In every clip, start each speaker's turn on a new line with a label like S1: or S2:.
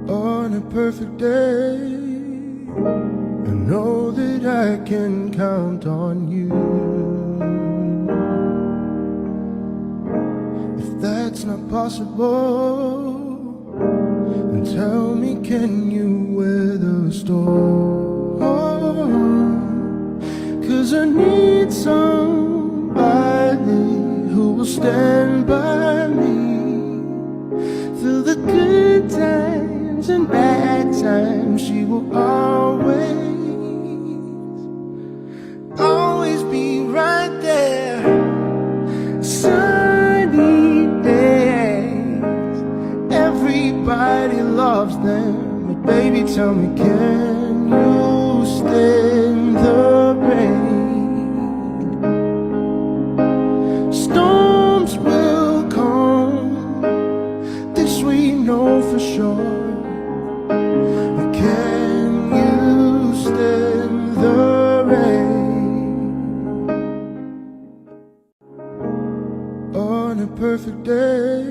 S1: On a perfect day, I know that I can count on you. If that's not possible, then tell me, can you weather the storm? 'Cause I need somebody who will stand by me through the good times and bad times. She will always be right there. Sunny days, everybody loves them, but baby, tell me, can you stand the rain? Storms will come, this we know for sure. Can you stand the rain? On a perfect day,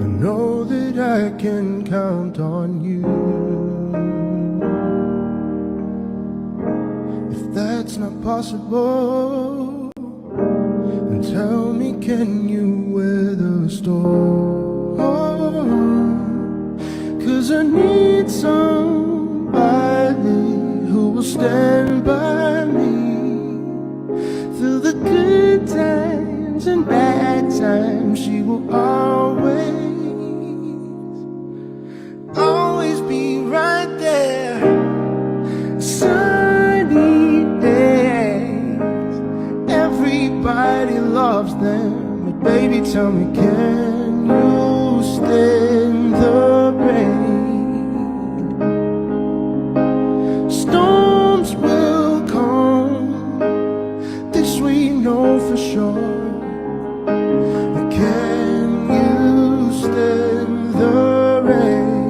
S1: I know that I can count on you. If that's not possible, then tell me, can you weather the storm? 'Cause I need somebody who will stand by me through the good times and bad times. She will always be right there. Sunny days, everybody loves them, but baby, tell me, can you stand the rain? Storms will come, this we know for sure. Can you stand the rain?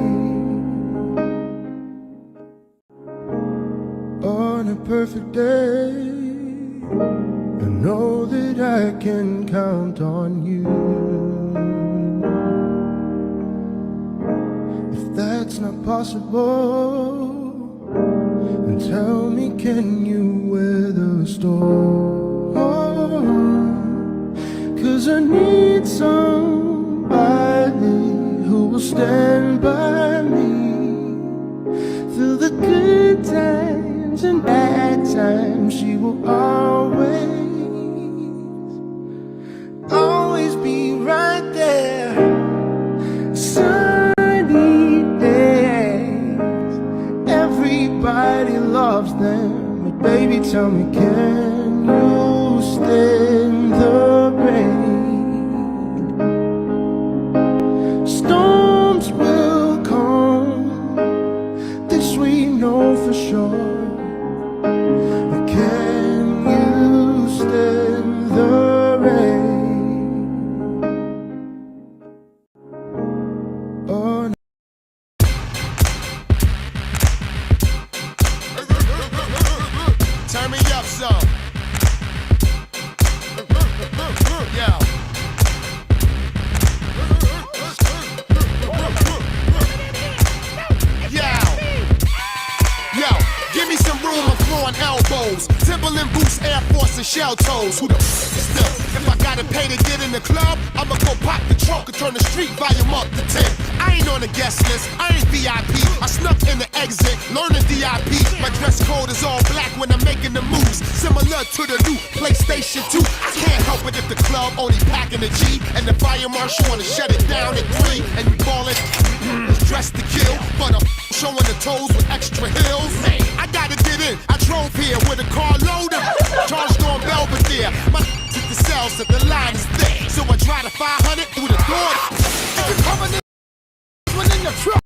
S1: On a perfect day, I know that I can count on you. If that's not possible, then tell me, can you weather the storm? 'Cause I need somebody who will stand by me through the good times and bad times. She will always be right there. Sunny days, everybody loves them, but baby, tell me, can you stand the rain? Storms will come, this we know for sure. Can you stand the rain? Oh,
S2: turn me up some. Yeah. Yo, give me some room, I'm flooring elbows. Timberland boots, Air Force, and shell toes. Who the still? If I gotta pay to get in the club, I'ma go pop the trunk and turn the street volume up to 10. I ain't on the guest list, I ain't VIP. I snuck in the exit, learning DIP. My dress code is all black when I'm making the moves, similar to the new PlayStation 2. I can't help it if the club only packing a G, and the fire marshal wanna shut it down at 3. And you call it dress to kill, but I'm showing the toes with extra heels. I gotta get in, I drove here with a car loaded, charged on Belvedere. My hit the cells that the line is thick, so I drive the 500 through the door. If you're coming in, in your truck,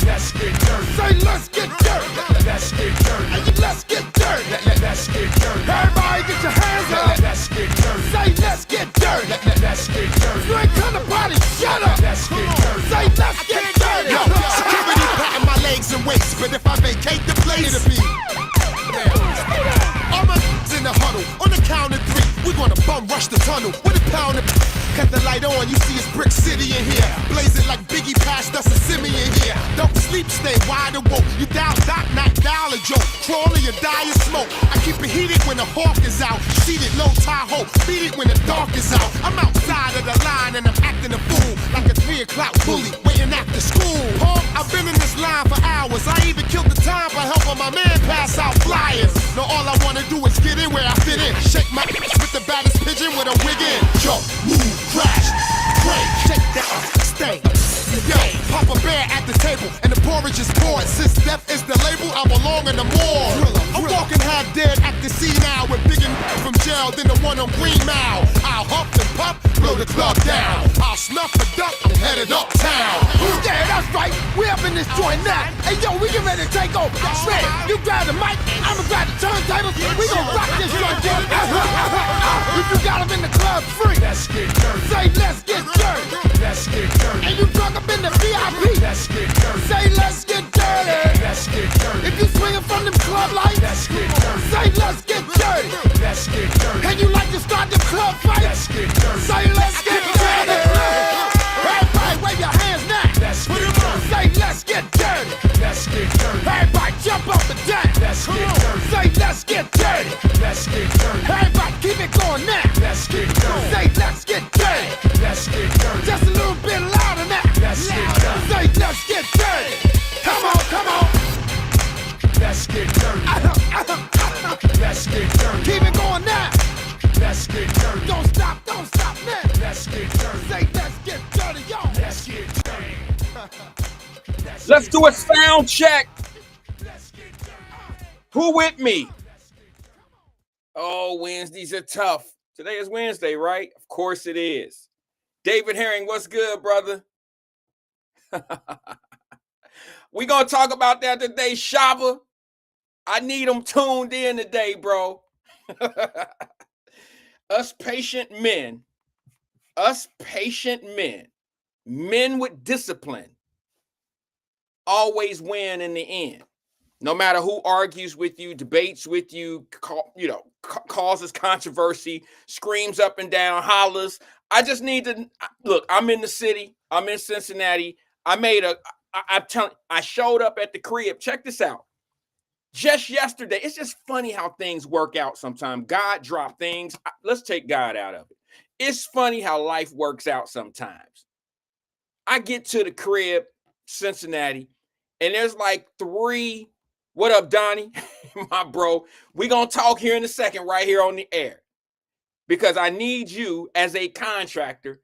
S2: let's get dirty. Say let's get dirty. Let's get dirty. Let's get dirty. Let's get dirty. Everybody get your hands up. Let's get dirty. Say let's get dirty. Let's get dirty. You ain't come to party, shut up. Let's get dirty. Say let's get dirty. Yo, security patting my legs and waist, but if I vacate the place, it'll be all my in the huddle on the count of 3. We gonna bone come rush the tunnel with a pound of. Cut the light on, you see it's Brick City in here. Blazing like Biggie passed us a Simeon here. Don't sleep, stay wide awoke. You dial dot, not dial a joke. Crawl or you die in smoke. I keep it heated when the hawk is out. Seated low Tahoe, beat it when the dark is out. I'm outside of the line and I'm acting a fool. Like a 3 o'clock bully, waiting after school. I've been in this line for hours. I even killed the time by helping my man pass out flyers. Now all I wanna do is get in where I fit in. Shake my with the baddest pigeon with a wig in. Jump, move, crash, break, shake down, stay. Yo, Papa Bear at the table, and the porridge is poured. Since death is the label, I belong in the morgue. I'm walking half dead at the sea now, with bigger from jail than the one on Green Mile. I'll huff and puff, blow the club down. I'll snuff a duck and headed uptown.
S1: Yeah, that's right. We up in this joint now. Hey, yo, we get ready to take over. Man, you grab the mic, I'ma grab the turntables. We gon' rock this joint, boy. If you got them in the club free,
S2: Let's get dirty.
S1: say let's get dirty.
S2: Let's get dirty.
S1: And you drunk up in the VIP,
S2: Let's get dirty.
S1: say let's get dirty.
S2: Let's get dirty.
S1: If you swinging from them club lights,
S2: Let's get dirty.
S1: say let's get dirty.
S2: Let's get dirty.
S1: And you like to start them club fights,
S2: Let's get dirty.
S1: say let's get dirty. Everybody wave your hands now.
S2: Let's get dirty.
S1: Say let's get dirty.
S2: Let's get dirty.
S1: Everybody jump up and down.
S2: Let's get dirty.
S1: Say let's get dirty.
S2: Let's get dirty.
S1: Everybody keep it going now.
S2: Let's get dirty.
S1: Say let's get dirty.
S2: Let's get dirty.
S1: Just a little bit louder now.
S2: Let's get dirty.
S1: Say let's get dirty. Come on, come on.
S2: Let's get dirty. Let's get dirty.
S1: Keep it going now.
S2: Let's get dirty.
S1: Don't stop now.
S2: Let's get dirty.
S1: Say let's get dirty, yo.
S2: Let's get dirty.
S3: Let's do a sound check. Who with me? Oh, Wednesdays are tough. Today is Wednesday, right? Of course it is. David Herring, what's good, brother? We gonna talk about that today, Shaba. I need them tuned in today, bro. Us patient men with discipline always win in the end. No matter who argues with you, debates with you, causes controversy, screams up and down, hollers. I just need to look. I'm in the city. I'm in Cincinnati. I showed up at the crib. Check this out. Just yesterday, it's just funny how things work out sometimes. God dropped things. Let's take God out of it. It's funny how life works out sometimes. I get to the crib, Cincinnati, and there's like 3. What up, Donnie? My bro. We're going to talk here in a second right here on the air because I need you as a contractor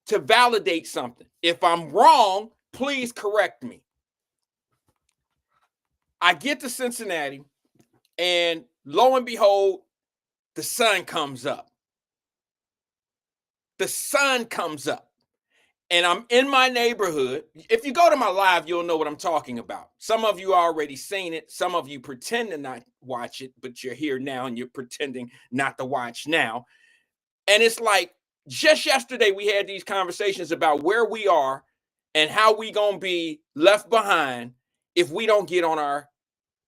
S3: to validate something. If I'm wrong, please correct me. I get to Cincinnati, and lo and behold, the sun comes up. The sun comes up, and I'm in my neighborhood. If you go to my live, you'll know what I'm talking about. Some of you already seen it. Some of you pretend to not watch it, but you're here now, and you're pretending not to watch now. And it's like, just yesterday, we had these conversations about where we are and how we gonna be left behind if we don't get on our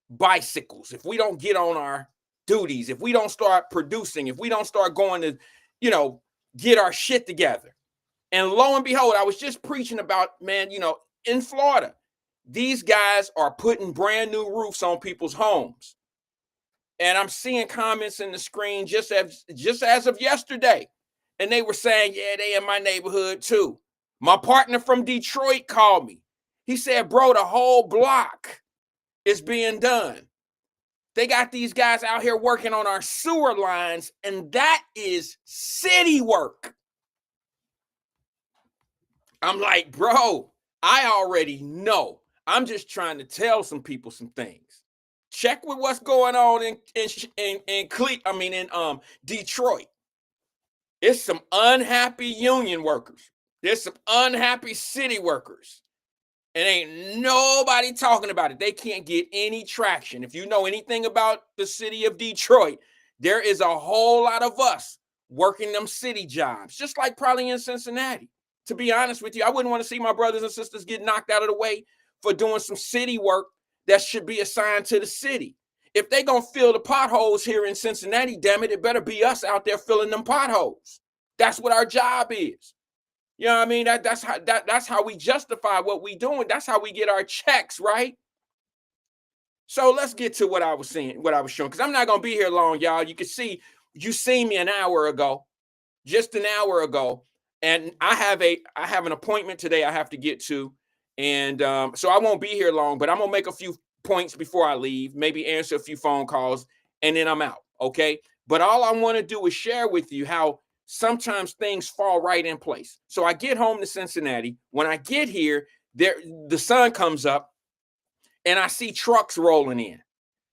S3: bicycles, if we don't get on our duties, if we don't start producing, if we don't start going to, get our shit together. And lo and behold, I was just preaching about, man, in Florida, these guys are putting brand new roofs on people's homes. And I'm seeing comments in the screen just as of yesterday. And they were saying, yeah, they in my neighborhood too. My partner from Detroit called me. He said, bro, the whole block is being done. They got these guys out here working on our sewer lines, and that is city work. I'm like, bro, I already know. I'm just trying to tell some people some things. Check with what's going on in Detroit. It's some unhappy union workers. There's some unhappy city workers. And ain't nobody talking about it. They can't get any traction. If you know anything about the city of Detroit, there is a whole lot of us working them city jobs, just like probably in Cincinnati. To be honest with you, I wouldn't want to see my brothers and sisters get knocked out of the way for doing some city work that should be assigned to the city. If they gonna fill the potholes here in Cincinnati, damn it, it better be us out there filling them potholes. That's what our job is. You know what I mean? That's how we justify what we doing. That's how we get our checks, right? So let's get to what I was saying, what I was showing, because I'm not gonna be here long, y'all. You can see, you seen me an hour ago, just an hour ago, and I have an appointment today I have to get to, and so I won't be here long. But I'm gonna make a few points before I leave, maybe answer a few phone calls, and then I'm out. Okay. But all I want to do is share with you how sometimes things fall right in place. So I get home to Cincinnati. When I get here, the sun comes up and I see trucks rolling in.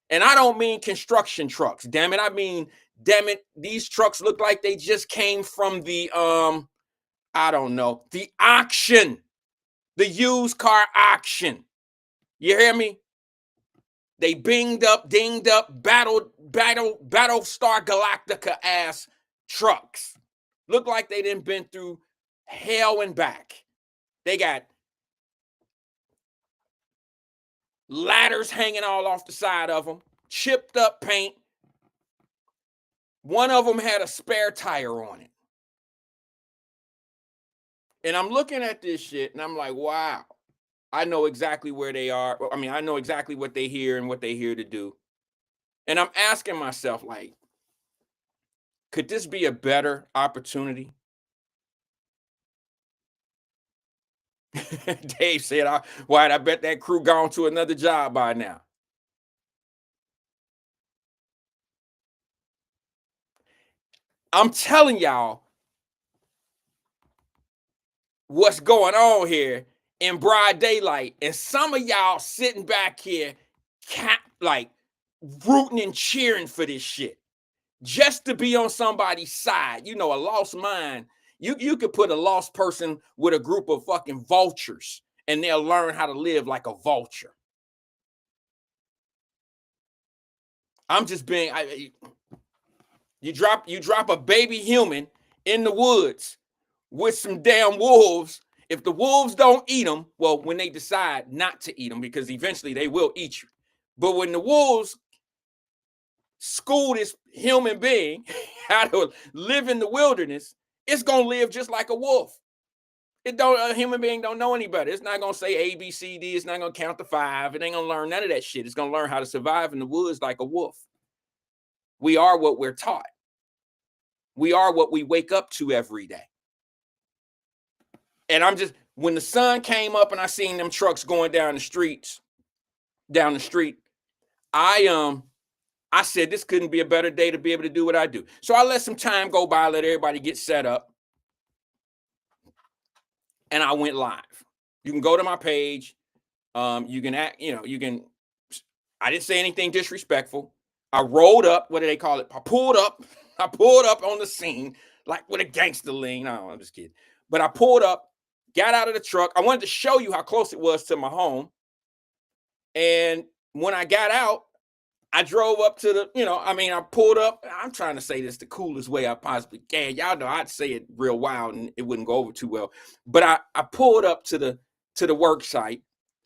S3: And I don't mean construction trucks. Damn it, these trucks look like they just came from the I don't know, the auction, the used car auction. You hear me? They dinged up, Battlestar Galactica ass trucks. Look like they done been through hell and back. They got ladders hanging all off the side of them, chipped up paint. One of them had a spare tire on it. And I'm looking at this shit and I'm like, wow, I know exactly where they are. I mean, I know exactly what they hear and what they here to do. And I'm asking myself, like, could this be a better opportunity? Dave said, Wyatt, I bet that crew gone to another job by now. I'm telling y'all what's going on here in broad daylight. And some of y'all sitting back here like rooting and cheering for this shit just to be on somebody's side. You know, a lost mind. You could put a lost person with a group of fucking vultures and they'll learn how to live like a vulture. I'm just being, you drop a baby human in the woods with some damn wolves. If the wolves don't eat them, well, when they decide not to eat them, because eventually they will eat you. But when the wolves school this human being how to live in the wilderness, it's gonna live just like a wolf. A human being don't know any better. It's not gonna say A, B, C, D. It's not gonna count to 5. It ain't gonna learn none of that shit. It's gonna learn how to survive in the woods like a wolf. We are what we're taught. We are what we wake up to every day. And when the sun came up and I seen them trucks going down the street, I said this couldn't be a better day to be able to do what I do. So I let some time go by, let everybody get set up. And I went live. You can go to my page. You can I didn't say anything disrespectful. I rolled up. What do they call it? I pulled up on the scene like with a gangster lean. No, I'm just kidding. But I pulled up, got out of the truck. I wanted to show you how close it was to my home. And when I got out, I drove up to I pulled up. I'm trying to say this the coolest way I possibly can. Y'all know I'd say it real wild and it wouldn't go over too well. But I pulled up to the work site.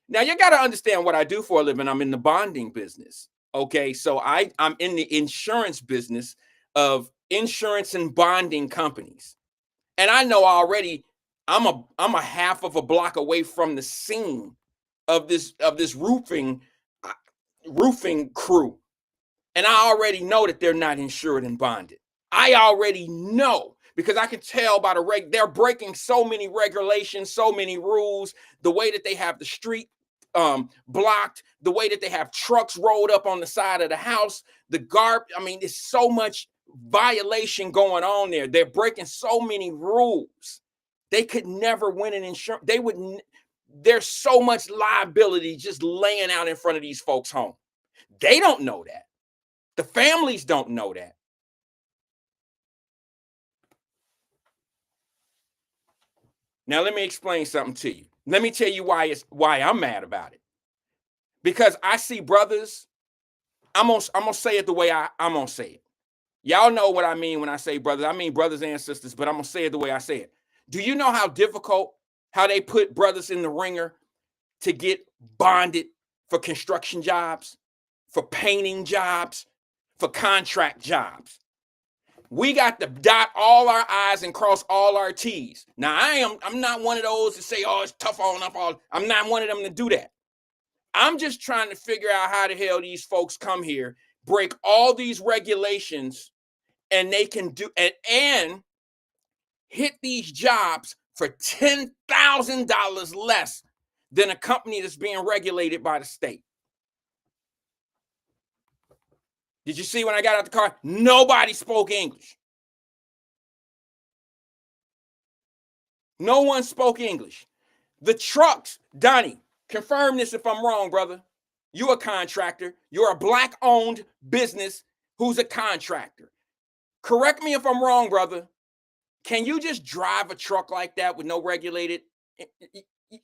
S3: Now you got to understand what I do for a living. I'm in the bonding business. Okay, so I'm in the insurance business of insurance and bonding companies. And I know already I'm a half of a block away from the scene of this roofing crew. And I already know that they're not insured and bonded. I already know because I can tell by they're breaking so many regulations, so many rules, the way that they have the street blocked, the way that they have trucks rolled up on the side of the house, there's so much violation going on there. They're breaking so many rules. They could never win an insurance. There's so much liability just laying out in front of these folks' home. They don't know that. The families don't know that. Now, let me explain something to you. Let me tell you why I'm mad about it. Because I see brothers, I'm gonna say it the way I'm gonna say it. Y'all know what I mean when I say brothers. I mean brothers and sisters, but I'm gonna say it the way I say it. Do you know how difficult, how they put brothers in the ringer to get bonded for construction jobs? for painting jobs, for contract jobs. We got to dot all our I's and cross all our T's. Now, I'm not one of those to say, oh, it's tough on up all. I'm not one of them to do that. I'm just trying to figure out how the hell these folks come here, break all these regulations, and they can do and hit these jobs for $10,000 less than a company that's being regulated by the state. Did you see when I got out the car? Nobody spoke English. No one spoke English. The trucks, Donnie, confirm this if I'm wrong, brother. You're a contractor. You're a black-owned business who's a contractor. Correct me if I'm wrong, brother. Can you just drive a truck like that with no regulated?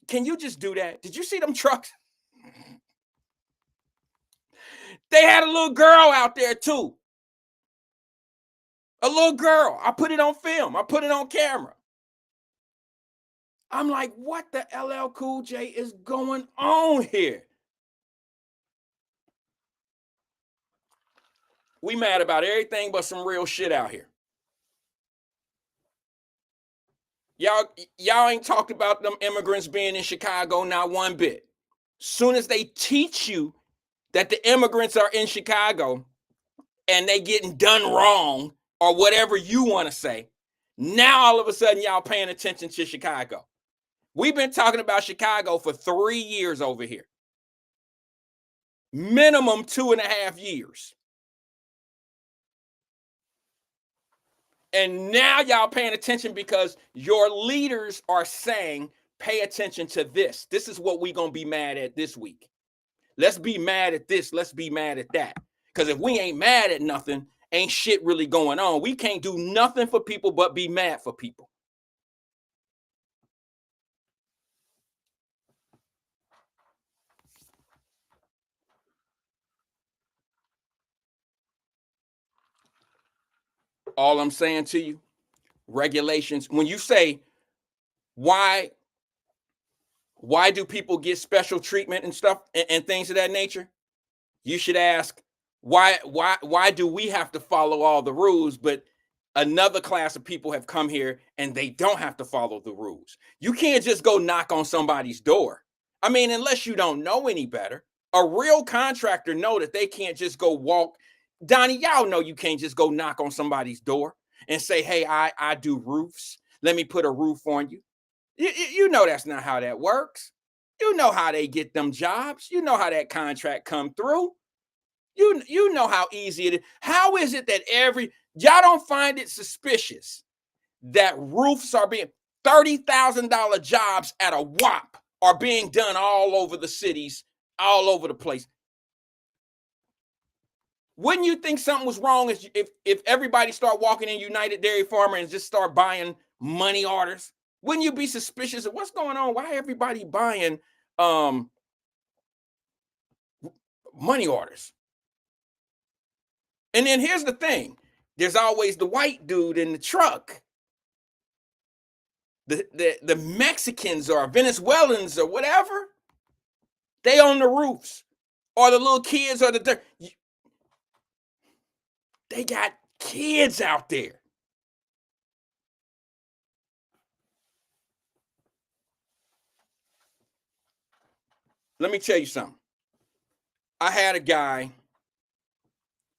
S3: Can you just do that? Did you see them trucks? They had a little girl out there too. A little girl. I put it on film. I put it on camera. I'm like, what the LL Cool J is going on here? We mad about everything but some real shit out here. Y'all ain't talked about them immigrants being in Chicago not one bit. Soon as they teach you that the immigrants are in Chicago and they getting done wrong or whatever you want to say, now all of a sudden y'all paying attention to Chicago. We've been talking about Chicago for 3 years over here. Minimum 2.5 years. And now y'all paying attention because your leaders are saying, pay attention to this. This is what we're going to be mad at this week. Let's be mad at this. Let's be mad at that. Because if we ain't mad at nothing, ain't shit really going on. We can't do nothing for people but be mad for people. All I'm saying to you, regulations, when you say, why do people get special treatment and stuff and things of that nature? You should ask, why do we have to follow all the rules, but another class of people have come here and they don't have to follow the rules? You can't just go knock on somebody's door. I mean, unless you don't know any better. A real contractor know that they can't just go walk. Donnie, y'all know you can't just go knock on somebody's door and say, hey, I do roofs. Let me put a roof on you. You know that's not how that works. You know how they get them jobs. You know how that contract come through. You know how easy it is. How is it that y'all don't find it suspicious that roofs are being $30,000 jobs at a whop are being done all over the cities, all over the place? Wouldn't you think something was wrong if everybody start walking in United Dairy Farmer and just start buying money orders? Wouldn't you be suspicious of what's going on? Why everybody buying money orders? And then here's the thing. There's always the white dude in the truck. The Mexicans or Venezuelans or whatever, they on the roofs. Or the little kids or they got kids out there. Let me tell you something. I had a guy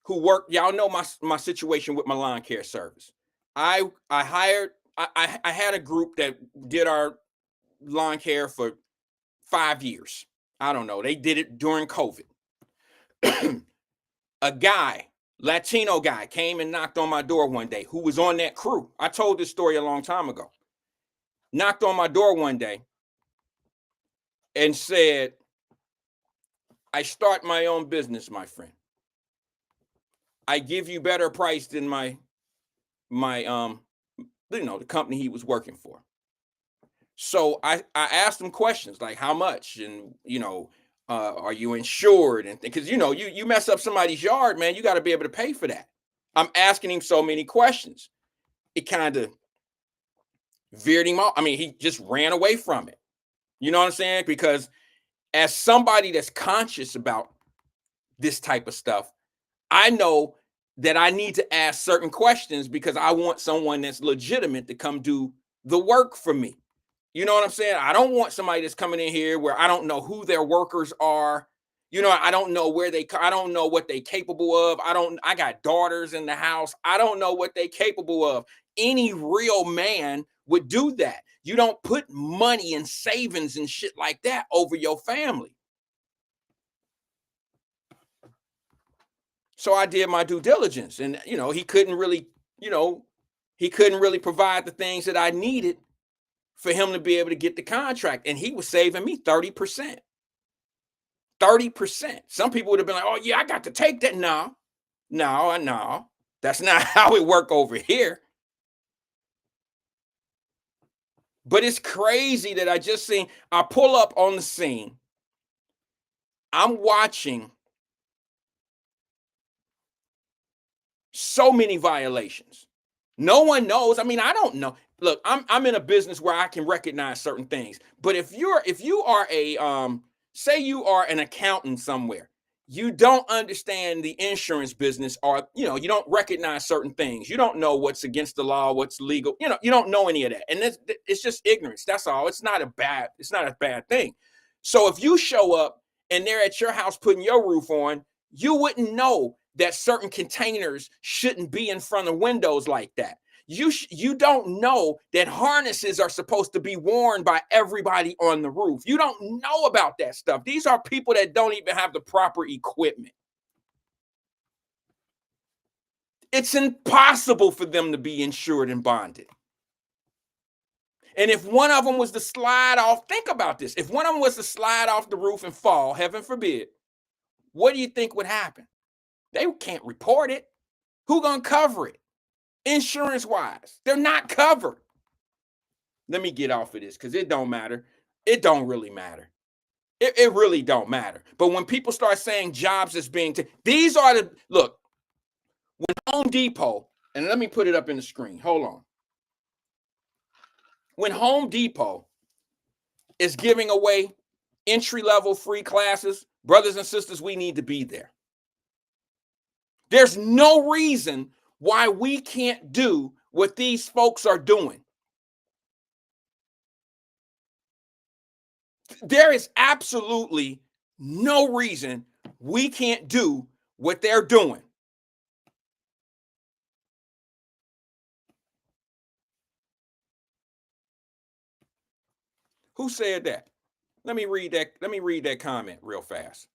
S3: who worked, y'all know my situation with my lawn care service. I had a group that did our lawn care for 5 years. I don't know. They did it during COVID. A guy, Latino guy, came and knocked on my door one day who was on that crew. I told this story a long time ago. Knocked on my door one day and said, I start my own business, my friend. I give you better price than my the company he was working for. So I asked him questions like how much and are you insured? And because you mess up somebody's yard, man, you got to be able to pay for that. I'm asking him so many questions. It kind of veered him off. I mean, he just ran away from it. You know what I'm saying? Because as somebody that's conscious about this type of stuff, I know that I need to ask certain questions because I want someone that's legitimate to come do the work for me. You know what I'm saying? I don't want somebody that's coming in here where I don't know who their workers are. You know, I don't know I don't know what they capable of. I got daughters in the house. I don't know what they capable of. Any real man would do that. You don't put money and savings and shit like that over your family. So I did my due diligence, and he couldn't really, provide the things that I needed for him to be able to get the contract, and he was saving me 30%. 30%. Some people would have been like, "Oh yeah, I got to take that." No. That's not how it work over here. But it's crazy that I pull up on the scene. I'm watching so many violations. No one knows. I mean, I don't know. Look, I'm in a business where I can recognize certain things. But if you are say you are an accountant somewhere, you don't understand the insurance business, or you don't recognize certain things. You don't know what's against the law, what's legal. You don't know any of that. And it's just ignorance. That's all. It's not a bad thing. So if you show up and they're at your house putting your roof on, you wouldn't know that certain containers shouldn't be in front of windows like that. You don't know that harnesses are supposed to be worn by everybody on the roof. You don't know about that stuff. These are people that don't even have the proper equipment. It's impossible for them to be insured and bonded. And if one of them was to slide off, think about this. If one of them was to slide off the roof and fall, heaven forbid, what do you think would happen? They can't report it. Who gonna cover it? Insurance wise, they're not covered. Let me get off of this because it don't matter. It don't really matter. It really don't matter. But when people start saying jobs as being, these are look, when Home Depot, and let me put it up in the screen. Hold on. When Home Depot is giving away entry-level free classes, brothers and sisters, we need to be there. There's no reason why we can't do what these folks are doing. There is absolutely no reason we can't do what they're doing. Who said that? Let me read that comment real fast.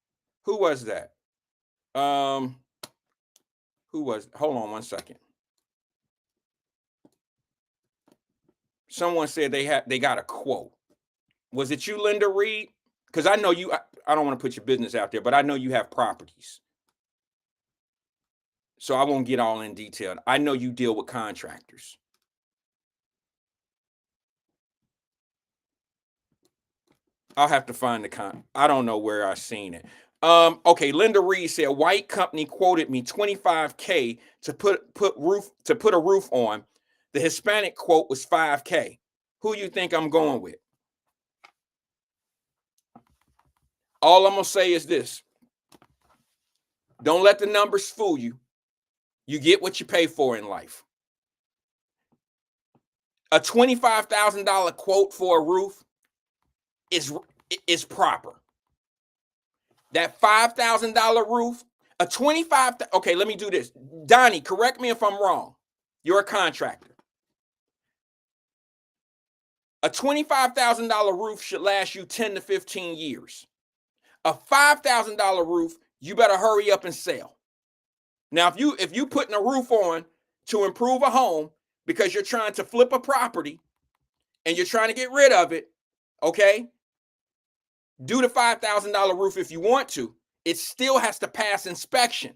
S3: Who was that? Hold on one second. Someone said they got a quote. Was it you, Linda Reed? Because I know you, I don't want to put your business out there, but I know you have properties. So I won't get all in detail. I know you deal with contractors. I'll have to find I don't know where I seen it. Okay, Linda Reed said White company quoted me $25K to put a roof on. The Hispanic quote was $5K. Who you think I'm going with? All I'm gonna say is this. Don't let the numbers fool you. You get what you pay for in life. A $25,000 quote for a roof is proper. That $5,000 roof, okay, let me do this. Donnie, correct me if I'm wrong. You're a contractor. A $25,000 roof should last you 10 to 15 years. A $5,000 roof, you better hurry up and sell. Now, if you putting a roof on to improve a home because you're trying to flip a property and you're trying to get rid of it, okay? Do the $5,000 roof if you want to. It still has to pass inspection.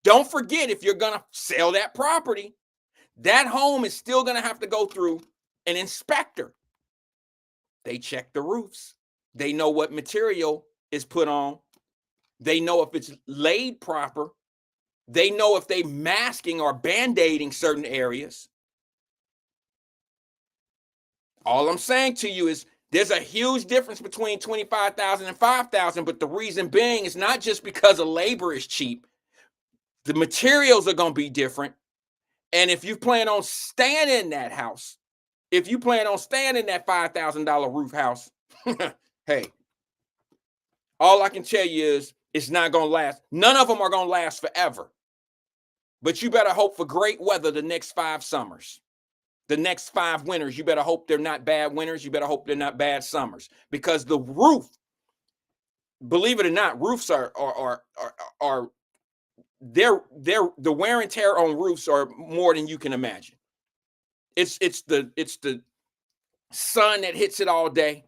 S3: Don't forget, if you're going to sell that property, that home is still going to have to go through an inspector. They check the roofs. They know what material is put on. They know if it's laid proper. They know if they masking or band-aiding certain areas. All I'm saying to you is There's a huge difference between 25,000 and 5,000, but the reason being is not just because of labor is cheap. The materials are going to be different. And if you plan on staying in that house, if you plan on staying in that $5,000 roof house, hey, all I can tell you is it's not going to last. None of them are going to last forever. But you better hope for great weather the next 5 summers. The next 5 winters, you better hope they're not bad winters. You better hope they're not bad summers, because the roof, believe it or not, roofs are the wear and tear on roofs are more than you can imagine. It's the sun that hits it all day,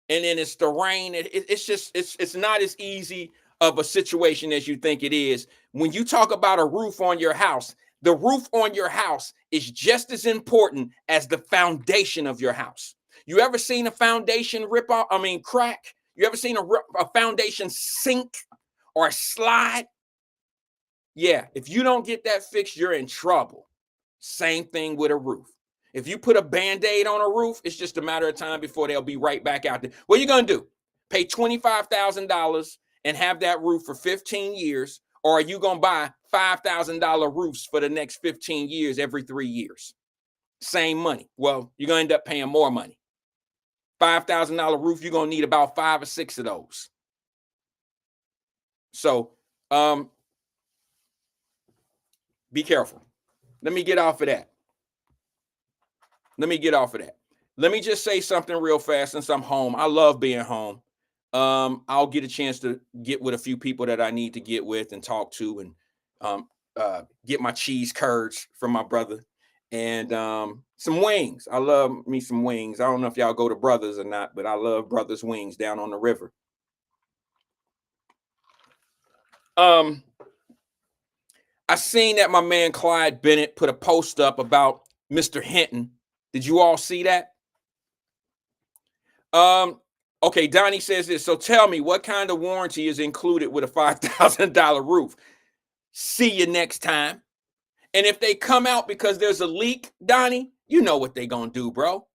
S3: and then it's the rain. It's not as easy of a situation as you think it is. When you talk about a roof on your house, the roof on your house is just as important as the foundation of your house. You ever seen a foundation crack? You ever seen a foundation sink or slide? Yeah, if you don't get that fixed, you're in trouble. Same thing with a roof. If you put a Band-Aid on a roof, it's just a matter of time before they'll be right back out there. What are you going to do? Pay $25,000 and have that roof for 15 years? Or are you going to buy $5,000 roofs for the next 15 years every 3 years? Same money. Well, you're going to end up paying more money. $5,000 roof, you're going to need about 5 or 6 of those. So, be careful. Let me get off of that. Let me just say something real fast since I'm home. I love being home. I'll get a chance to get with a few people that I need to get with and talk to, and get my cheese curds from my brother, and some wings. I love me some wings. I don't know if y'all go to Brothers or not, but I love Brothers Wings down on the river. I seen that my man Clyde Bennett put a post up about Mr. Hinton. Did you all see that? Okay, Donnie says this. So tell me, what kind of warranty is included with a $5,000 roof? See you next time. And if they come out because there's a leak, Donnie, you know what they gonna do, bro.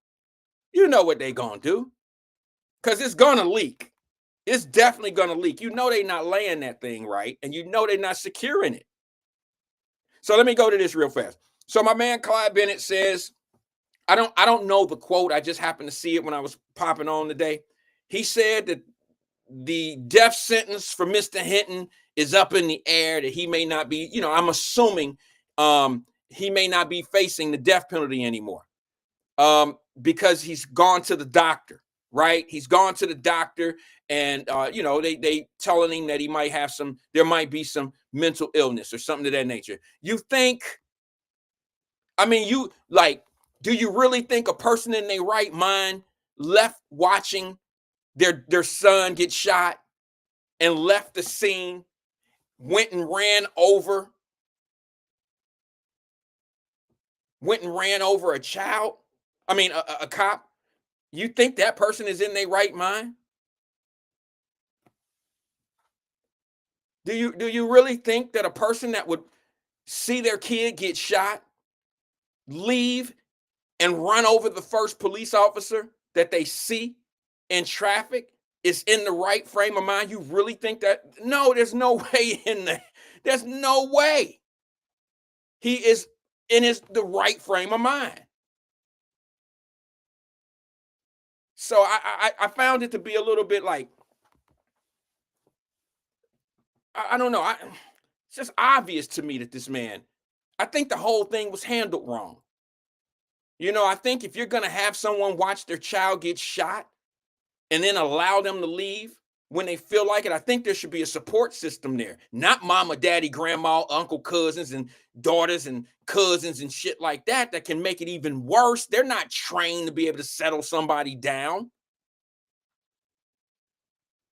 S3: You know what they gonna do. Because it's gonna leak. It's definitely gonna leak. You know they're not laying that thing right, and you know they're not securing it. So let me go to this real fast. So my man Clyde Bennett says, I don't know the quote. I just happened to see it when I was popping on today. He said that the death sentence for Mr. Hinton is up in the air, that he may not be, I'm assuming he may not be facing the death penalty anymore, because he's gone to the doctor, right? He's gone to the doctor, and they telling him that he might have there might be some mental illness or something of that nature. You think, do you really think a person in their right mind left watching their son get shot and left the scene, went and ran over a child? A cop. You think that person is in their right mind? Do you really think that a person that would see their kid get shot, leave, and run over the first police officer that they see in traffic is in the right frame of mind? You really think that? No, there's no way in there. There's no way he is in the right frame of mind. So I found it to be a little bit like, I don't know. It's just obvious to me that this man, I think the whole thing was handled wrong. I think if you're going to have someone watch their child get shot and then allow them to leave when they feel like it, I think there should be a support system there. Not mama, daddy, grandma, uncle, cousins, and daughters and cousins and shit like that can make it even worse. They're not trained to be able to settle somebody down.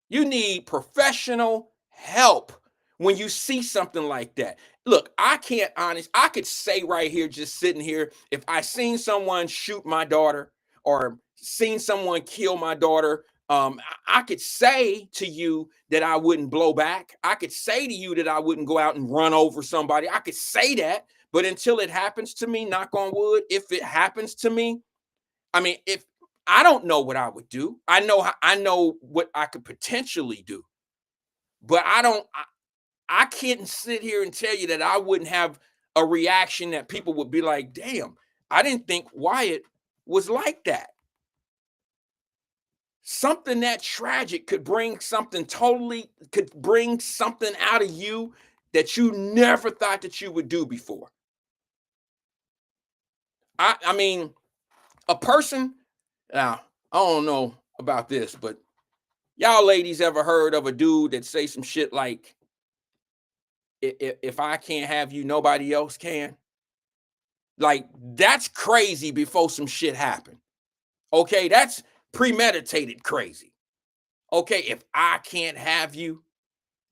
S3: You need professional help when you see something like that. Look, I could say right here, just sitting here, if I seen someone shoot my daughter or seen someone kill my daughter, I could say to you that I wouldn't blow back. I could say to you that I wouldn't go out and run over somebody. I could say that, but until it happens to me, knock on wood, if it happens to me, if I don't know what I would do. I know what I could potentially do, but I can't sit here and tell you that I wouldn't have a reaction that people would be like, damn, I didn't think Wyatt was like that. Something that tragic could bring something out of you that you never thought that you would do before. I mean, a person, now, I don't know about this, but y'all ladies ever heard of a dude that say some shit like, if I can't have you, nobody else can? Like, that's crazy before some shit happened. Okay, that's premeditated crazy. Okay, if I can't have you,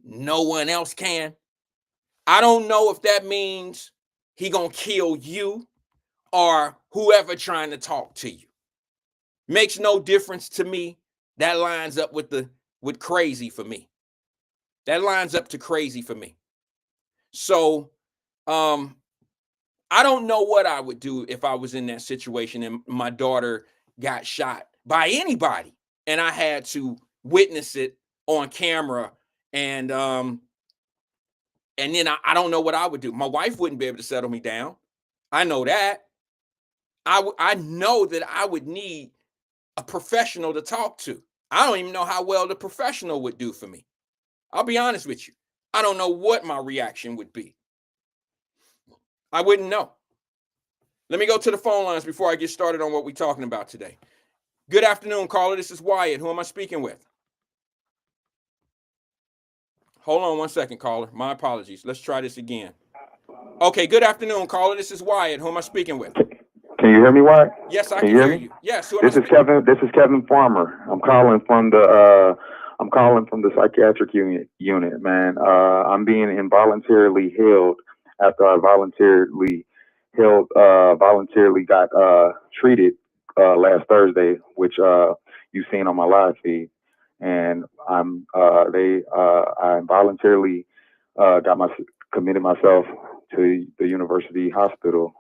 S3: no one else can. I don't know if that means he gonna kill you or whoever trying to talk to you. Makes no difference to me. That lines up with crazy for me. That lines up to crazy for me. So I don't know what I would do if I was in that situation and my daughter got shot by anybody and I had to witness it on camera. And then I don't know what I would do. My wife wouldn't be able to settle me down. I know that. I know that I would need a professional to talk to. I don't even know how well the professional would do for me. I'll be honest with you. I don't know what my reaction would be. I wouldn't know. Let me go to the phone lines before I get started on what we're talking about today. Good afternoon, caller. This is Wyatt. Who am I speaking with? Hold on one second, caller. My apologies. Let's try this again. Okay, good afternoon, caller. This is Wyatt. Who am I speaking with?
S4: Can you hear me, Wyatt?
S3: Yes, I can hear you. Yes, who am
S4: This is Kevin. This is Kevin Farmer. I'm calling from the psychiatric unit, man. I'm being involuntarily held after I voluntarily got treated last Thursday, which you've seen on my live feed, and I involuntarily committed myself to the university hospital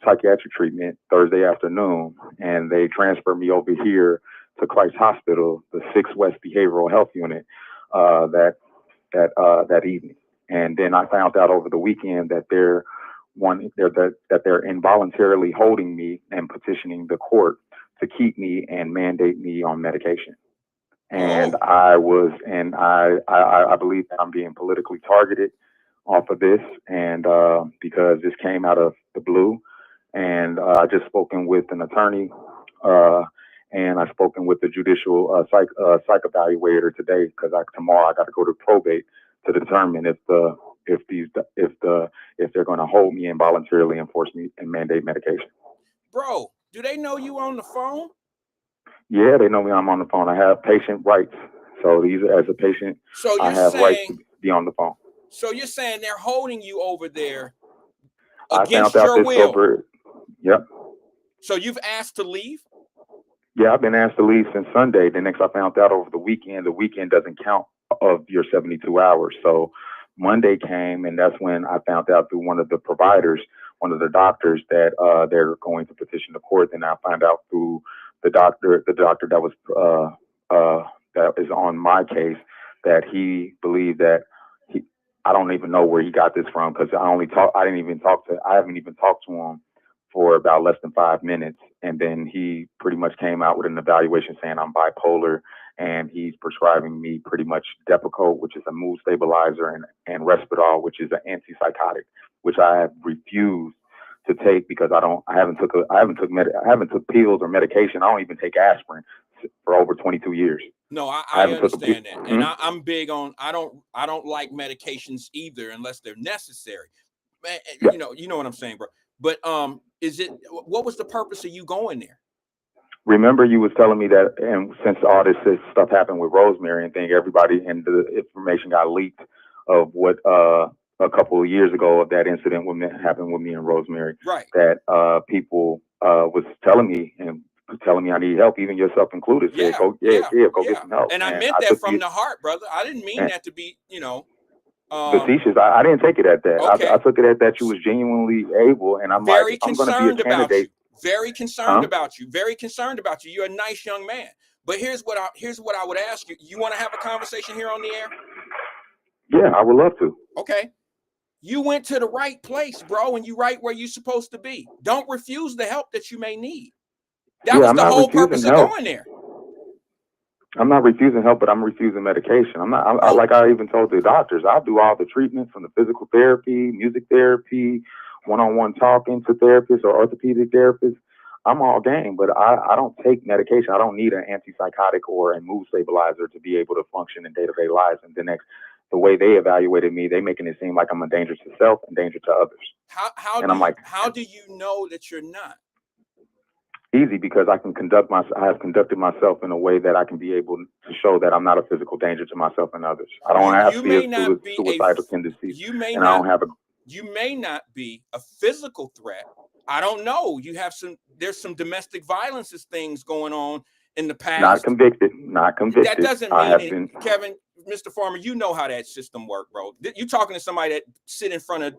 S4: psychiatric treatment Thursday afternoon, and they transferred me over here to Christ Hospital, the 6 West Behavioral Health Unit, that evening. And then I found out over the weekend that they're involuntarily holding me and petitioning the court to keep me and mandate me on medication. And I believe that I'm being politically targeted off of this, and because this came out of the blue. And I just spoken with an attorney, and I spoken with the judicial psych evaluator today, because tomorrow I got to go to probate to determine if they're going to hold me involuntarily and force me and mandate medication.
S3: Bro, do they know you on the phone?
S4: Yeah, they know me. I'm on the phone. I have patient rights. So as a patient, I have rights to be on the phone.
S3: So you're saying they're holding you over there
S4: against your will? Yep.
S3: So you've asked to leave?
S4: Yeah, I've been asked to leave since Sunday. Then next I found out over the weekend doesn't count of your 72 hours. So Monday came, and that's when I found out through one of the providers, one of the doctors, that they're going to petition the court. And I found out through the doctor that was that is on my case, that he believed that I don't even know where he got this from, because I haven't even talked to him for about less than 5 minutes. And then he pretty much came out with an evaluation saying I'm bipolar, and he's prescribing me pretty much Depakote, which is a mood stabilizer, and Risperdal, which is an antipsychotic, which I have refused to take because I haven't took pills or medication. I don't even take aspirin for over 22 years.
S3: No, I understand that. And I'm big on, I don't like medications either unless they're necessary. You know what I'm saying, bro. But what was the purpose of you going there?
S4: Remember, you was telling me that, and since all this stuff happened with Rosemary and everybody, and the information got leaked of what a couple of years ago of that incident happened with me and Rosemary,
S3: right?
S4: That people was telling me I need help, even yourself included.
S3: Yeah,
S4: go get some help.
S3: And I meant that from the heart, brother. I didn't mean that to be,
S4: facetious. I didn't take it at that.
S3: Okay.
S4: I took it at that you was genuinely able, and I'm
S3: very
S4: like, I'm going to be a candidate.
S3: Very concerned about you. Very concerned about you. You're a nice young man. But here's what I would ask you. You want to have a conversation here on the air?
S4: Yeah, I would love to.
S3: Okay. You went to the right place, bro, and you right where you're supposed to be. Don't refuse the help that you may need. That was the whole purpose of going there.
S4: I'm not refusing help, but I'm refusing medication. Like I even told the doctors, I'll do all the treatment from the physical therapy, music therapy, one-on-one talking to therapists or orthopedic therapists. I'm all game, but I don't take medication. I don't need an antipsychotic or a mood stabilizer to be able to function in day-to-day lives. And the way they evaluated me, they making it seem like I'm a danger to self and danger to others.
S3: How do you know that you're not?
S4: Easy, because I have conducted myself in a way that I can be able to show that I'm not a physical danger to myself and others. I don't have suicidal tendencies. You may
S3: not be a physical threat. I don't know. There's some domestic violence things going on in the past.
S4: Not convicted.
S3: That doesn't mean Kevin, Mr. Farmer, you know how that system works, bro. You're talking to somebody that sit in front of.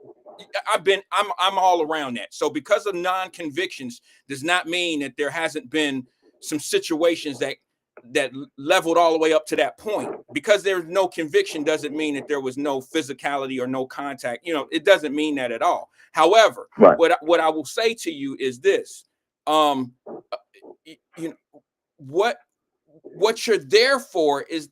S3: I'm all around that. So because of non-convictions does not mean that there hasn't been some situations that leveled all the way up to that point. Because there's no conviction doesn't mean that there was no physicality or no contact. It doesn't mean that at all. However, what I will say to you is this: what you're there for is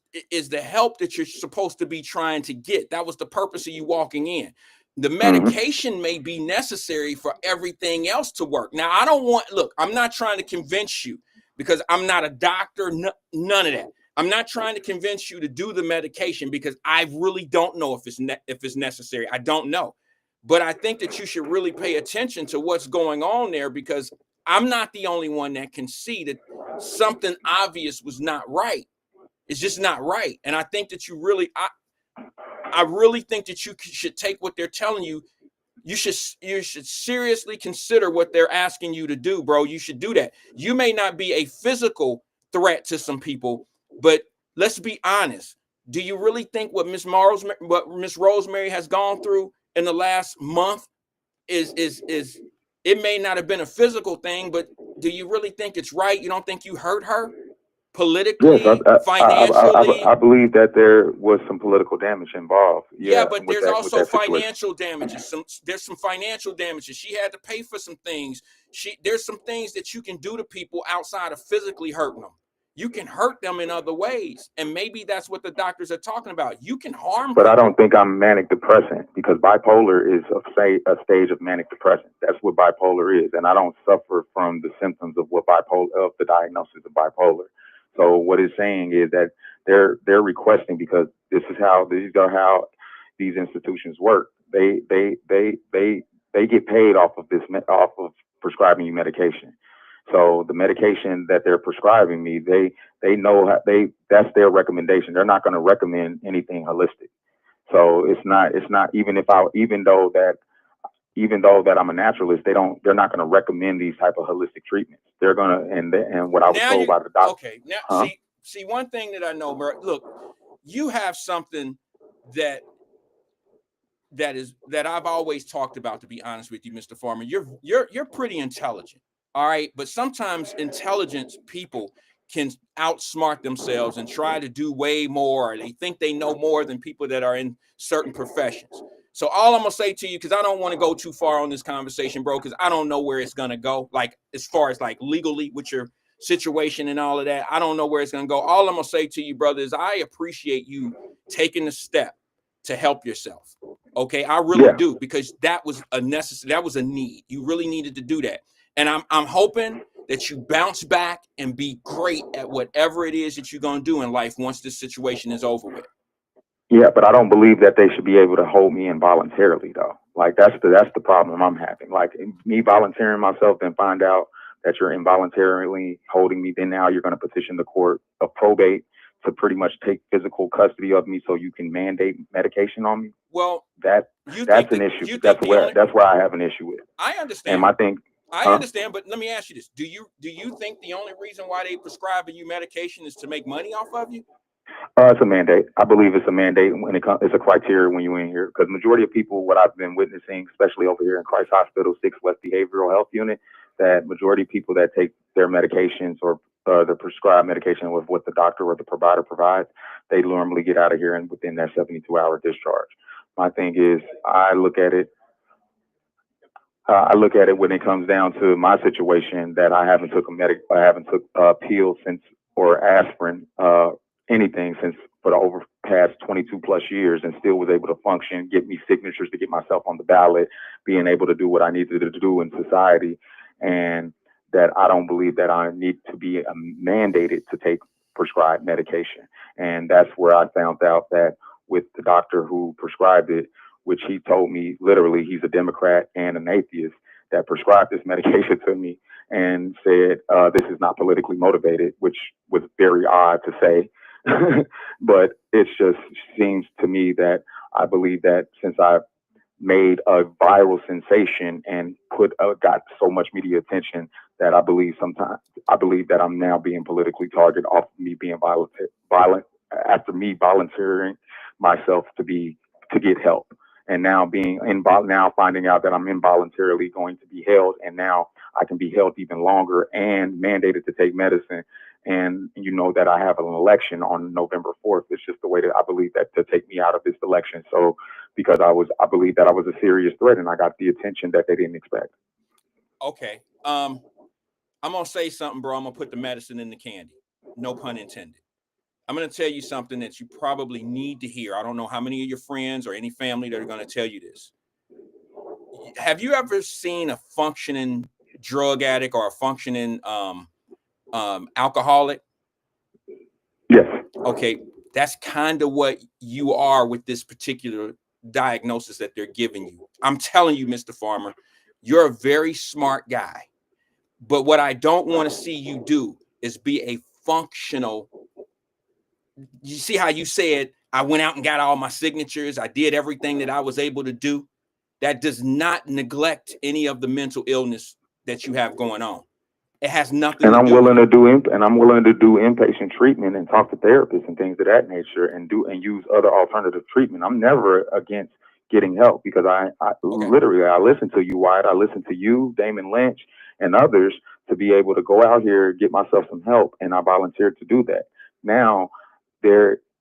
S3: the help that you're supposed to be trying to get. That was the purpose of you walking in. The medication may be necessary for everything else to work. Now, I'm not trying to convince you, because I'm not a doctor, none of that. I'm not trying to convince you to do the medication, because I really don't know if it's necessary. I don't know. But I think that you should really pay attention to what's going on there, because I'm not the only one that can see that something obvious was not right. It's just not right. And I think that I really think that you should take what they're telling you. You should seriously consider what they're asking you to do, bro. You should do that. You may not be a physical threat to some people, but let's be honest. Do you really think what Miss Rosemary has gone through in the last month is it may not have been a physical thing, but do you really think it's right? You don't think you hurt her politically, financially?
S4: I believe that there was some political damage involved.
S3: Yeah, but there's also financial damages. There's some financial damages. She had to pay for some things. There's some things that you can do to people outside of physically hurting them. You can hurt them in other ways, and maybe that's what the doctors are talking about. You can harm
S4: But
S3: people.
S4: I don't think I'm manic depressant, because bipolar is a stage of manic depression. That's what bipolar is, and I don't suffer from the symptoms of the diagnosis of bipolar. So what it's saying is that they're requesting, because these are how these institutions work. They get paid off of prescribing you medication. So the medication that they're prescribing me, they know that's their recommendation. They're not going to recommend anything holistic. So it's not even though that I'm a naturalist, they're not going to recommend these type of holistic treatments. They're going to, and what I was told by the doctor.
S3: Okay. Now, see, one thing that I know, bro, look, you have something that I've always talked about, to be honest with you, Mr. Farmer. You're pretty intelligent. All right. But sometimes intelligent people can outsmart themselves and try to do way more. They think they know more than people that are in certain professions. So all I'm going to say to you, because I don't want to go too far on this conversation, bro, because I don't know where it's going to go. Like, as far as like legally with your situation and all of that, I don't know where it's going to go. All I'm going to say to you, brother, is I appreciate you taking the step to help yourself. Okay. I really do, because that was a need. You really needed to do that. And I'm hoping that you bounce back and be great at whatever it is that you're going to do in life once this situation is over with.
S4: Yeah, but I don't believe that they should be able to hold me involuntarily, though. Like, that's the problem I'm having. Like, me volunteering myself, then find out that you're involuntarily holding me, then now you're going to petition the court of probate to pretty much take physical custody of me so you can mandate medication on me.
S3: Well,
S4: that's an issue. That's where I have an issue with.
S3: I understand.
S4: And my thing.
S3: I understand, but let me ask you this: Do you think the only reason why they prescribing you medication is to make money off of you?
S4: It's a mandate. I believe it's a mandate when it's a criteria when you're in here, because majority of people, what I've been witnessing, especially over here in Christ Hospital 6 West Behavioral Health Unit, that majority of people that take their medications or the prescribed medication with what the doctor or the provider provides, they normally get out of here and within that 72-hour discharge. My thing is, I look at it when it comes down to my situation that I haven't took pills since, or aspirin, anything since, for the over past 22 plus years, and still was able to function, get me signatures to get myself on the ballot, being able to do what I needed to do in society. And that I don't believe that I need to be mandated to take prescribed medication. And that's where I found out that with the doctor who prescribed it, which he told me literally he's a Democrat and an atheist, that prescribed this medication to me and said, this is not politically motivated, which was very odd to say. But it just seems to me that I believe that since I've made a viral sensation and got so much media attention, that I believe that I'm now being politically targeted off of me being violent after me volunteering myself to get help. And now now finding out that I'm involuntarily going to be held, and now I can be held even longer and mandated to take medicine. And you know that I have an election on November 4th. It's just the way that I believe that to take me out of this election. So because I believe that I was a serious threat and I got the attention that they didn't expect.
S3: Okay. I'm going to say something, bro. I'm going to put the medicine in the candy. No pun intended. I'm going to tell you something that you probably need to hear. I don't know how many of your friends or any family that are going to tell you this. Have you ever seen a functioning drug addict or a functioning alcoholic?
S4: Yes.
S3: Okay. That's kind of what you are with this particular diagnosis that they're giving you. I'm telling you, Mr. Farmer, you're a very smart guy. But what I don't want to see you do is be a functional. You see how you said, I went out and got all my signatures. I did everything that I was able to do. That does not neglect any of the mental illness that you have going on. It has nothing
S4: and
S3: to
S4: I'm
S3: do
S4: willing
S3: with
S4: to do and I'm willing to do inpatient treatment and talk to therapists and things of that nature and use other alternative treatment. I'm never against getting help, because I literally, I listen to you, Wyatt. I listen to you, Damon Lynch, and others to be able to go out here, get myself some help, and I volunteered to do that. Now,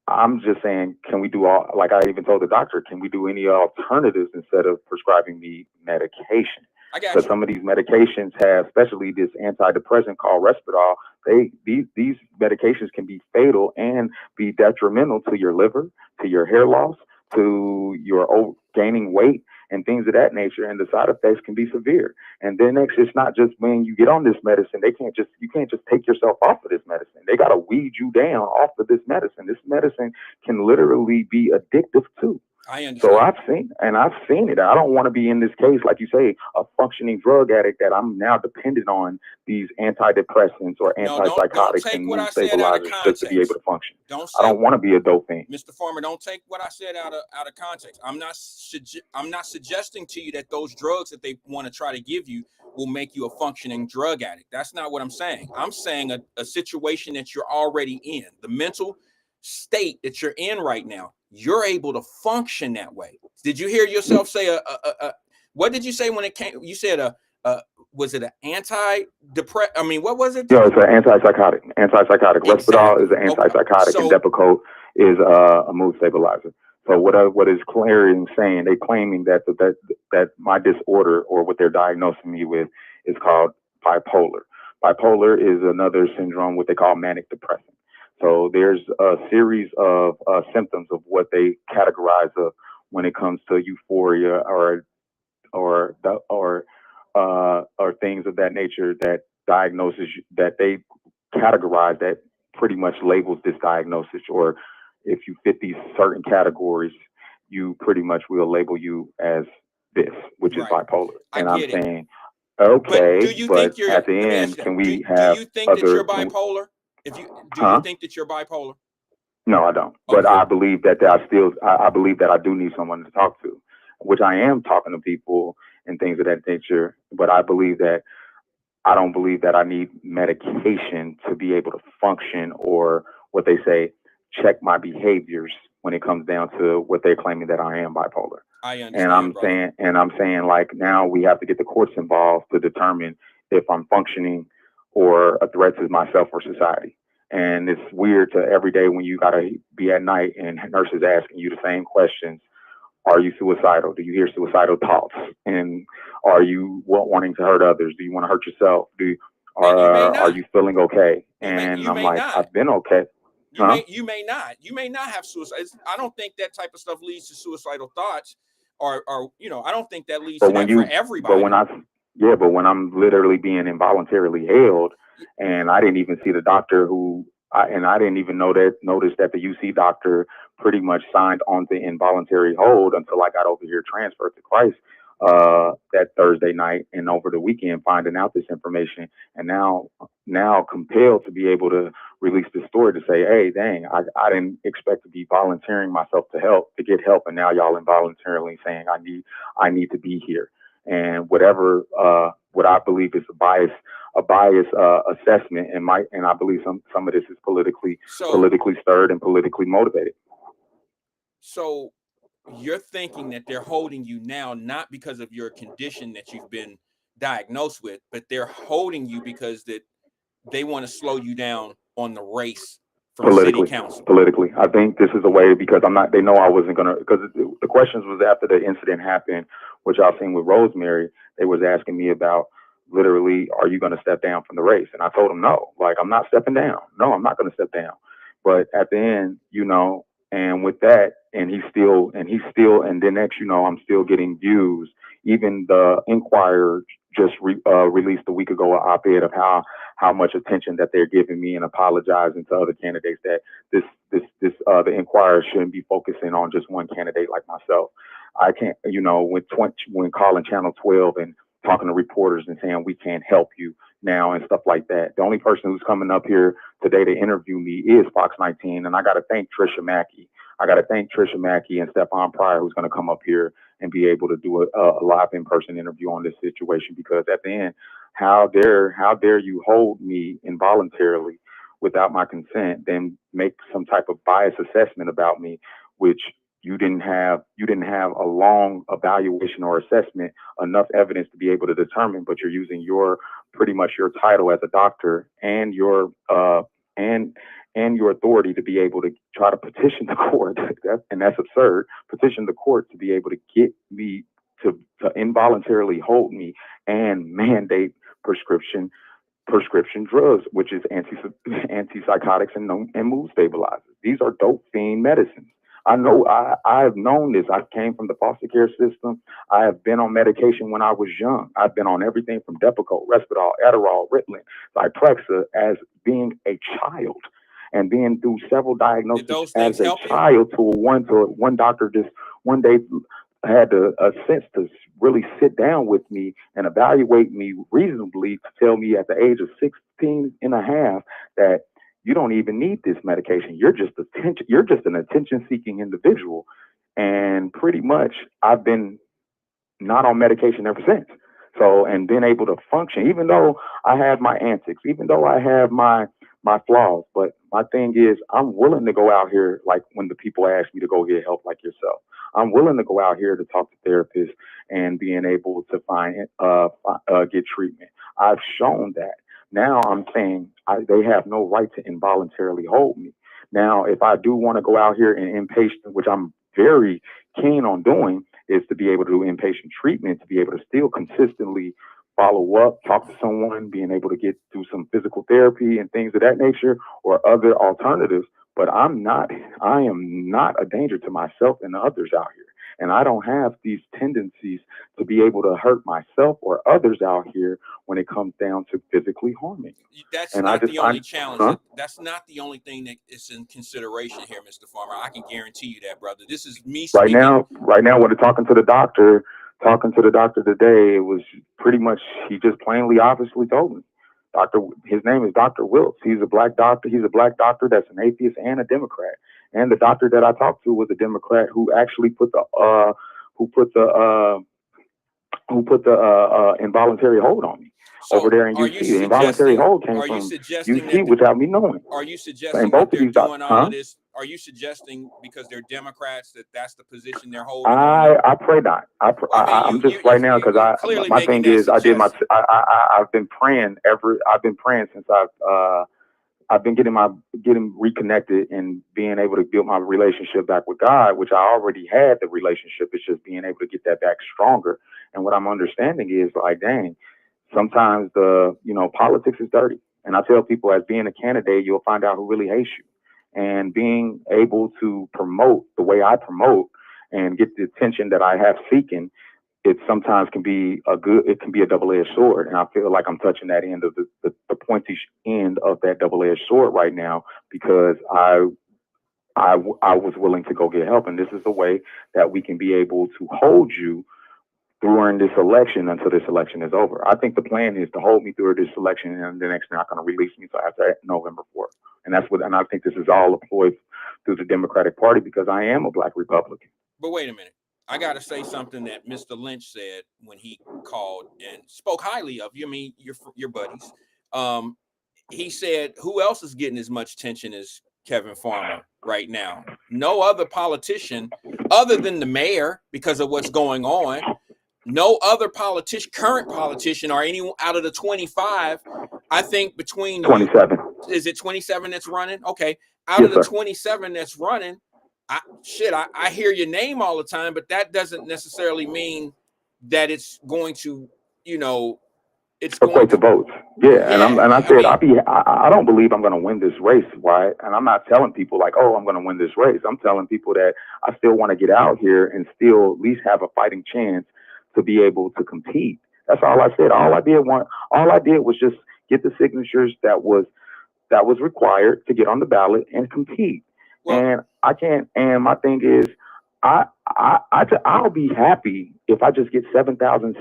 S4: I'm just saying, can we do like I even told the doctor, can we do any alternatives instead of prescribing me medication? Because some of these medications have, especially this antidepressant called Risperdal, these medications can be fatal and be detrimental to your liver, to your hair loss, to your gaining weight, and things of that nature. And the side effects can be severe. And then next, it's not just when you get on this medicine, you can't just take yourself off of this medicine. They got to weed you down off of this medicine. This medicine can literally be addictive too.
S3: I understand.
S4: So I've seen it. I don't want to be in this case, like you say, a functioning drug addict that I'm now dependent on these antidepressants or antipsychotics and mood stabilizers just to be able to function. I don't want to be a dope fiend.
S3: Mr. Farmer, don't take what I said out of context. I'm not suggesting to you that those drugs that they want to try to give you will make you a functioning drug addict. That's not what I'm saying. I'm saying a situation that you're already in, the mental state that you're in right now, you're able to function that way. Did you hear yourself say what did you say when it came? You said was it an antidepressant? I mean, what was it?
S4: Yeah, it's an antipsychotic. Exactly. Risperdal is an antipsychotic, and Depakote is a mood stabilizer. So what is clearing saying? They claiming that my disorder, or what they're diagnosing me with, is called bipolar. Bipolar is another syndrome, what they call manic depressive. So there's a series of symptoms of what they categorize of when it comes to euphoria or things of that nature, that diagnosis that they categorize that pretty much labels this diagnosis. Or if you fit these certain categories, you pretty much will label you as this, which is bipolar. And I'm saying, okay, but at the end, can we have?
S3: Do you think that you're bipolar? Do you think that you're bipolar?
S4: No, I don't. Okay. But I believe that I believe that I do need someone to talk to, which I am talking to people and things of that nature. But I don't believe that I need medication to be able to function, or what they say, check my behaviors when it comes down to what they're claiming that I am bipolar.
S3: I understand.
S4: And I'm saying like, now we have to get the courts involved to determine if I'm functioning or a threat to myself or society. And it's weird to every day when you gotta be at night and nurses asking you the same questions. Are you suicidal? Do you hear suicidal thoughts? And are you wanting to hurt others? Do you want to hurt yourself? Are you feeling okay? And I'm like, I've been okay.
S3: You may not have suicide. I don't think that type of stuff leads to suicidal thoughts, or I don't think that leads to that for everybody.
S4: But when I'm literally being involuntarily held, and I didn't even see the doctor I didn't even notice that the UC doctor pretty much signed on the involuntary hold until I got over here transferred to Christ that Thursday night, and over the weekend finding out this information, and now compelled to be able to release this story to say, hey, dang, I didn't expect to be volunteering myself to get help, and now y'all involuntarily saying I need to be here. And what I believe is a bias assessment, and I believe some of this is politically stirred and politically motivated.
S3: So you're thinking that they're holding you now not because of your condition that you've been diagnosed with, but they're holding you because that they want to slow you down on the race from city council.
S4: Politically, I think this is a way, because they know I wasn't gonna, because the questions was after the incident happened, which I've seen with Rosemary. They was asking me about, literally, are you going to step down from the race? And I told them no, like, I'm not stepping down. No, I'm not going to step down. But at the end, and with that, and then next, I'm still getting views. Even the Inquirer just released a week ago an op-ed of how much attention that they're giving me, and apologizing to other candidates that the Inquirer shouldn't be focusing on just one candidate like myself. I can't, when calling Channel 12 and talking to reporters and saying we can't help you now and stuff like that. The only person who's coming up here today to interview me is Fox 19, and I got to thank Trisha Mackey. And Stephon Pryor, who's going to come up here and be able to do a live in-person interview on this situation. Because at the end, how dare you hold me involuntarily without my consent, then make some type of bias assessment about me, which you didn't have a long evaluation or assessment, enough evidence to be able to determine, but you're using pretty much your title as a doctor and your authority to be able to try to petition the court. And that's absurd. Petition the court to be able to get me to involuntarily hold me and mandate prescription drugs, which is antipsychotics and mood stabilizers. These are dope fiend medicines. I know I've known this. I came from the foster care system. I have been on medication when I was young. I've been on everything from Depakote, Risperdal, Adderall, Ritalin, Zyprexa as being a child, and being through several diagnoses as a child to one doctor just one day had a sense to really sit down with me and evaluate me reasonably to tell me at the age of 16 and a half that you don't even need this medication. You're just an attention-seeking individual. And pretty much I've been not on medication ever since. So, and been able to function, even though I have my antics, even though I have my flaws. But my thing is, I'm willing to go out here, like when the people ask me to go get help like yourself. I'm willing to go out here to talk to therapists and being able to get treatment. I've shown that. Now I'm saying they have no right to involuntarily hold me. Now, if I do want to go out here and inpatient, which I'm very keen on doing, is to be able to do inpatient treatment, to be able to still consistently follow up, talk to someone, being able to get through some physical therapy and things of that nature, or other alternatives. But I am not a danger to myself and others out here. And I don't have these tendencies to be able to hurt myself or others out here when it comes down to physically harming.
S3: That's not the only challenge. Huh? That's not the only thing that is in consideration here, Mr. Farmer. I can guarantee you that, brother. This is me speaking.
S4: Right now, when talking to the doctor today, it was pretty much, he just plainly, obviously told me. His name is Dr. Wilkes. He's a black doctor. He's a black doctor that's an atheist and a Democrat. And the doctor that I talked to was a Democrat who actually put the involuntary hold on me over there in UC. The involuntary hold came from UC without me knowing.
S3: Are you suggesting that they're doing all of this? are you suggesting because they're Democrats that that's the position they're holding? I
S4: pray not. I'm just right now because my thing is I've been praying since I've been getting reconnected and being able to build my relationship back with God, which I already had the relationship. It's just being able to get that back stronger. And what I'm understanding is like, dang, sometimes politics is dirty. And I tell people, as being a candidate, you'll find out who really hates you. And being able to promote the way I promote and get the attention that I have seeking, it sometimes can be a double-edged sword. And I feel like I'm touching that end of the pointy end of that double-edged sword right now, because I was willing to go get help. And this is the way that we can be able to hold you during this election until this election is over. I think the plan is to hold me through this election, and the next they're not going to release me until after November 4th. And I think this is all employed through the Democratic Party, because I am a Black Republican.
S3: But wait a minute. I got to say something that Mr. Lynch said when he called and spoke highly of you. I mean, your buddies. He said, who else is getting as much attention as Kevin Farmer right now? No other politician other than the mayor, because of what's going on. No other current politician, or anyone out of the 25, I think between
S4: 27.
S3: Is it 27 that's running? Okay. Out of the 27 that's running, I hear your name all the time, but that doesn't necessarily mean that it's going to,
S4: equate to votes. Yeah. I don't believe I'm going to win this race, Wyatt. And I'm not telling people like, oh, I'm going to win this race. I'm telling people that I still want to get out here and still at least have a fighting chance to be able to compete. That's all I said. All I did was just get the signatures that was required to get on the ballot and compete. Well, and I can't. And my thing is, I'll be happy if I just get 7,000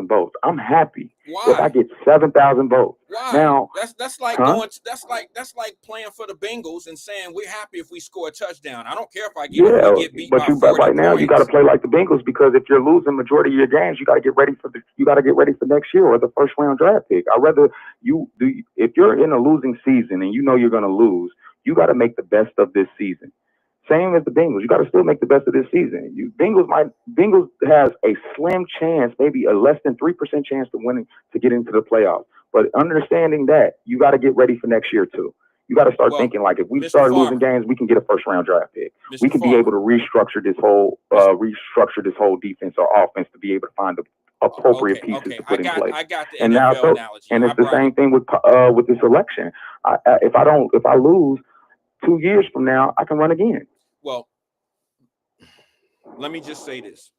S4: votes. I'm happy if I get 7,000 votes.
S3: Why?
S4: Now
S3: that's like going. That's like playing for the Bengals and saying we're happy if we score a touchdown. I don't care if I get beat by 40
S4: but right now
S3: points.
S4: You got to play like the Bengals, because if you're losing majority of your games, you got to get ready for next year or the first round draft pick. I'd rather if you're in a losing season and you know you're going to lose, you got to make the best of this season. Same as the Bengals. You got to still make the best of this season. Bengals has a slim chance, maybe a less than 3% chance to get into the playoffs. But understanding that, you got to get ready for next year too. You got to start thinking like, if we start losing games, we can get a first round draft pick. We can be able to restructure this whole defense or offense to be able to find the appropriate pieces to put in place.
S3: I got the NFL analogy.
S4: And it's the same thing with this election. If I lose 2 years from now, I can run again.
S3: Well, let me just say this.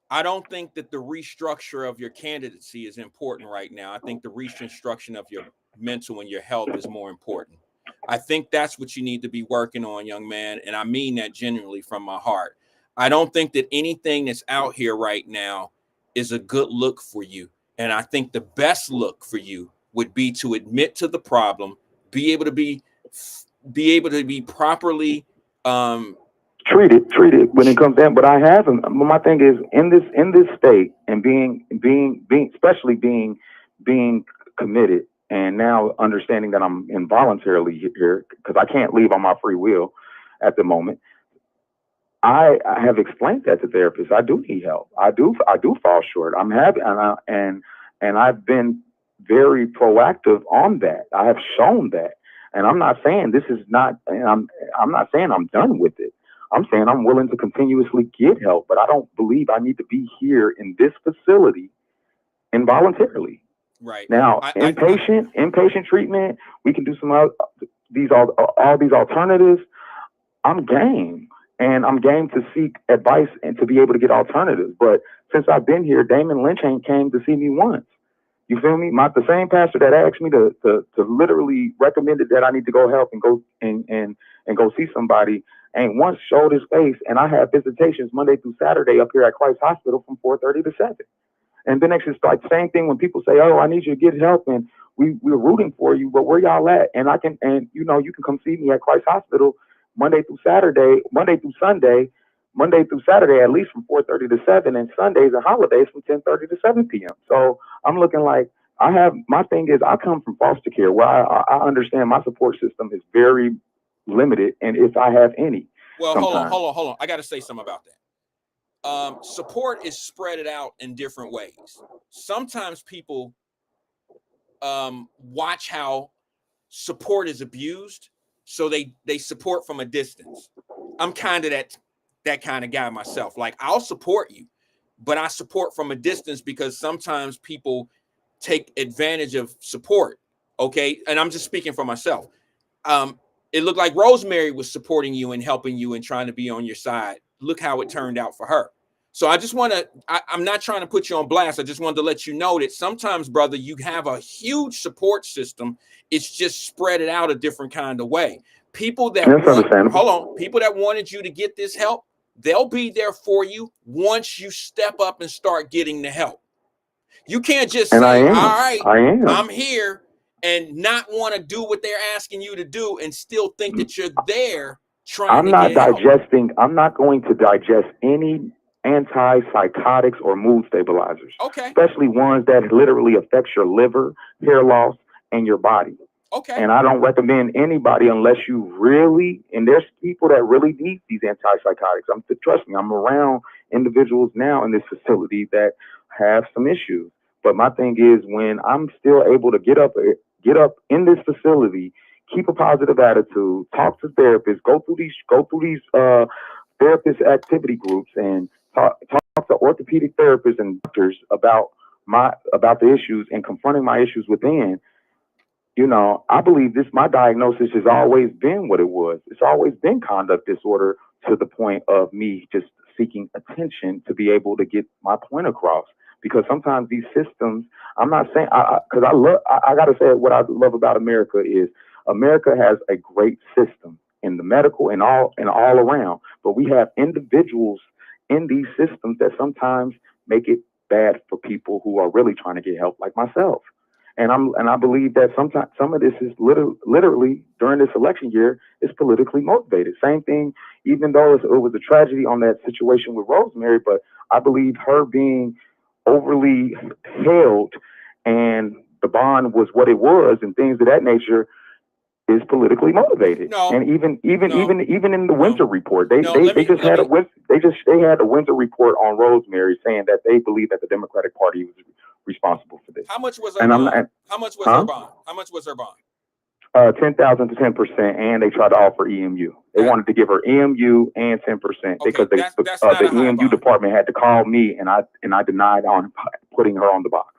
S3: I don't think that the restructure of your candidacy is important right now. I think the reconstruction of your mental and your health is more important. I think that's what you need to be working on, young man. And I mean that genuinely from my heart. I don't think that anything that's out here right now is a good look for you. And I think the best look for you would be to admit to the problem, be able to be properly
S4: treated when it comes down. But I haven't. My thing is in this state, and being especially being committed, and now understanding that I'm involuntarily here because I can't leave on my free will at the moment. I have explained that to therapists. I do need help. I do fall short. I'm happy, and I've been very proactive on that. I have shown that. And I'm not saying this is not, I'm not saying I'm done with it. I'm saying I'm willing to continuously get help, but I don't believe I need to be here in this facility involuntarily.
S3: Right.
S4: Now, inpatient treatment, we can do all these alternatives. I'm game. And I'm game to seek advice and to be able to get alternatives. But since I've been here, Damon Lynch ain't came to see me once. You feel me? The same pastor that asked me to literally recommended that I need to go help and go and go see somebody ain't once showed his face. And I have visitations Monday through Saturday up here at Christ Hospital from 4:30 to 7. And then it's just like the same thing when people say, "Oh, I need you to get help," and we're rooting for you, but where y'all at? And you can come see me at Christ Hospital Monday through Saturday, Monday through Saturday, at least from 4:30 to 7, and Sundays and holidays from 10:30 to 7 p.m. So I'm looking like my thing is I come from foster care where I understand my support system is very limited, and if I have any.
S3: Well,
S4: sometimes.
S3: hold on. I got to say something about that. Support is spread out in different ways. Sometimes people watch how support is abused, so they support from a distance. I'm kind of that kind of guy myself. Like, I'll support you, but I support from a distance because sometimes people take advantage of support. Okay, and I'm just speaking for myself. It looked like Rosemary was supporting you and helping you and trying to be on your side. Look how it turned out for her. So I just want to, I'm not trying to put you on blast. I just wanted to let you know that sometimes, brother, you have a huge support system. It's just spread it out a different kind of way. People that people that wanted you to get this help, they'll be there for you once you step up and start getting the help. You can't just say, all right, I'm here, and not want to do what they're asking you to do and still think that you're there trying to get help.
S4: I'm not going to digest any antipsychotics or mood stabilizers.
S3: Okay.
S4: Especially ones that literally affects your liver, hair loss, and your body.
S3: Okay.
S4: And I don't recommend anybody unless you really, and there's people that really need these antipsychotics. Trust me, I'm around individuals now in this facility that have some issues. But my thing is, when I'm still able to get up in this facility, keep a positive attitude, talk to therapists, go through these therapist activity groups, and talk to orthopedic therapists and doctors about the issues and confronting my issues within. I believe my diagnosis has always been what it was. It's always been conduct disorder, to the point of me just seeking attention to be able to get my point across. Because sometimes these systems, I'm not saying, because I got to say, what I love about America is America has a great system in the medical and all around, but we have individuals in these systems that sometimes make it bad for people who are really trying to get help, like myself. And I believe that sometimes some of this is literally during this election year is politically motivated. Same thing, even though it was a tragedy on that situation with Rosemary, but I believe her being overly held and the bond was what it was and things of that nature is politically motivated.
S3: No,
S4: and even in the winter report, they had a winter report on Rosemary saying that they believe that the Democratic Party was responsible for this.
S3: How much was her bond? How much was her bond? How much was her bond?
S4: 10,000 to 10%, and they tried to offer EMU. They wanted to give her EMU and 10% because the EMU department had to call me, and I denied on putting her on the box.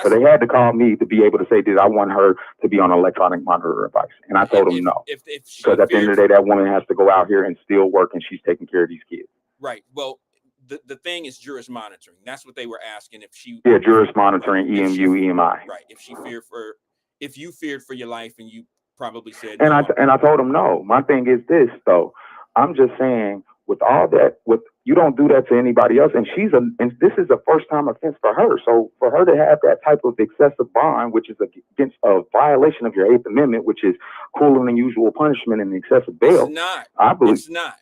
S4: So they had to call me to be able to say, did I want her to be on an electronic monitor device? And I told them no, because at the end of the day, that woman has to go out here and still work, and she's taking care of these kids.
S3: Right. Well, the thing is juris monitoring. That's what they were asking.
S4: Juris monitoring, EMU, EMI.
S3: Right. If you feared for your life, and you probably said
S4: no.
S3: And
S4: I told him no. My thing is this, though. I'm just saying, with all that, you don't do that to anybody else, and this is a first time offense for her. So for her to have that type of excessive bond, which is against a violation of your 8th Amendment, which is cruel and unusual punishment and excessive bail,
S3: it's not.
S4: I believe
S3: it's not.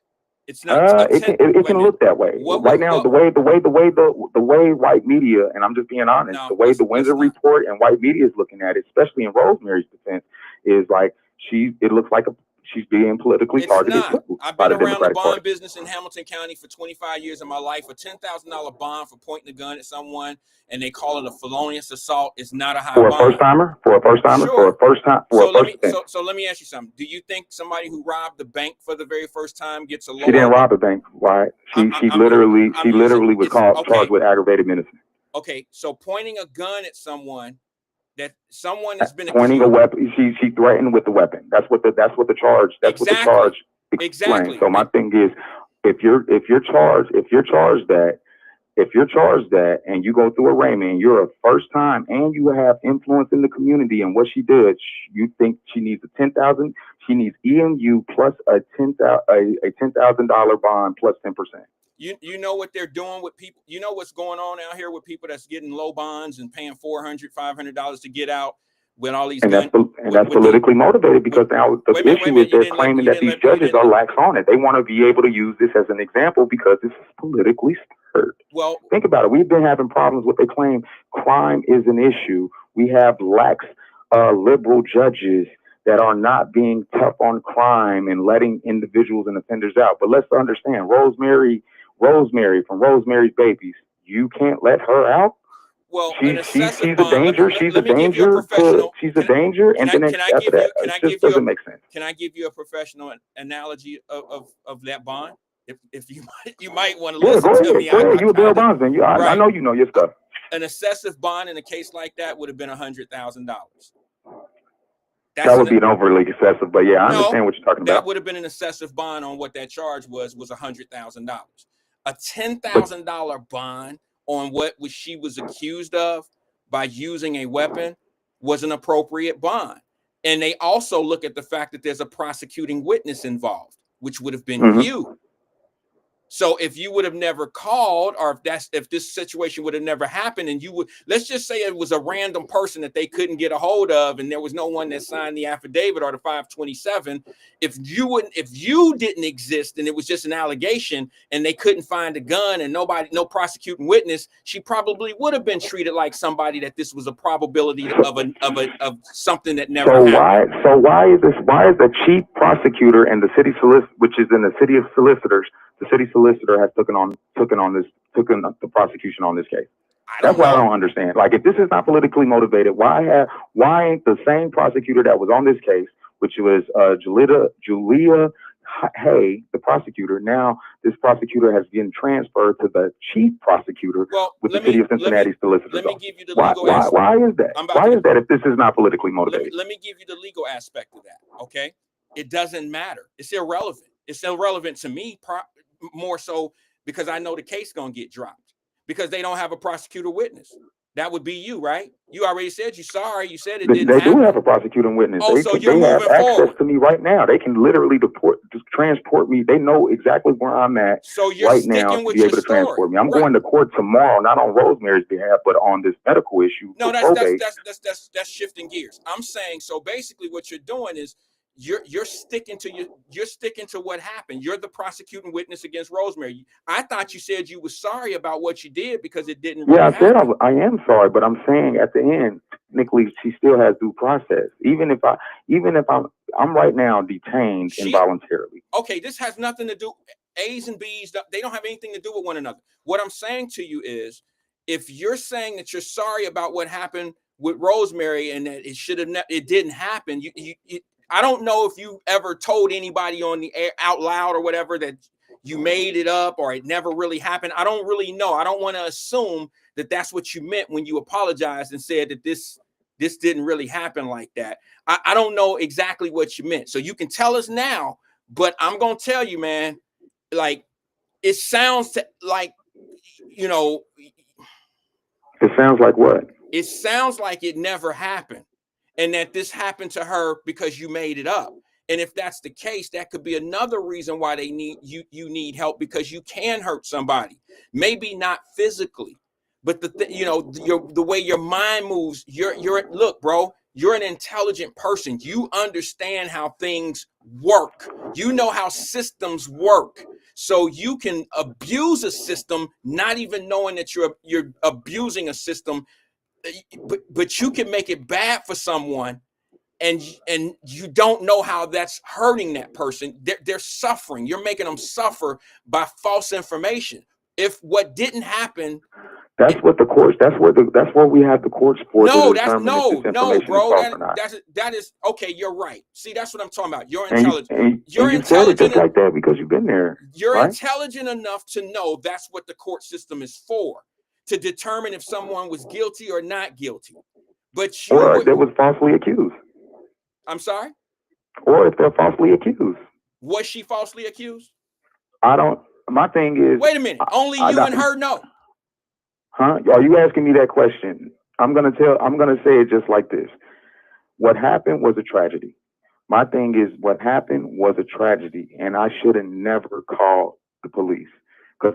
S3: It's not.
S4: It can look that way. Right now, the way white media, and I'm just being honest, the way the Windsor report and white media is looking at it, especially in Rosemary's defense, is like it looks like she's being politically targeted.
S3: I've been around the bond business in Hamilton County for 25 years of my life. A $10,000 bond for pointing a gun at someone, and they call it a felonious assault, is not a high bond. For a first timer?
S4: Sure.
S3: So let me ask you something. Do you think somebody who robbed the bank for the very first time gets a lower?
S4: She didn't rob the bank. Why? She literally was charged with aggravated menacing.
S3: Okay, so pointing a gun at someone that someone has been
S4: pointing a weapon. She threatened with the weapon. That's what the charge. That's what the charge explains.
S3: Exactly.
S4: So my thing is, if you're charged that, and you go through arraignment, and you're a first time, and you have influence in the community, and what she did, you think she needs $10,000. She needs EMU plus a $10,000 bond plus 10%.
S3: You know what they're doing with people. You know what's going on out here with people that's getting low bonds and paying $400, $500 to get out with all these.
S4: That's politically motivated, because now the issue is they're claiming that these judges are lax on it. They want to be able to use this as an example because this is politically stirred.
S3: Well,
S4: think about it. We've been having problems with, they claim crime is an issue. We have lax liberal judges that are not being tough on crime and letting individuals and offenders out. But let's understand, Rosemary from Rosemary's Babies, you can't let her out.
S3: Well, an
S4: She's
S3: excessive
S4: a
S3: bond.
S4: danger.
S3: Let,
S4: she's
S3: let
S4: a
S3: me give you a
S4: danger
S3: professional.
S4: she's a danger. And then
S3: can I
S4: after
S3: give you?
S4: that,
S3: Can
S4: it
S3: I
S4: just
S3: give you?
S4: doesn't make sense.
S3: Can I give you a professional analogy of that bond? If you might want to listen
S4: go
S3: to
S4: ahead,
S3: me.
S4: Go ahead. You a bail bondsman. I know you know your stuff.
S3: An excessive bond in a case like that would have been $100,000.
S4: That would be an overly excessive, but yeah, I understand what you're talking about.
S3: That would have been an excessive bond on what that charge was $100,000. A $10,000 bond on what she was accused of by using a weapon was an appropriate bond. And they also look at the fact that there's a prosecuting witness involved, which would have been you. So if you would have never called, or if this situation would have never happened, and you would, let's just say it was a random person that they couldn't get a hold of, and there was no one that signed the affidavit or the 527. If you didn't exist and it was just an allegation and they couldn't find a gun and no prosecuting witness, she probably would have been treated like somebody that this was a probability of something that never happened.
S4: Why is the chief prosecutor and the city which is in the city of solicitors, the city solicitor has taken the prosecution on this case? That's what I don't understand. Like, if this is not politically motivated, why ain't the same prosecutor that was on this case, which was Julia Hay, the prosecutor, now this prosecutor has been transferred to the chief prosecutor with the city of Cincinnati solicitors?
S3: Let me give you the legal aspect.
S4: Why is that? Why is that if this is not politically motivated?
S3: Let me give you the legal aspect of that. Okay, it doesn't matter. It's irrelevant. It's irrelevant to me more so because I know the case gonna get dropped because they don't have a prosecutor witness. That would be you, right? You already said you're sorry. You said it didn't happen.
S4: They do have a prosecuting witness.
S3: Oh, so you're moving forward.
S4: They have access to me right now. They can literally transport me. They know exactly where I'm at right now to be able to transport me. I'm going to court tomorrow, not on Rosemary's behalf, but on this medical issue.
S3: No, that's shifting gears. I'm saying, so basically what you're doing is you're sticking to what happened. You're the prosecuting witness against Rosemary. I thought you said you were sorry about what you did because it didn't really happen.
S4: Yeah, I said I am sorry, but I'm saying at the end, technically, she still has due process. Even if I'm right now detained involuntarily.
S3: Okay, this has nothing to do. A's and B's, they don't have anything to do with one another. What I'm saying to you is, if you're saying that you're sorry about what happened with Rosemary and that it didn't happen, I don't know if you ever told anybody on the air out loud or whatever that you made it up or it never really happened. I don't really know. I don't want to assume that that's what you meant when you apologized and said that this didn't really happen like that. I don't know exactly what you meant. So you can tell us now, but I'm going to tell you, man, like, it sounds like,
S4: It sounds like what?
S3: It sounds like it never happened. And that this happened to her because you made it up. And if that's the case, that could be another reason why they need you need help, because you can hurt somebody. Maybe not physically, but the way your mind moves, look, bro, you're an intelligent person. You understand how things work. You know how systems work. So you can abuse a system, not even knowing that you're abusing a system. But you can make it bad for someone, and you don't know how that's hurting that person. They're suffering. You're making them suffer by false information. If what didn't happen,
S4: that's what the courts. That's what we have the courts for.
S3: No, bro. That is okay. You're right. See, that's what I'm talking about. You're intelligent. You're intelligent
S4: just like that because you've been there.
S3: You're intelligent enough to know that's what the court system is for, to determine if someone was guilty or not guilty. But
S4: or they was falsely accused.
S3: I'm sorry?
S4: Or if they're falsely accused.
S3: Was she falsely accused?
S4: My thing is...
S3: Wait a minute. Only you and her know.
S4: Huh? Are you asking me that question? I'm going to say it just like this. What happened was a tragedy. My thing is, what happened was a tragedy, and I should have never called the police. But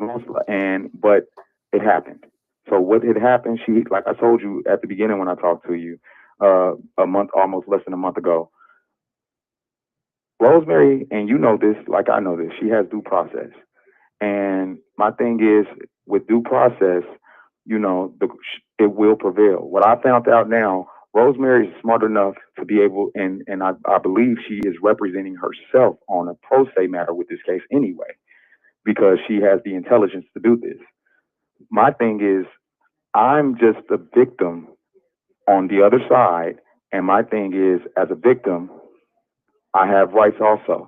S4: it happened. So what had happened, like I told you at the beginning when I talked to you, almost less than a month ago, Rosemary, and you know this, like I know this, she has due process. And my thing is, with due process, it will prevail. What I found out now, Rosemary is smart enough to be able, and I believe she is representing herself on a pro se matter with this case anyway, because she has the intelligence to do this. My thing is, I'm just a victim on the other side, and my thing is, as a victim, I have rights also.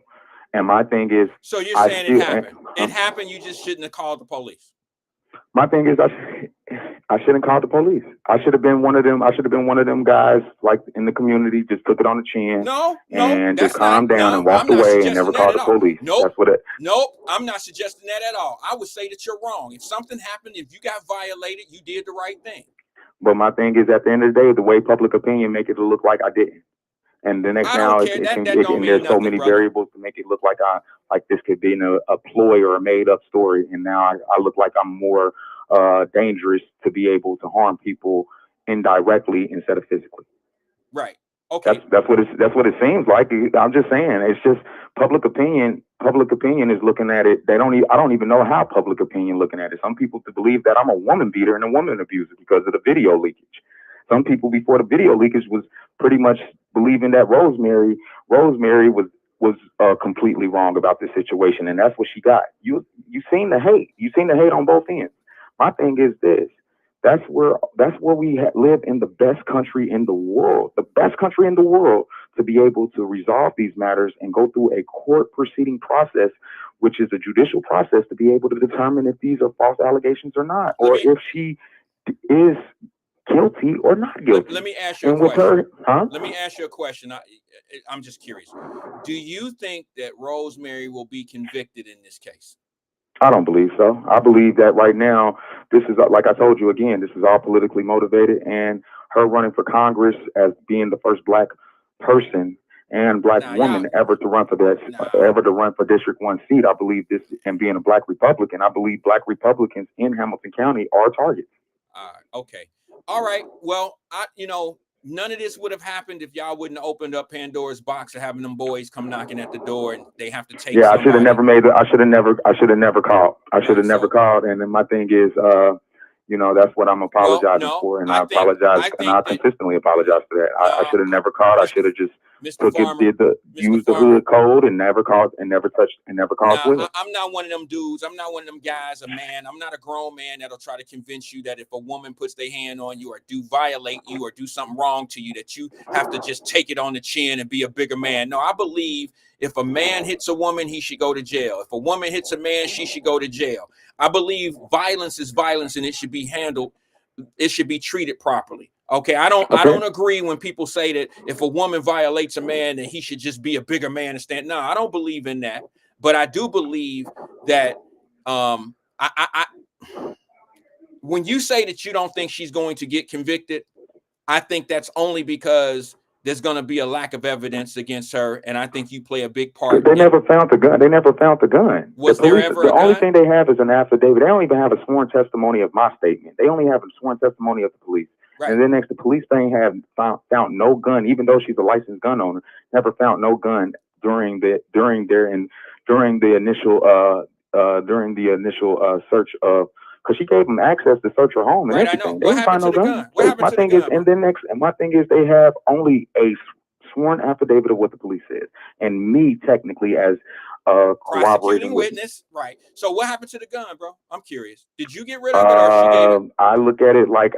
S4: And my thing is,
S3: so you're
S4: I
S3: saying
S4: still,
S3: it happened. It happened. You just shouldn't have called the police.
S4: my thing is, I shouldn't call the police. I should have been one of them. I should have been one of them guys like in the community, just took it on the chin and just calmed down and walked away and never called the police. That's what it.
S3: Nope, I'm not suggesting that at all. I would say that you're wrong. If something happened, if you got violated, you did the right thing.
S4: But my thing is, at the end of the day, the way public opinion make it look like I didn't. And the next now, and there's so many variables to make it look like this could be a ploy or a made up story. And now I look like I'm more dangerous to be able to harm people indirectly instead of physically.
S3: Right. Okay.
S4: That's what it seems like. I'm just saying, it's just public opinion. Public opinion is looking at it. I don't even know how public opinion looking at it. Some people believe that I'm a woman beater and a woman abuser because of the video leakage. Some people before the video leakage was pretty much believing that Rosemary was completely wrong about this situation, and that's what she got. You seen the hate. You seen the hate on both ends. My thing is this: that's where we live in the best country in the world, to be able to resolve these matters and go through a court proceeding process, which is a judicial process, to be able to determine if these are false allegations or not, or if she is guilty or not guilty.
S3: Let me ask you a question. Let me ask you a question. I'm just curious. Do you think that Rosemary will be convicted in this case?
S4: I don't believe so. I believe that right now, this is, like I told you again, this is all politically motivated, and her running for Congress as being the first black person and black woman ever to run for District 1 seat. I believe this, and being a black Republican, I believe black Republicans in Hamilton County are targets.
S3: Okay. All right. Well, none of this would have happened if y'all wouldn't have opened up Pandora's box of having them boys come knocking at the door and they have to take.
S4: Yeah, I should have never called. And then my thing is, that's what I'm apologizing for, and I apologize, and I consistently apologize for that. I should have never called. I should have just used the hood code and never called and never touched and never called.
S3: I'm not one of them dudes. I'm not one of them guys. A man. I'm not a grown man that'll try to convince you that if a woman puts their hand on you or violate you or do something wrong to you, that you have to just take it on the chin and be a bigger man. No, I believe if a man hits a woman, he should go to jail. If a woman hits a man, she should go to jail. I believe violence is violence, and it should be handled. It should be treated properly. Okay, I don't agree when people say that if a woman violates a man, then he should just be a bigger man and stand. No, I don't believe in that. But I do believe that when you say that you don't think she's going to get convicted, I think that's only because there's going to be a lack of evidence against her, and I think you play a big part.
S4: They never found the gun.
S3: Was there ever a gun?
S4: The only thing they have is an affidavit. They don't even have a sworn testimony of my statement. They only have a sworn testimony of the police. Right. And then next, the police thing have found no gun, even though she's a licensed gun owner. Never found no gun during the initial search of. Because she gave them access to search her home and everything. They didn't find no gun. My thing is, they have only a sworn affidavit of what the police said, and me technically as a corroborating
S3: witness. Right. So what happened to the gun, bro? I'm curious. Did you get rid of it, or she gave it?
S4: I look at it like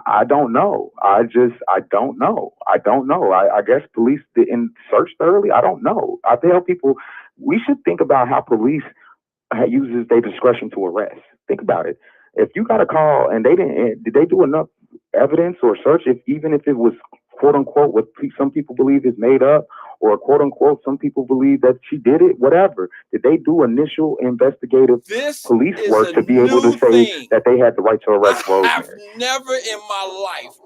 S4: I don't know. I don't know. I guess police didn't search thoroughly. I don't know. I tell people we should think about how police uses their discretion to arrest. Think about it. If you got a call and did they do enough evidence or search, even if it was quote unquote what some people believe is made up, or quote unquote some people believe that she did it, whatever, did they do initial investigative police work to be able to say that they had the right to arrest Rosemary?
S3: I've never in my life,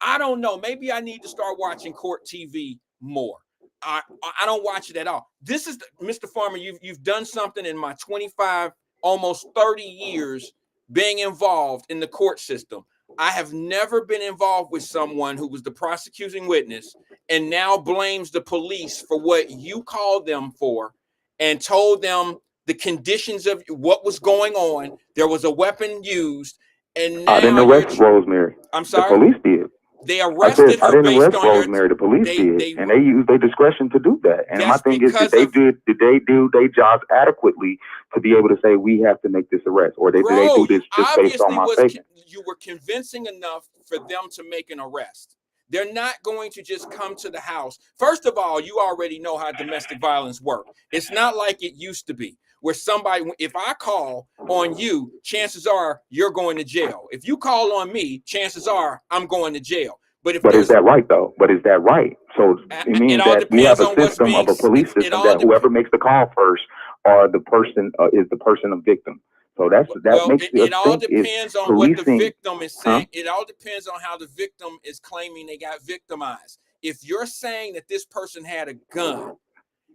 S3: I don't know, maybe I need to start watching court TV more. I don't watch it at all. This is Mr. Farmer. You've done something in my 25, almost 30 years being involved in the court system. I have never been involved with someone who was the prosecuting witness and now blames the police for what you called them for and told them the conditions of what was going on. There was a weapon used, and now
S4: I didn't arrest Rosemary.
S3: I'm sorry.
S4: The police did.
S3: They
S4: I said
S3: arrested
S4: I
S3: her
S4: didn't
S3: based
S4: arrest
S3: on her.
S4: Rosemary. The police did,
S3: They
S4: and they used their discretion to do that. And my
S3: that's
S4: thing is,
S3: because
S4: did
S3: of
S4: they do their jobs adequately to be able to say we have to make this arrest, or did they
S3: bro.
S4: do this
S3: You
S4: just based on
S3: obviously
S4: my statement?
S3: you were convincing enough for them to make an arrest. They're not going to just come to the house. First of all, you already know how domestic violence works. It's not like it used to be, where somebody, if I call on you, chances are you're going to jail. If you call on me, chances are I'm going to jail. But if
S4: But is
S3: there's,
S4: that right though? But is that right? So it
S3: it
S4: means
S3: all
S4: that we
S3: depends
S4: have a
S3: on what's
S4: system
S3: being.
S4: of a police
S3: It
S4: system
S3: all
S4: that whoever
S3: depends.
S4: makes the call first, or the person is the person a victim. So that
S3: Well,
S4: makes us
S3: it all
S4: think is
S3: depends on what the
S4: policing,
S3: victim is
S4: huh?
S3: saying. It all depends on how the victim is claiming they got victimized. If you're saying that this person had a gun,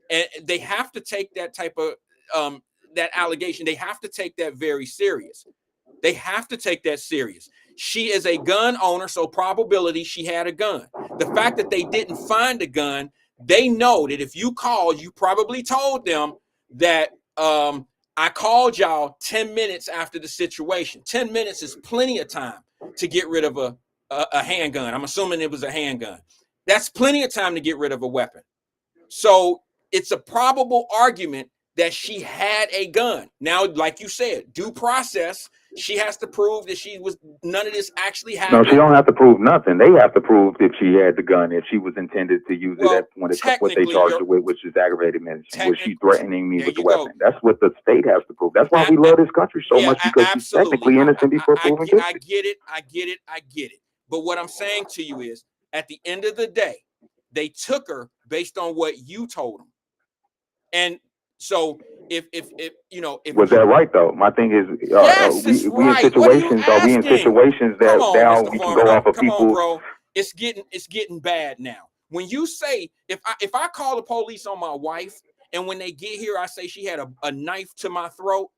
S3: and they have to take that type of that allegation, they have to take that very serious. They have to take that serious. She is a gun owner, so probability she had a gun. The fact that they didn't find a gun, they know that if you call, you probably told them that I called y'all 10 minutes after the situation. 10 minutes is plenty of time to get rid of a handgun. I'm assuming it was a handgun. That's plenty of time to get rid of a weapon. So it's a probable argument that she had a gun. Now, like you said, due process, she has to prove that none of this actually
S4: No, she
S3: happened.
S4: don't have to prove nothing. They have to prove if she had the gun, if she was intended to use it
S3: Well,
S4: at what they
S3: technically,
S4: charged her with, which is aggravated menacing. Was she
S3: technic.
S4: threatening me
S3: There
S4: with the
S3: you go.
S4: weapon? That's what the state has to prove. That's why we love this country so
S3: Yeah,
S4: much, because she's
S3: absolutely.
S4: technically innocent before proven guilty.
S3: I get it. I get it. I get it. But what I'm saying to you is, at the end of the day, they took her based on what you told them. And so if you know, if
S4: Was
S3: you,
S4: that right though? My thing is,
S3: yes, it's
S4: we in
S3: right. What are you
S4: situations, are we in
S3: asking?
S4: situations
S3: Come
S4: that
S3: on,
S4: now
S3: Mr.
S4: we can go off
S3: Farmer.
S4: of
S3: Come on,
S4: people?
S3: bro. It's getting bad now. When you say, if I call the police on my wife, and when they get here, I say she had a knife to my throat,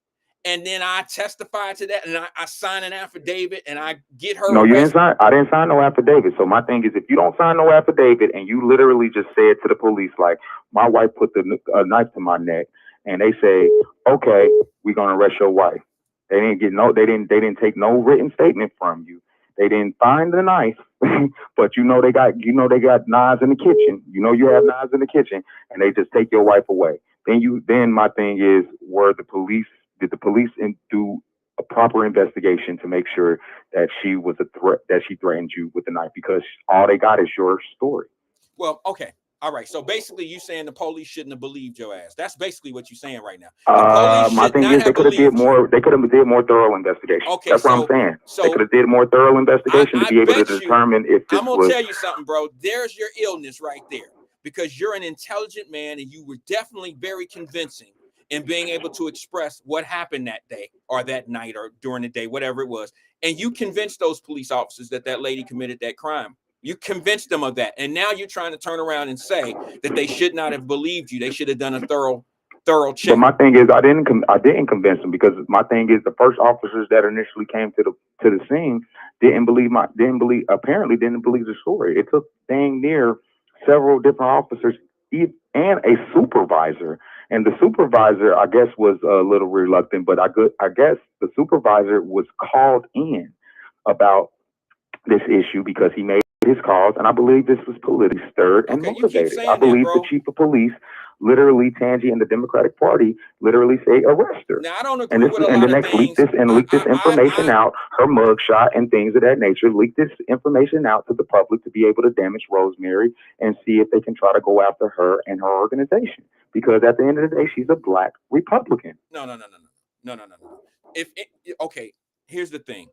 S3: and then I testify to that, and I sign an affidavit, and I get her
S4: No, you didn't
S3: arrested.
S4: sign. I didn't sign no affidavit. So my thing is, if you don't sign no affidavit and you literally just said to the police, like, my wife put a knife to my neck, and they say, okay, we're gonna arrest your wife. They didn't get no. They didn't take no written statement from you. They didn't find the knife, but they got knives in the kitchen. You know you have knives in the kitchen, and they just take your wife away. Then my thing is, did the police do a proper investigation to make sure that she was a threat, that she threatened you with a knife? Because all they got is your story.
S3: Well, okay. All right. So basically, you saying the police shouldn't have believed your ass. That's basically what you're saying right now. The police
S4: My
S3: should
S4: thing
S3: not
S4: is, they
S3: have
S4: could have did
S3: believed you.
S4: more. They could have did more thorough investigation.
S3: Okay,
S4: That's what I'm saying. They could
S3: so
S4: have did more thorough investigation to
S3: I
S4: be able to
S3: bet you,
S4: determine if this
S3: I'm gonna
S4: was.
S3: tell you something, bro. There's your illness right there, because you're an intelligent man and you were definitely very convincing in being able to express what happened that day or that night or during the day, whatever it was. And you convinced those police officers that lady committed that crime. You convinced them of that. And now you're trying to turn around and say that they should not have believed you. They should have done a thorough
S4: But
S3: check.
S4: my thing is, I didn't convince them, because my thing is, the first officers that initially came to the scene apparently didn't believe the story. It took dang near several different officers and a supervisor, and the supervisor, I guess, was a little reluctant, but I guess the supervisor was called in about this issue because he made his calls, and I believe this was politically stirred and
S3: Okay, you keep
S4: motivated. I
S3: saying that,
S4: believe the
S3: bro.
S4: chief of police, literally Tangi and the Democratic Party, literally say arrest her.
S3: Now I don't
S4: And
S3: agree with a
S4: and
S3: lot
S4: the
S3: of
S4: next leak
S3: things.
S4: this information out, her mugshot and things of that nature, leak this information out to the public to be able to damage Rosemary and see if they can try to go after her and her organization. Because at the end of the day, she's a black Republican.
S3: No. Okay, here's the thing.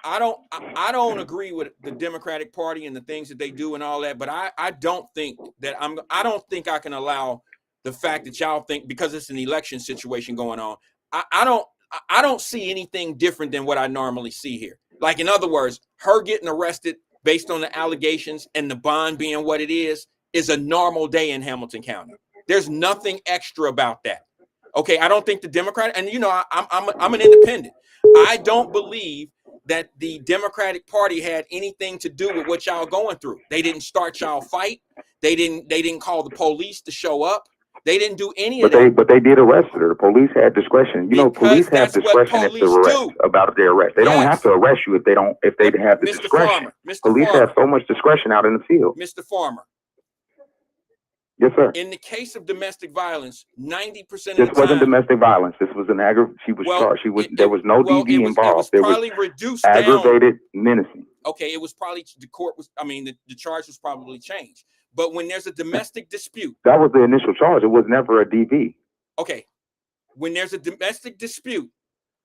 S3: I don't agree with the Democratic Party and the things that they do and all that, but I don't think I can allow the fact that y'all think, because it's an election situation going on, I don't see anything different than what I normally see here. Like, in other words, her getting arrested based on the allegations and the bond being what it is a normal day in Hamilton County. There's nothing extra about that. Okay, I don't think the Democrat, and I'm an independent. I don't believe that the Democratic Party had anything to do with what y'all going through. They didn't start y'all fight. They didn't call the police to show up. They didn't do any of that.
S4: But they did arrest her. The police had discretion. You know, police have
S3: Because that's what
S4: discretion if they
S3: police
S4: arrest
S3: do.
S4: about their arrest. They don't have to arrest you if they have the
S3: Mr.
S4: discretion.
S3: Farmer,
S4: Police have so much discretion out in the field.
S3: Mr. Farmer.
S4: Yes, sir.
S3: In the case of domestic violence, 90% of the time.
S4: This wasn't domestic violence. This was an She was charged. There was no DV involved.
S3: It was probably reduced
S4: aggravated menacing.
S3: Okay, it was probably the charge was probably changed. But when there's a domestic dispute,
S4: that was the initial charge. It was never a DV.
S3: Okay, when there's a domestic dispute,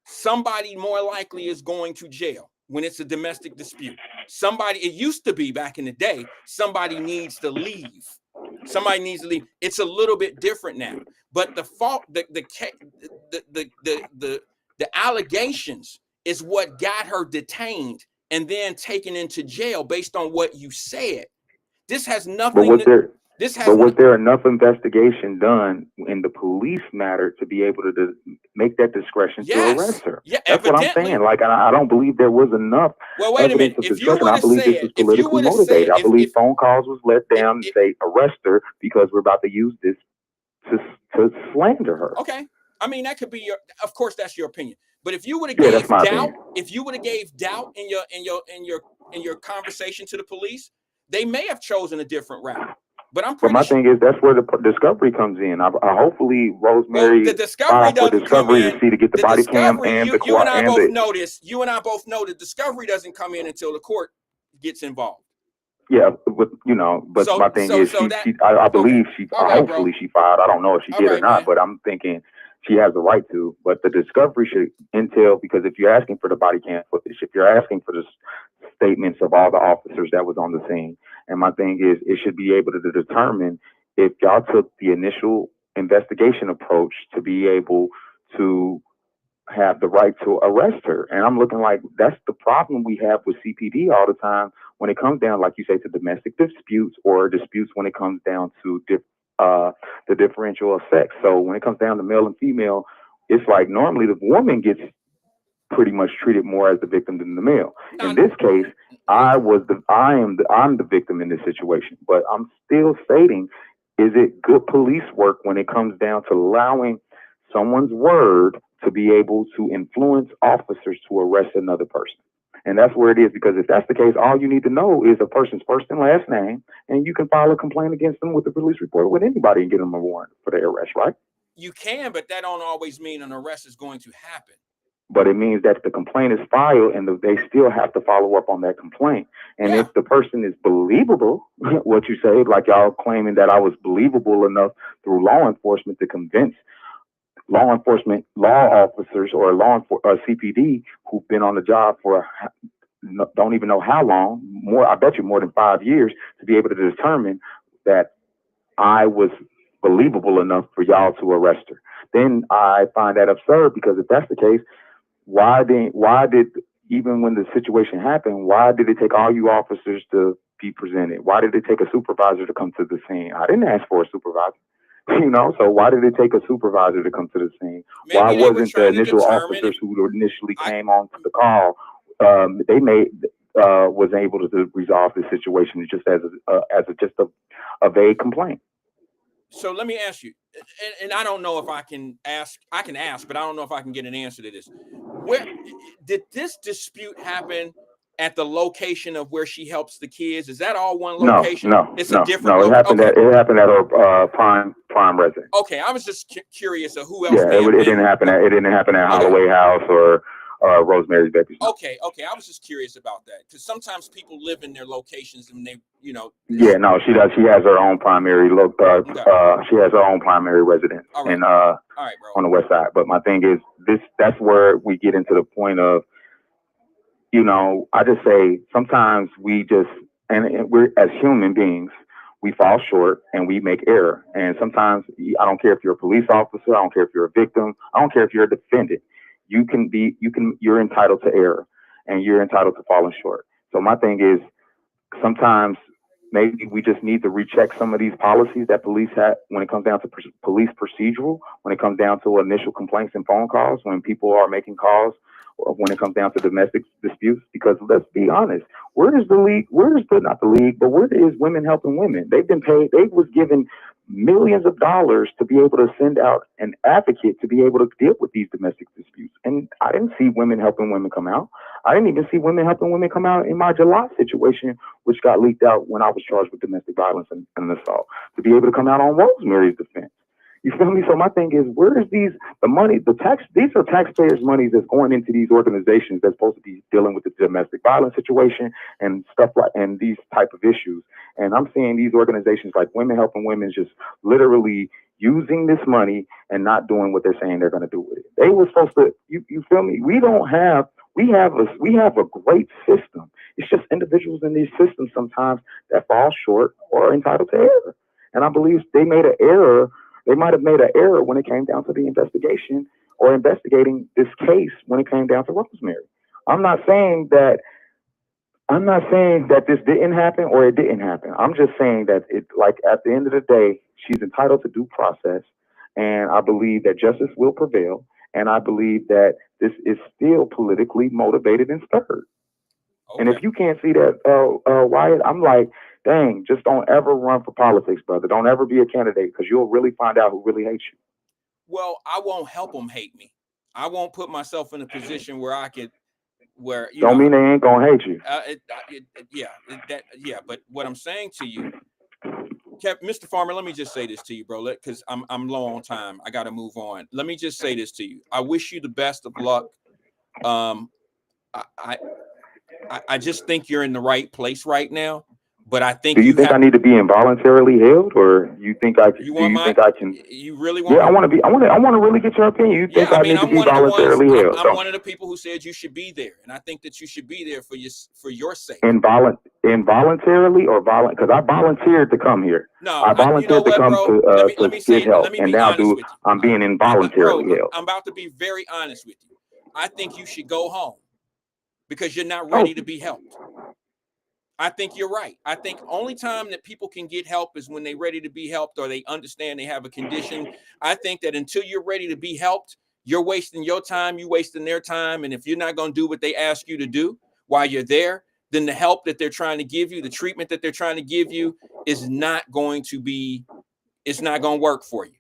S3: somebody more likely is going to jail. When it's a domestic dispute, it used to be back in the day, somebody needs to leave. Somebody needs to leave. It's a little bit different now. But the fault, the allegations is what got her detained and then taken into jail based on what you said. This has nothing. But was there enough investigation done in the police matter to be able to make that discretion to arrest her? Yeah,
S4: that's what I'm saying. Like, I don't believe there was enough.
S3: Well, wait a minute.
S4: If you would have said, this was politically motivated. I believe phone calls was let down and say arrest her because we're about to use this to slander her.
S3: Okay, I mean that could be of course that's your opinion. But if you would have gave doubt, if you would have gave doubt in your conversation to the police, they may have chosen a different route. But my
S4: thing is, that's where the discovery comes in. Hopefully Rosemary
S3: the discovery doesn't come in
S4: to get the body cam and the
S3: you and I both notice. You and I both know the discovery doesn't come in until the court gets involved.
S4: Yeah, but my thing is, I believe hopefully she filed. I don't know if she did or not, but I'm thinking she has the right to. But the discovery should entail, because if you're asking for the body cam footage, if you're asking for the statements of all the officers that was on the scene, and my thing is, it should be able to determine if y'all took the initial investigation approach to be able to have the right to arrest her. And I'm looking like that's the problem we have with CPD all the time when it comes down, like you say, to domestic disputes or disputes when it comes down to the differential of sex. So when it comes down to male and female, it's like normally the woman gets pretty much treated more as the victim than the male. In this case, I'm the victim in this situation, but I'm still stating, is it good police work when it comes down to allowing someone's word to be able to influence officers to arrest another person? And that's where it is, because if that's the case, all you need to know is a person's first and last name, and you can file a complaint against them with the police report with anybody and get them a warrant for their arrest, right?
S3: You can, but that don't always mean an arrest is going to happen.
S4: But it means that the complaint is filed and they still have to follow up on that complaint. And if the person is believable, what you say, like y'all claiming that I was believable enough through law enforcement to convince law officers or CPD who've been on the job for don't even know how long, I bet you more than 5 years, to be able to determine that I was believable enough for y'all to arrest her. Then I find that absurd, because if that's the case, why did even when the situation happened, why did it take all you officers to be presented? Why did it take a supervisor to come to the scene? I didn't ask for a supervisor, so why did it take a supervisor to come to the scene?
S3: Maybe
S4: why wasn't the initial officers who initially came on to the call, was able to resolve the situation just as a vague complaint?
S3: So let me ask you, and I don't know if I can ask, but I don't know if I can get an answer to this. Where did this dispute happen? At the location of where she helps the kids? Is that all one location?
S4: No,
S3: it's a different.
S4: No, it happened at her prime residence.
S3: Okay, I was just curious of who else.
S4: Yeah, it didn't happen at Holloway House or Rosemary's Bakery.
S3: Okay, I was just curious about that, because sometimes people live in their locations and they,
S4: Yeah, no, she does. She has her own primary she has her own primary residence on the west side. But my thing is that's where we get into the point of, I just say sometimes we just, and we're, as human beings, we fall short and we make error. And sometimes, I don't care if you're a police officer, I don't care if you're a victim, I don't care if you're a defendant. You're entitled to error and you're entitled to falling short. So my thing is, sometimes maybe we just need to recheck some of these policies that police have when it comes down to police procedural, when it comes down to initial complaints and phone calls, when people are making calls, or when it comes down to domestic disputes. Because let's be honest, where is Women Helping Women? They've been paid. They was given millions of dollars to be able to send out an advocate to be able to deal with these domestic disputes. And I didn't see women helping women come out. I didn't even see women helping women come out in my July situation, which got leaked out when I was charged with domestic violence and assault, to be able to come out on Rosemary's defense. You feel me? So my thing is, where is the money, these are taxpayers' money that's going into these organizations that's supposed to be dealing with the domestic violence situation and stuff like, and these type of issues. And I'm seeing these organizations like Women Helping Women just literally using this money and not doing what they're saying they're going to do with it. They were supposed to, you feel me? We have a great system. It's just individuals in these systems sometimes that fall short or are entitled to error. And I believe they made an error. They might have made an error when it came down to the investigation or investigating this case when it came down to Rosemary. I'm not saying that this didn't happen or it didn't happen. I'm just saying that it, like, at the end of the day, she's entitled to due process, and I believe that justice will prevail. And I believe that this is still politically motivated and stirred. Okay. And if you can't see that, Wyatt, I'm like, dang, just don't ever run for politics, brother. Don't ever be a candidate, because you'll really find out who really hates you.
S3: Well, I won't help them hate me. I won't put myself in a position where I could, where you
S4: don't mean they ain't gonna hate you. But what I'm saying to you, Mr. Farmer, let me just say this to you, bro, because I'm low on time. I got to move on. Let me just say this to you. I wish you the best of luck. I just think you're in the right place right now, but I think. Do you think I need to be involuntarily held, or you think I? You can?
S3: You really want?
S4: Yeah, I want to be. I want to really get your opinion. You think I need to be voluntarily held?
S3: I'm one of the people who said you should be there, and I think that you should be there for your sake.
S4: Involuntarily or violent? Because I volunteered to come here.
S3: No,
S4: I volunteered to come to get help, and now I'm being involuntarily held.
S3: I'm about to be very honest with you. I think you should go home because you're not ready to be helped. I think you're right. I think only time that people can get help is when they're ready to be helped or they understand they have a condition. I think that until you're ready to be helped, you're wasting your time, you're wasting their time. And if you're not going to do what they ask you to do while you're there, then the help that they're trying to give you, the treatment that they're trying to give you is not going to work for you.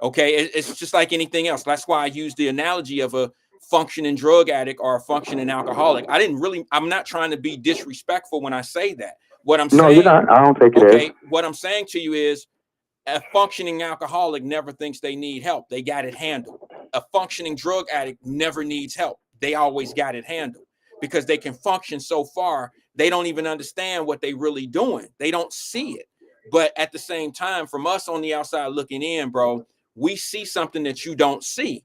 S3: Okay. It's just like anything else. That's why I use the analogy of a functioning drug addict or a functioning alcoholic. I'm not trying to be disrespectful when I say that. What I'm saying,
S4: no, you're not. I don't take it.
S3: Okay, what I'm saying to you is a functioning alcoholic never thinks they need help. They got it handled. A functioning drug addict never needs help. They always got it handled because they can function so far. They don't even understand what they really doing. They don't see it. But at the same time, from us on the outside looking in, bro, we see something that you don't see.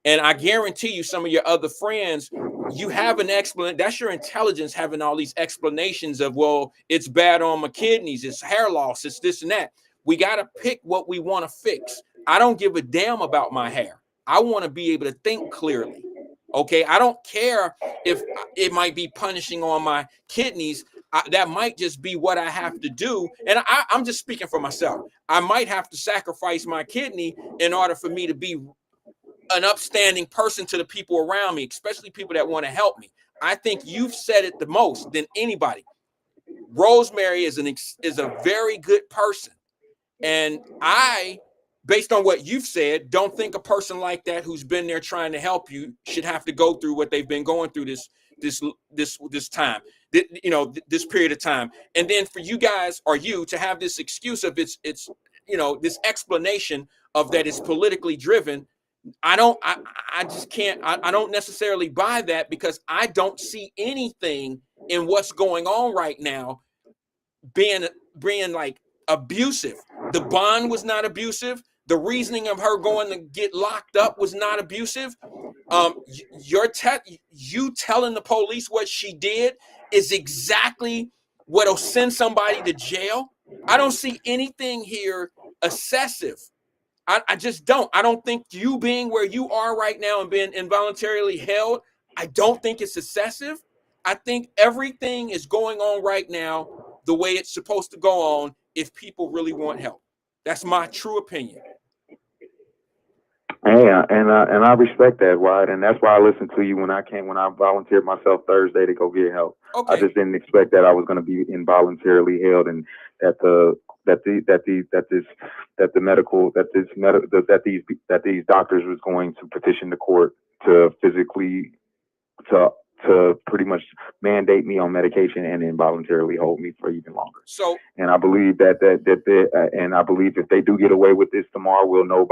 S3: And I guarantee you, some of your other friends, you have an explanation. That's your intelligence having all these explanations of, well, it's bad on my kidneys, it's hair loss, it's this and that. We got to pick what we want to fix. I don't give a damn about my hair. I want to be able to think clearly. Okay. I don't care if it might be punishing on my kidneys. That might just be what I have to do. And I'm just speaking for myself. I might have to sacrifice my kidney in order for me to be an upstanding person to the people around me, especially people that want to help me. I think you've said it the most than anybody. Rosemary is a very good person. And I, based on what you've said, don't think a person like that who's been there trying to help you should have to go through what they've been going through this time, this period of time. And then for you guys or you to have this excuse of it's this explanation of that it's politically driven. I just can't, I don't necessarily buy that because I don't see anything in what's going on right now being like abusive. The bond was not abusive. The reasoning of her going to get locked up was not abusive. You telling the police what she did is exactly what'll send somebody to jail. I don't see anything here excessive. I just don't. I don't think you being where you are right now and being involuntarily held, I don't think it's excessive. I think everything is going on right now the way it's supposed to go on if people really want help. That's my true opinion.
S4: Yeah, and I respect that, Wyatt, and that's why I listened to you when I volunteered myself Thursday to go get help. Okay. I just didn't expect that I was going to be involuntarily held and that the that these doctors was going to petition the court to physically to pretty much mandate me on medication and involuntarily hold me for even longer.
S3: So,
S4: and I believe and I believe if they do get away with this tomorrow, we'll know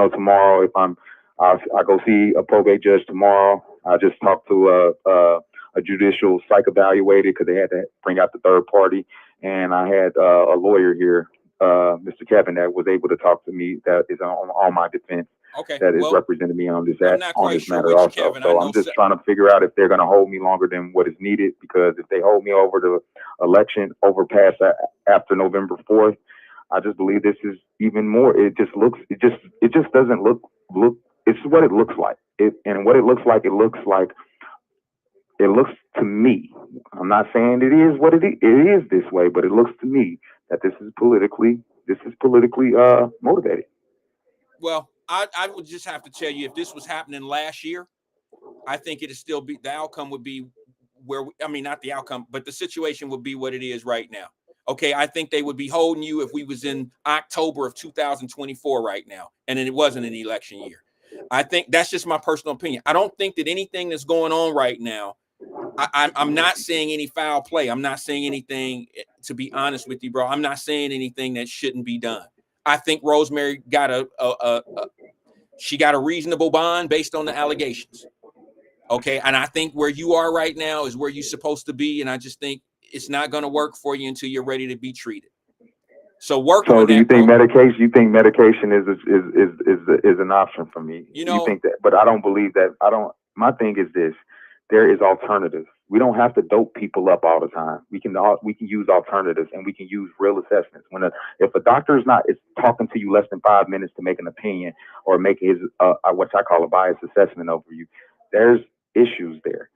S4: tomorrow if I go see a probate judge tomorrow. I just talked to a judicial psych evaluator because they had to bring out the third party, and I had a lawyer here, Mr. Kevin, that was able to talk to me, that is on my defense.
S3: okay,
S4: That is representing me on this matter also.
S3: Kevin.
S4: So I'm just trying to figure out if they're going to hold me longer than what is needed, because if they hold me over the election past after November 4th, I just believe this is even more. It just doesn't look. It's what it looks like. What it looks to me. I'm not saying it is what it is this way, but it looks to me that this is politically motivated.
S3: Well, I would just have to tell you, if this was happening last year, I think it'd still be, the outcome would be not the outcome, but the situation would be what it is right now. Okay, I think they would be holding you if we was in October of 2024 right now, and it wasn't an election year. I think that's just my personal opinion. I don't think that anything that's going on right now, I'm not saying any foul play. I'm not saying anything, to be honest with you, bro. I'm not saying anything that shouldn't be done. I think Rosemary got she got a reasonable bond based on the allegations. Okay, and I think where you are right now is where you're supposed to be, and I just think it's not going to work for you until you're ready to be treated. So work. So
S4: do you think medication? You think medication is an option for me? You think that? But I don't believe that. My thing is this: there is alternatives. We don't have to dope people up all the time. We can use alternatives, and we can use real assessments. If a doctor is talking to you less than 5 minutes to make an opinion or make his what I call a biased assessment over you, there's issues there.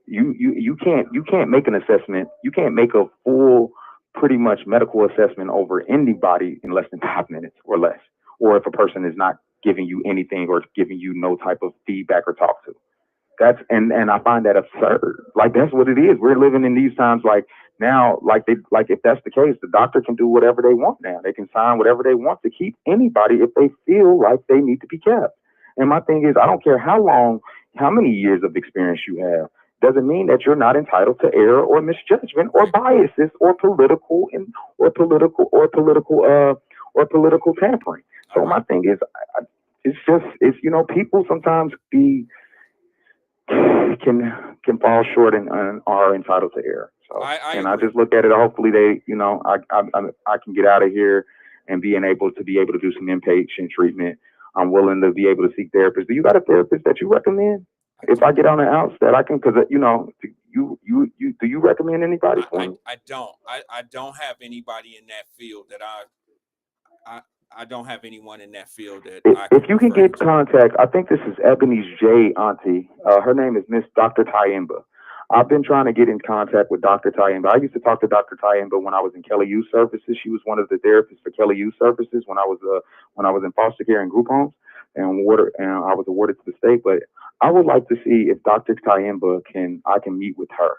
S4: You can't make an assessment. You can't make a full, pretty much medical assessment over anybody in less than 5 minutes or less, or if a person is not giving you anything or giving you no type of feedback or talk to. That's and I find that absurd. Like, that's what it is. We're living in these times like now, if that's the case, the doctor can do whatever they want now. They can sign whatever they want to keep anybody if they feel like they need to be kept. And my thing is, I don't care how many years of experience you have. Doesn't mean that you're not entitled to error or misjudgment or biases or political tampering. So my thing is, people sometimes can fall short and are entitled to error. So I just look at it. Hopefully I can get out of here and be able to do some inpatient treatment. I'm willing to be able to seek therapists. Do you got a therapist that you recommend? If I get on the outs that I can, because do you recommend anybody for me?
S3: I don't. I don't have anybody in that field that I don't have anyone in that field that
S4: if you can get contact. I think this is Ebony's J auntie. Her name is Miss Dr. Tyemba. I've been trying to get in contact with Dr. Tyemba. I used to talk to Dr. Tyemba when I was in Kelly Youth Services. She was one of the therapists for Kelly Youth Services when I was in foster care and group homes, and I was awarded to the state. But I would like to see if Dr. Tyemba I can meet with her,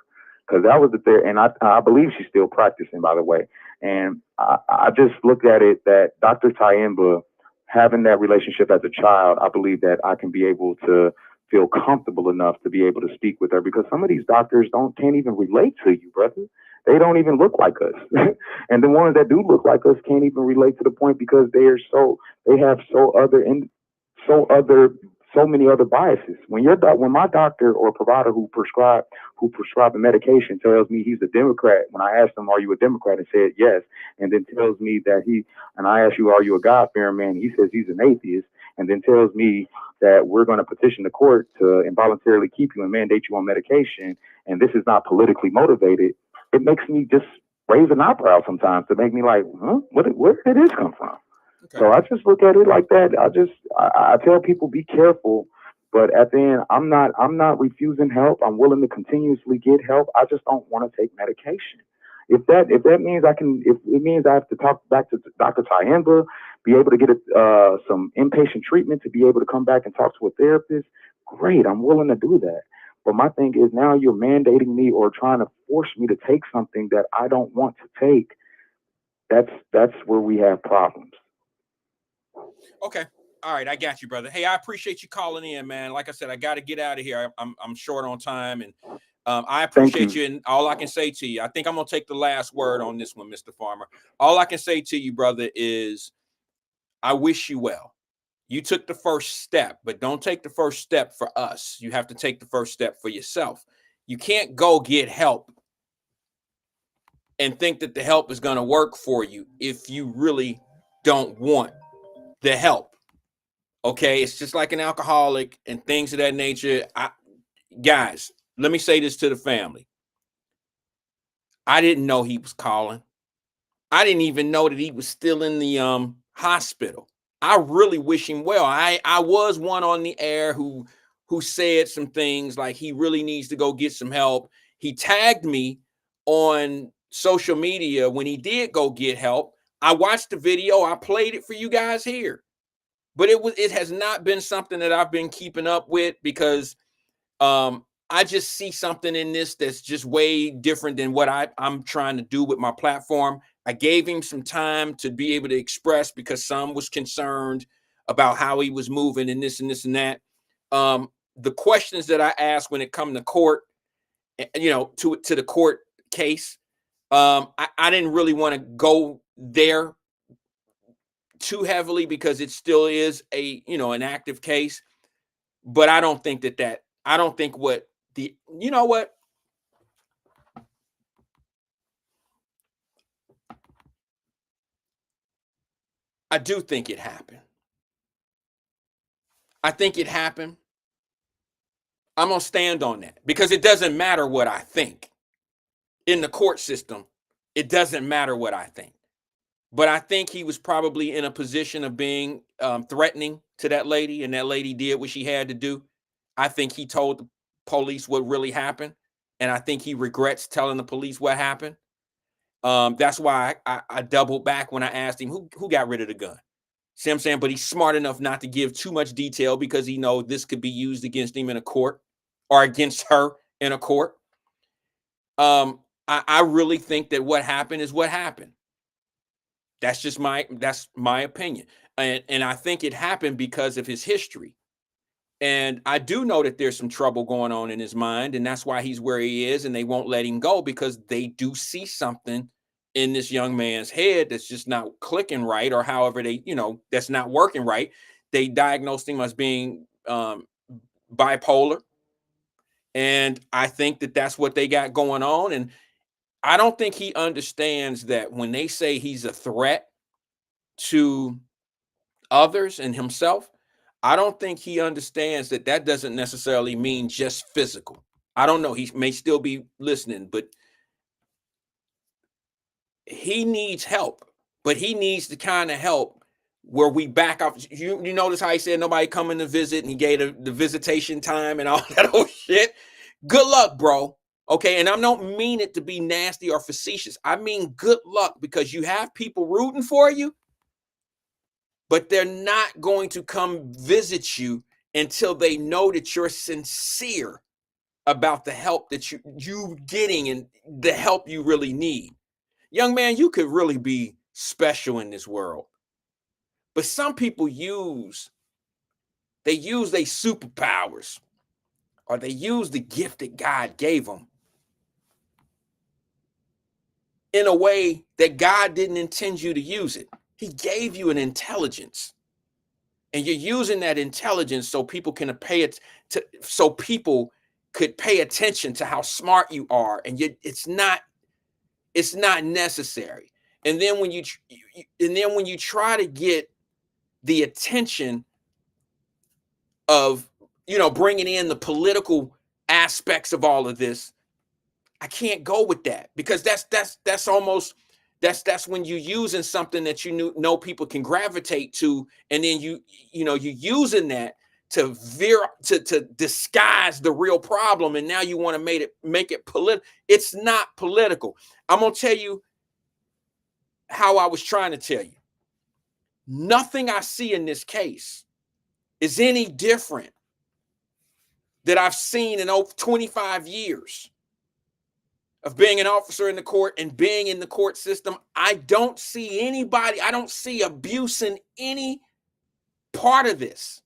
S4: because that was and I believe she's still practicing, by the way. And I just looked at it that Dr. Tyemba, having that relationship as a child, I believe that I can be able to feel comfortable enough to be able to speak with her, because some of these doctors can't even relate to you, brother. They don't even look like us. And the ones that do look like us can't even relate to the point, because they have so many other biases. When my doctor or provider who prescribed the medication tells me he's a Democrat, when I asked him, "Are you a Democrat?" and said yes, and then tells me that and I asked you, "Are you a God-fearing man?" He says he's an atheist, and then tells me that we're going to petition the court to involuntarily keep you and mandate you on medication, and this is not politically motivated. It makes me just raise an eyebrow sometimes, to make me like, where did this come from? Okay. So I just look at it like that. I tell people, be careful, but at the end, I'm not refusing help. I'm willing to continuously get help. I just don't want to take medication. If that means if it means I have to talk back to Dr. Tyemba, be able to get some inpatient treatment, to be able to come back and talk to a therapist, great. I'm willing to do that. But my thing is, now you're mandating me or trying to force me to take something that I don't want to take. That's where we have problems.
S3: Okay. All right, I got you, brother. Hey, I appreciate you calling in, man. Like I said, I got to get out of here. I'm short on time, and I
S4: Thank
S3: appreciate
S4: you.
S3: you. And all I can say to you, I think I'm gonna take the last word on this one, Mr. Farmer. All I can say to you, brother, is I wish you well. You took the first step, but don't take the first step for us. You have to take the first step for yourself. You can't go get help and think that the help is going to work for you if you really don't want the help. Okay, it's just like an alcoholic and things of that nature. Guys, let me say this to the family. I didn't know he was calling. I didn't even know that he was still in the hospital. I really wish him well. I was one on the air who said some things like he really needs to go get some help. He tagged me on social media when he did go get help. I watched the video. I played it for you guys here. But it has not been something that I've been keeping up with because I just see something in this that's just way different than what I'm trying to do with my platform. I gave him some time to be able to express because some was concerned about how he was moving and this and this and that. The questions that I asked when it come to court, to the court case, I didn't really want to go there too heavily because it still is an active case. But I don't think I don't think what you know what? I do think it happened. I think it happened. I'm going to stand on that because it doesn't matter what I think. In the court system, it doesn't matter what I think. But I think he was probably in a position of being threatening to that lady, and that lady did what she had to do. I think he told the police what really happened, and I think he regrets telling the police what happened. That's why I doubled back when I asked him who got rid of the gun. See what I'm saying? But he's smart enough not to give too much detail because he knows this could be used against him in a court or against her in a court. I really think that what happened is what happened. That's my opinion. And I think it happened because of his history. And I do know that there's some trouble going on in his mind, and that's why he's where he is, and they won't let him go because they do see something in this young man's head that's just not clicking right, or however that's not working right. They diagnosed him as being bipolar, and I think that that's what they got going on. And I don't think he understands that when they say he's a threat to others and himself, I don't think he understands that doesn't necessarily mean just physical. I don't know. He may still be listening, but he needs help. But he needs the kind of help where we back up. You notice how he said nobody coming to visit, and he gave the visitation time and all that old shit. Good luck, bro. Okay, and I don't mean it to be nasty or facetious. I mean good luck because you have people rooting for you, but they're not going to come visit you until they know that you're sincere about the help that you getting and the help you really need. Young man, you could really be special in this world. But some people use their superpowers, or they use the gift that God gave them in a way that God didn't intend you to use it. He gave you an intelligence. And you're using that intelligence so people can so people could pay attention to how smart you are. And it's not necessary. And then when you try to get the attention of bringing in the political aspects of all of this, I can't go with that because that's almost that's when you're using something that know people can gravitate to, and then you're using that to to disguise the real problem, and now you want to make it political. It's not political. I'm gonna tell you how I was trying to tell you. Nothing I see in this case is any different that I've seen in over 25 years of being an officer in the court and being in the court system, I don't see abuse in any part of this.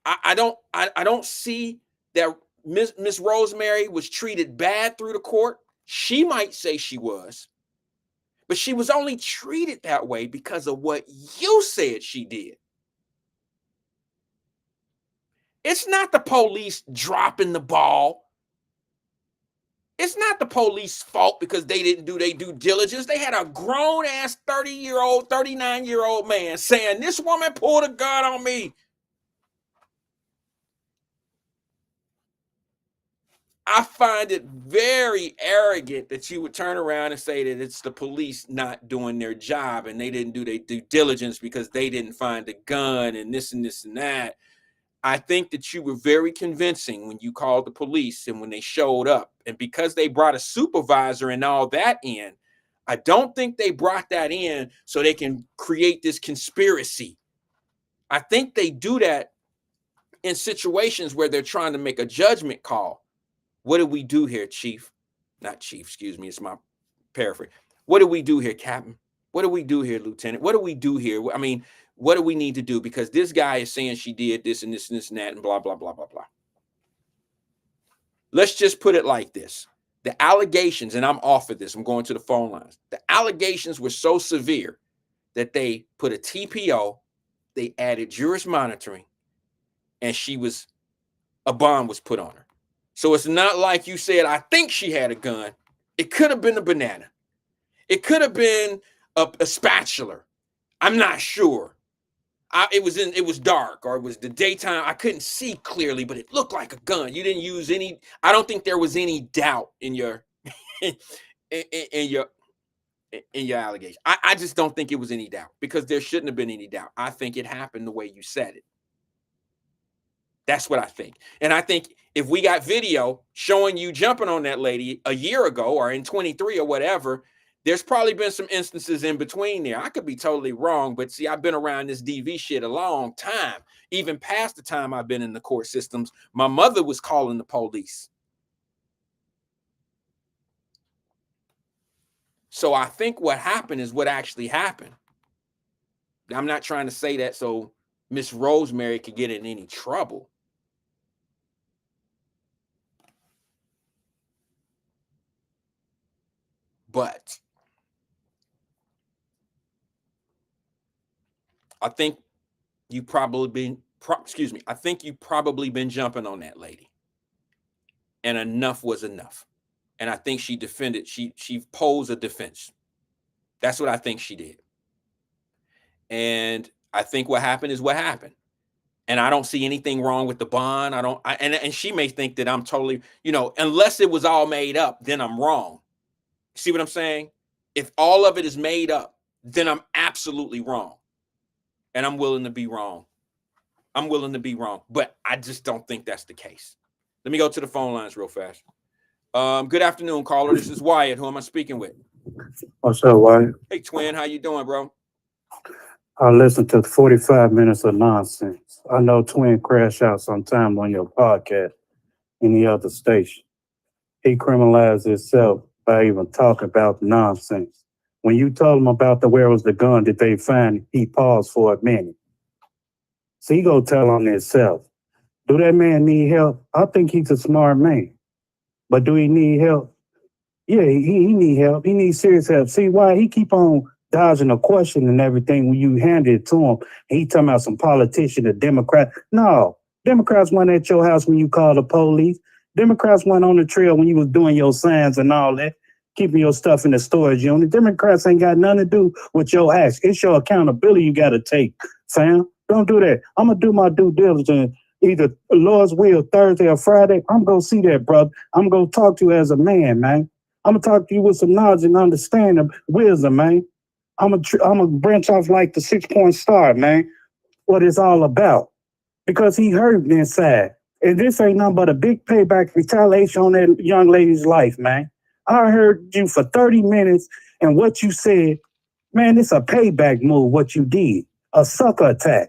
S3: I don't see that Miss Rosemary was treated bad through the court. She might say she was, but she was only treated that way because of what you said she did. It's not the police dropping the ball. It's not the police's fault because they didn't do their due diligence. They had a grown-ass 30-year-old, 39-year-old man saying, this woman pulled a gun on me. I find it very arrogant that you would turn around and say that it's the police not doing their job and they didn't do their due diligence because they didn't find the gun and this and this and that. I think that you were very convincing when you called the police and when they showed up. And because they brought a supervisor and all that in, I don't think they brought that in so they can create this conspiracy. I think they do that in situations where they're trying to make a judgment call. What do we do here, Chief? Not Chief, excuse me. It's my paraphrase. What do we do here, Captain? What do we do here, Lieutenant? What do we do here? I mean, what do we need to do? Because this guy is saying she did this and this and this and that and blah, blah, blah, blah, blah. Let's just put it like this. The allegations, and I'm off of this, I'm going to the phone lines. The allegations were so severe that they put a TPO, they added juris monitoring, and a bond was put on her. So it's not like you said, I think she had a gun. It could have been a banana. It could have been a spatula. I'm not sure. It was dark, or it was the daytime. I couldn't see clearly, but it looked like a gun. You didn't use any. I don't think there was any doubt in your in your allegation. I just don't think it was any doubt because there shouldn't have been any doubt. I think it happened the way you said it. That's what I think. And I think if we got video showing you jumping on that lady a year ago or in 23 or whatever, there's probably been some instances in between there. I could be totally wrong, but see, I've been around this DV shit a long time, even past the time I've been in the court systems. My mother was calling the police. So I think what happened is what actually happened. I'm not trying to say that so Miss Rosemary could get in any trouble. But I think you probably been jumping on that lady. And enough was enough. And I think she defended, she posed a defense. That's what I think she did. And I think what happened is what happened. And I don't see anything wrong with the bond. And she may think that I'm totally, unless it was all made up, then I'm wrong. See what I'm saying? If all of it is made up, then I'm absolutely wrong. And I'm willing to be wrong. But I just don't think that's the case. Let me go to the phone lines real fast. Good afternoon, caller. This is Wyatt. Who am I speaking with?
S5: What's up, Wyatt?
S3: Hey, twin. How you doing, bro?
S5: I listened to 45 minutes of nonsense. I know Twin crashed out sometime on your podcast in the other station. He criminalized himself by even talking about the nonsense. When you told him about where was the gun that they found, he paused for a minute. So he go tell on himself. Do that man need help? I think he's a smart man. But do he need help? Yeah, he need help. He needs serious help. See why he keep on dodging a question and everything when you hand it to him. He talking about some politician, a Democrat. No, Democrats weren't at your house when you called the police. Democrats went on the trail when you was doing your signs and all that, keeping your stuff in the storage unit. Democrats ain't got nothing to do with your acts. It's your accountability you got to take, fam. Don't do that. I'm going to do my due diligence. Either Lord's will, Thursday or Friday, I'm going to see that, brother. I'm going to talk to you as a man, man. I'm going to talk to you with some knowledge and understanding, wisdom, man. I'm going to branch off like the 6-point star, man, what it's all about. Because he hurt inside. And this ain't nothing but a big payback retaliation on that young lady's life, man. I heard you for 30 minutes and what you said, man, it's a payback move, what you did. A sucker attack.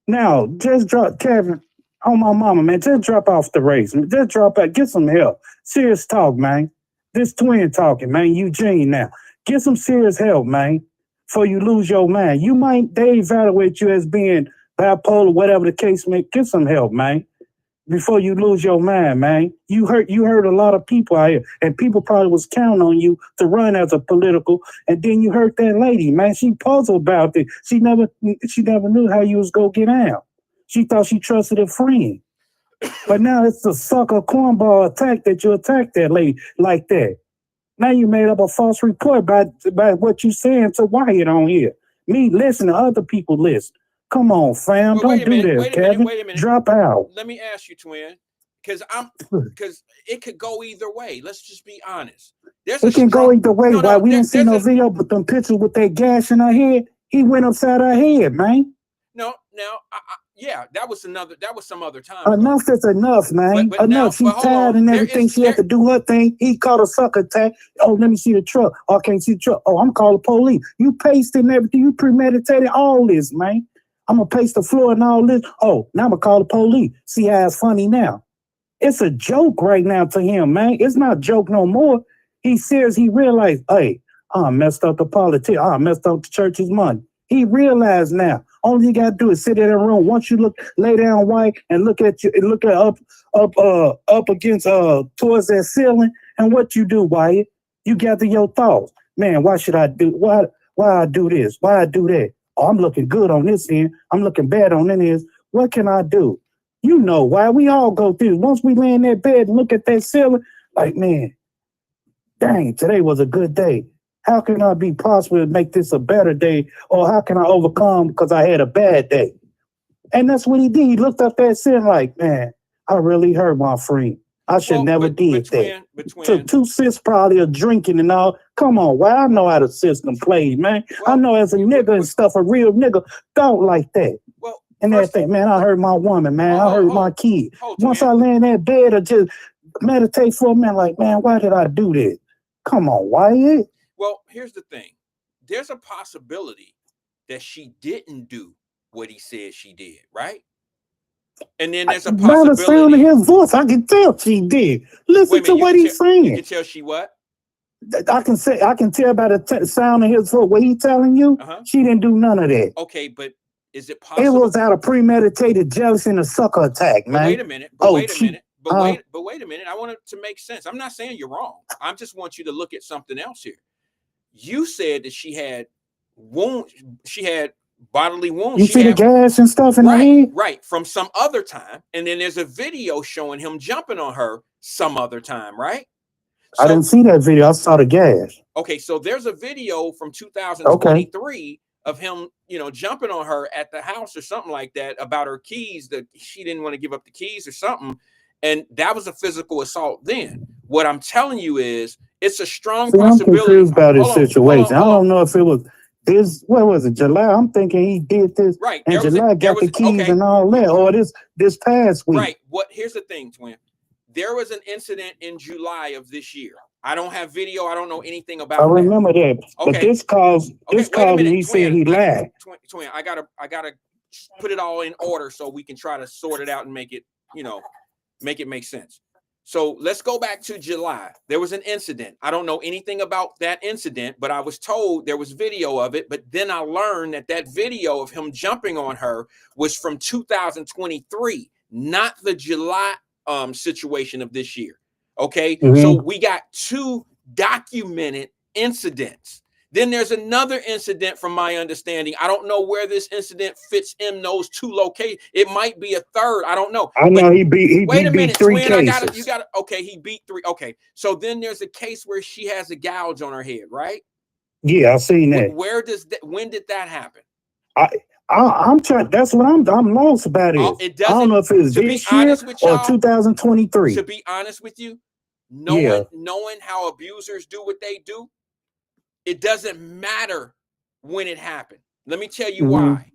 S5: Now, just drop, Kevin, on my mama, man, just drop off the race. Just drop out, get some help. Serious talk, man. This twin talking, man. Eugene now. Get some serious help, man, before you lose your mind. They evaluate you as being bipolar, whatever the case may. Get some help, man, before you lose your mind, man. You hurt a lot of people out here, and people probably was counting on you to run as a political, and then you hurt that lady, man. She puzzled about it. She never knew how you was gonna get out. She thought she trusted a friend. But now it's a sucker cornball attack that you attacked that lady like that. Now you made up a false report by what you saying to Wyatt on here. Me listen to other people listen. Come on, fam.
S3: Well,
S5: Don't do that, Kevin.
S3: Wait a minute.
S5: Drop out.
S3: Let me ask you, twin, because it could go either way. Let's just be honest.
S5: It can go either way. Why we didn't see no video, but them pictures with that gash in her head, he went upside her head, man.
S3: No, yeah, that was some other time.
S5: Enough is enough, man.
S3: But
S5: enough. She's tired and everything. She had to do her thing. He caught a sucker attack. Oh, let me see the truck. Oh, I can't see the truck. Oh, I'm calling the police. You pasted and everything. You premeditated all this, man. I'm going to pace the floor and all this. Oh, now I'm going to call the police. See how it's funny now. It's a joke right now to him, man. It's not a joke no more. He's serious. He realized, hey, I messed up the politics. I messed up the church's money. He realized now. All you gotta do is sit in a room. Once you lay down white and look up against towards that ceiling, and what you do, Wyatt, you gather your thoughts. Man, why should I do? Why I do this? Why I do that? Oh, I'm looking good on this end. I'm looking bad on that end. What can I do? You know why we all go through. Once we lay in that bed and look at that ceiling, like, man, dang, today was a good day. How can I be possible to make this a better day? Or how can I overcome because I had a bad day? And that's what he did. He looked up that ceiling like, man, I really hurt my friend. I should never did that. Took 2 sips probably of drinking and all. Come on, well, I know how the system plays, man. I know as a nigga and stuff, a real nigga don't like that.
S3: Well,
S5: and everything, man, I hurt my woman, man. I hurt my kid. Once I lay in that bed or just meditate for a minute, like, man, why did I do this? Come on, Wyatt.
S3: Well, here's the thing. There's a possibility that she didn't do what he said she did, right? And then there's a possibility. By the sound
S5: of his voice, I can tell she did. Listen to what he's saying.
S3: You can tell she what?
S5: I can tell by the sound of his voice. What he's telling you, she didn't do none of that.
S3: Okay, but is it possible?
S5: It was out of premeditated jealousy and a sucker attack, man.
S3: Wait a minute. Wait a minute. I want it to make sense. I'm not saying you're wrong. I just want you to look at something else here. You said that she had wounds. She had bodily wounds.
S5: You see the gas and stuff in her head?
S3: Right. From some other time. And then there's a video showing him jumping on her some other time, right? So,
S5: I didn't see that video. I saw the gas.
S3: Okay. So there's a video from 2023 of him, jumping on her at the house or something like that about her keys, that she didn't want to give up the keys or something. And that was a physical assault then. What I'm telling you is, it's a strong possibility.
S5: I'm confused about his situation. I don't know if it was this. What was it? July? I'm thinking he did this.
S3: Right.
S5: And July got the keys and all that. Or this past week.
S3: Right. Here's the thing, twin. There was an incident in July of this year. I don't have video. I don't know anything about.
S5: I remember that. Okay. But this caused he said he lied.
S3: Twin, I gotta put it all in order so we can try to sort it out and make it make sense. So let's go back to July. There was an incident. I don't know anything about that incident, but I was told there was video of it. But then I learned that video of him jumping on her was from 2023, not the July situation of this year. Okay. So we got 2 documented incidents. Then there's another incident from my understanding. I don't know where this incident fits in those 2 locations. It might be a third. I don't know.
S5: I know he beat 3 cases.
S3: He beat 3. Okay. So then there's a case where she has a gouge on her head, right?
S5: Yeah, I've seen that.
S3: When did that happen?
S5: I'm trying. That's what I'm lost about it. I don't know if it's this year or 2023.
S3: To be honest with you, knowing how abusers do what they do, it doesn't matter when it happened. Let me tell you why.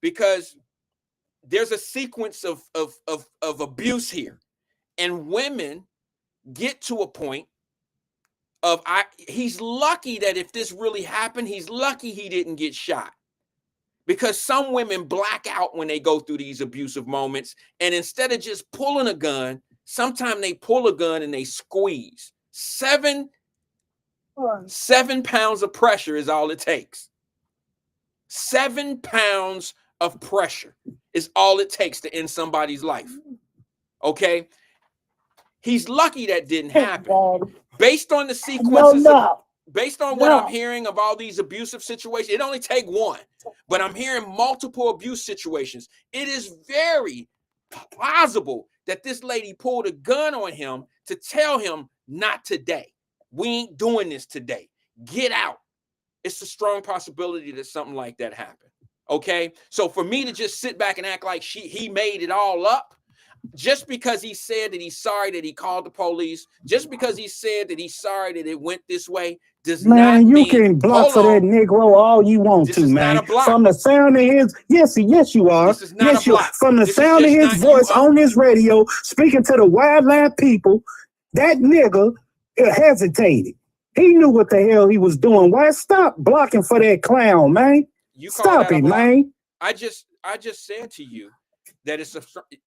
S3: Because there's a sequence of abuse here, and women get to a point of he's lucky that if this really happened, he's lucky he didn't get shot. Because some women black out when they go through these abusive moments, and instead of just pulling a gun, sometimes they pull a gun and they squeeze. 7 pounds of pressure is all it takes. 7 pounds of pressure is all it takes to end somebody's life. Okay? He's lucky that didn't happen. Based on the sequences, based on what I'm hearing of all these abusive situations, it only take one. But I'm hearing multiple abuse situations. It is very plausible that this lady pulled a gun on him to tell him, not today. We ain't doing this today. Get out. It's a strong possibility that something like that happened. Okay? So for me to just sit back and act like he made it all up, just because he said that he's sorry that he called the police, just because he said that he's sorry that it went this way, does not mean...
S5: Man, you can block for that Negro all you want to, man. From the sound of his... Yes, you are.
S3: This is not a block.
S5: From the sound of his voice on this radio, speaking to the wildlife people, that nigga hesitated. He knew what the hell he was doing. Why stop blocking for that clown, man? Stop it, man.
S3: I just said to you that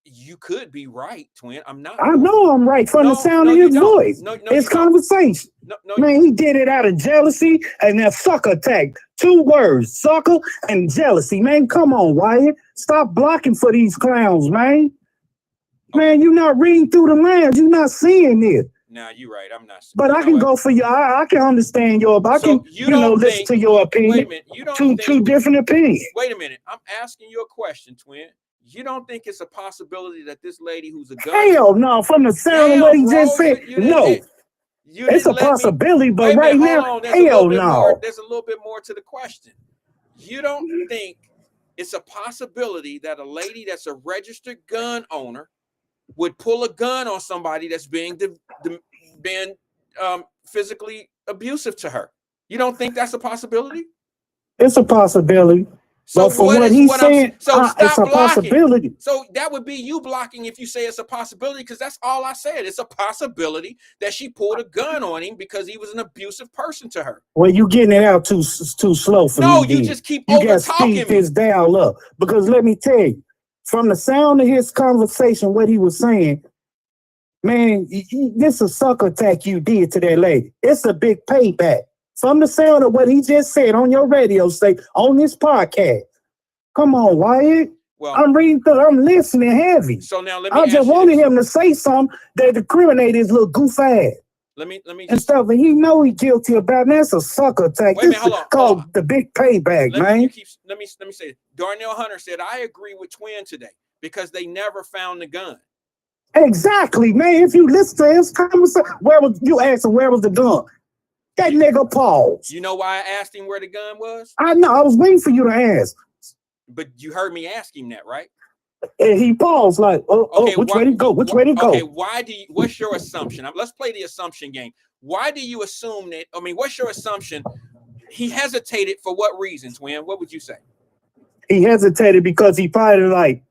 S3: you could be right, twin. I'm not.
S5: I know I'm right from the sound of his voice. It's conversation. Man, he did it out of jealousy and that sucker tag. 2 words, sucker and jealousy. Man, come on, Wyatt. Stop blocking for these clowns, man. Man, you're not reading through the lines. You're not seeing it.
S3: Nah, you're right. I'm not.
S5: But I can go for you. I can understand your. I can, listen to your opinion.
S3: Wait a minute. You don't
S5: two different opinions.
S3: Wait a minute. I'm asking you a question, twin. You don't think it's a possibility that this lady who's a gun...
S5: Hell no, from the sound of what he just said, no. It's a possibility, but right now, hell no.
S3: There's a little bit more to the question. You don't think it's a possibility that a lady that's a registered gun owner would pull a gun on somebody that's being physically abusive to her? You don't think that's a possibility?
S5: It's a possibility. So but from what he's saying, it's a possibility.
S3: So that would be you blocking if you say it's a possibility, because that's all I said. It's a possibility that she pulled a gun on him because he was an abusive person to her.
S5: Well, you getting it out too slow for me.
S3: No, you just keep over talking. You got to speed
S5: this dial up, because let me tell you, from the sound of his conversation, what he was saying, man, this is a sucker attack you did to that lady. It's a big payback. From the sound of what he just said on your radio station, on this podcast. Come on, Wyatt. Well, I'm reading through, I'm listening heavy.
S3: So now let me
S5: I just wanted him to say something that incriminate his little goof ass.
S3: Let me
S5: and stuff, and he know he's guilty about that. That's a sucker attack.
S3: Wait a minute, hold on,
S5: called the big payback, man.
S3: Let me say, Darnell Hunter said, I agree with Twin today because they never found the gun.
S5: Exactly, man. If you listen to his conversation, where was the gun? That nigga paused.
S3: You know why I asked him where the gun was?
S5: I know. I was waiting for you to ask.
S3: But you heard me ask him that, right?
S5: And he paused like, which way to go? Which way to go?
S3: Okay, what's your assumption? Let's play the assumption game. Why do you assume that? I mean, what's your assumption? He hesitated for what reason, Twin? What would you say?
S5: He hesitated because he probably like,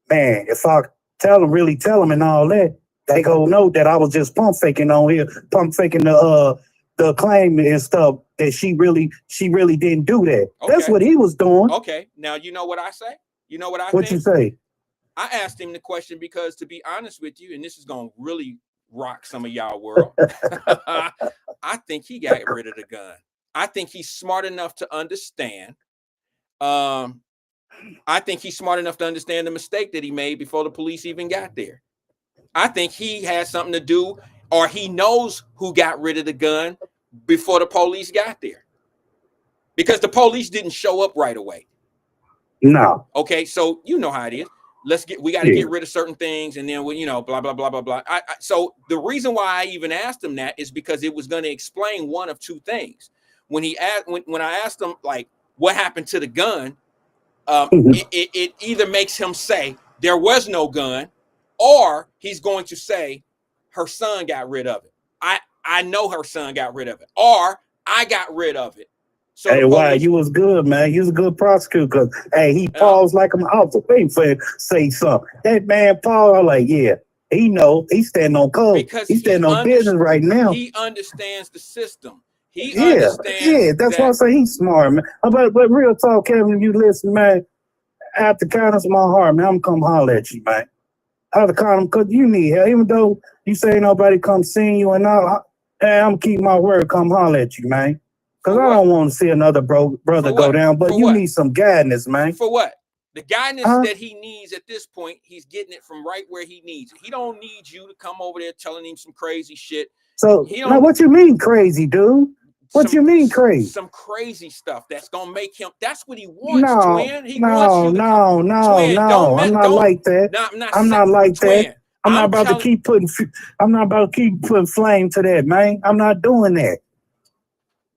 S5: man, if I really tell him and all that, they gonna know that I was just pump faking on here, pump faking the claim and stuff that she really didn't do that. Okay. That's what he was doing.
S3: Okay. Now you know what I say? You know what I think?
S5: What you say?
S3: I asked him the question because, to be honest with you, and this is gonna really rock some of y'all world, I think he got rid of the gun. I think he's smart enough to understand. I think he's smart enough to understand the mistake that he made before the police even got there. I think he had something to do, or he knows who got rid of the gun before the police got there. Because the police didn't show up right away.
S5: No.
S3: Okay, so you know how it is. We got to get rid of certain things, and then blah blah blah blah blah. So the reason why I even asked him that is because it was going to explain one of two things. When I asked him like what happened to the gun, it either makes him say there was no gun, or he's going to say her son got rid of it. I know her son got rid of it, or I got rid of it. So
S5: hey, wow, you was good, man. You was a good prosecutor because, hey, he paused like I'm out the waiting for him to say something. That man paused like, yeah, he know. He's standing on code.
S3: Because
S5: he's standing on business right now.
S3: He understands the system. He understands.
S5: Yeah, that's why I say he's smart, man. But real talk, Kevin, you listen, man, out the kindness of my heart, man, I'm come holler at you, man. Out the kindness, because you need help. Even though you say nobody come seeing you and all, Hey, I'm keep my word. Come holler at you, man. Because
S3: For
S5: I
S3: what?
S5: don't want to see another brother
S3: For
S5: go
S3: what?
S5: down. But
S3: For
S5: you
S3: what?
S5: need some guidance, man.
S3: For what? The guidance
S5: Huh?
S3: that he needs at this point, he's getting it from right where he needs it. He don't need you to come over there telling him some crazy shit.
S5: So
S3: He
S5: now,
S3: don't
S5: what you mean crazy, dude? What you mean crazy?
S3: some crazy stuff that's gonna make him. That's what he wants,
S5: No,
S3: twin. He wants
S5: no,
S3: you to come,
S5: no, no,
S3: twin.
S5: no. I'm not
S3: Don't.
S5: like that.
S3: No, I'm not.
S5: I'm not like that.
S3: Twin.
S5: I'm not
S3: I'm
S5: about to
S3: telling.
S5: keep putting. I'm not about to keep putting flame to that, man. I'm not doing that.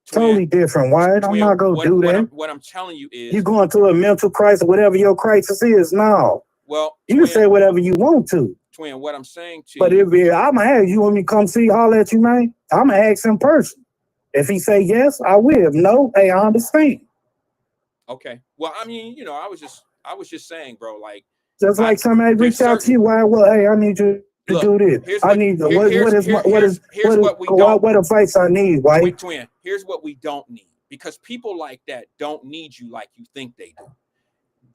S3: Twin,
S5: Totally different, Wyatt. I'm
S3: twin,
S5: not gonna do that.
S3: what I'm telling you is,
S5: You going through a mental crisis, whatever your crisis is. No,
S3: well,
S5: you can say whatever you want to.
S3: twin, what I'm saying to
S5: But
S3: you,
S5: if I'm gonna ask you want me to come see, holler at you, man. I'm gonna ask in person. If he say yes, I will. If no, hey, I understand.
S3: okay. Well, I mean, I was just saying, bro. Like,
S5: Just like somebody
S3: there's
S5: reach out to
S3: certain.
S5: you, why? Well, hey, I need you to
S3: Look,
S5: do this.
S3: here's
S5: I
S3: what
S5: need
S3: here, here's what we don't.
S5: what advice I need, White?
S3: Twin, here's what we don't need, because people like that don't need you like you think they do.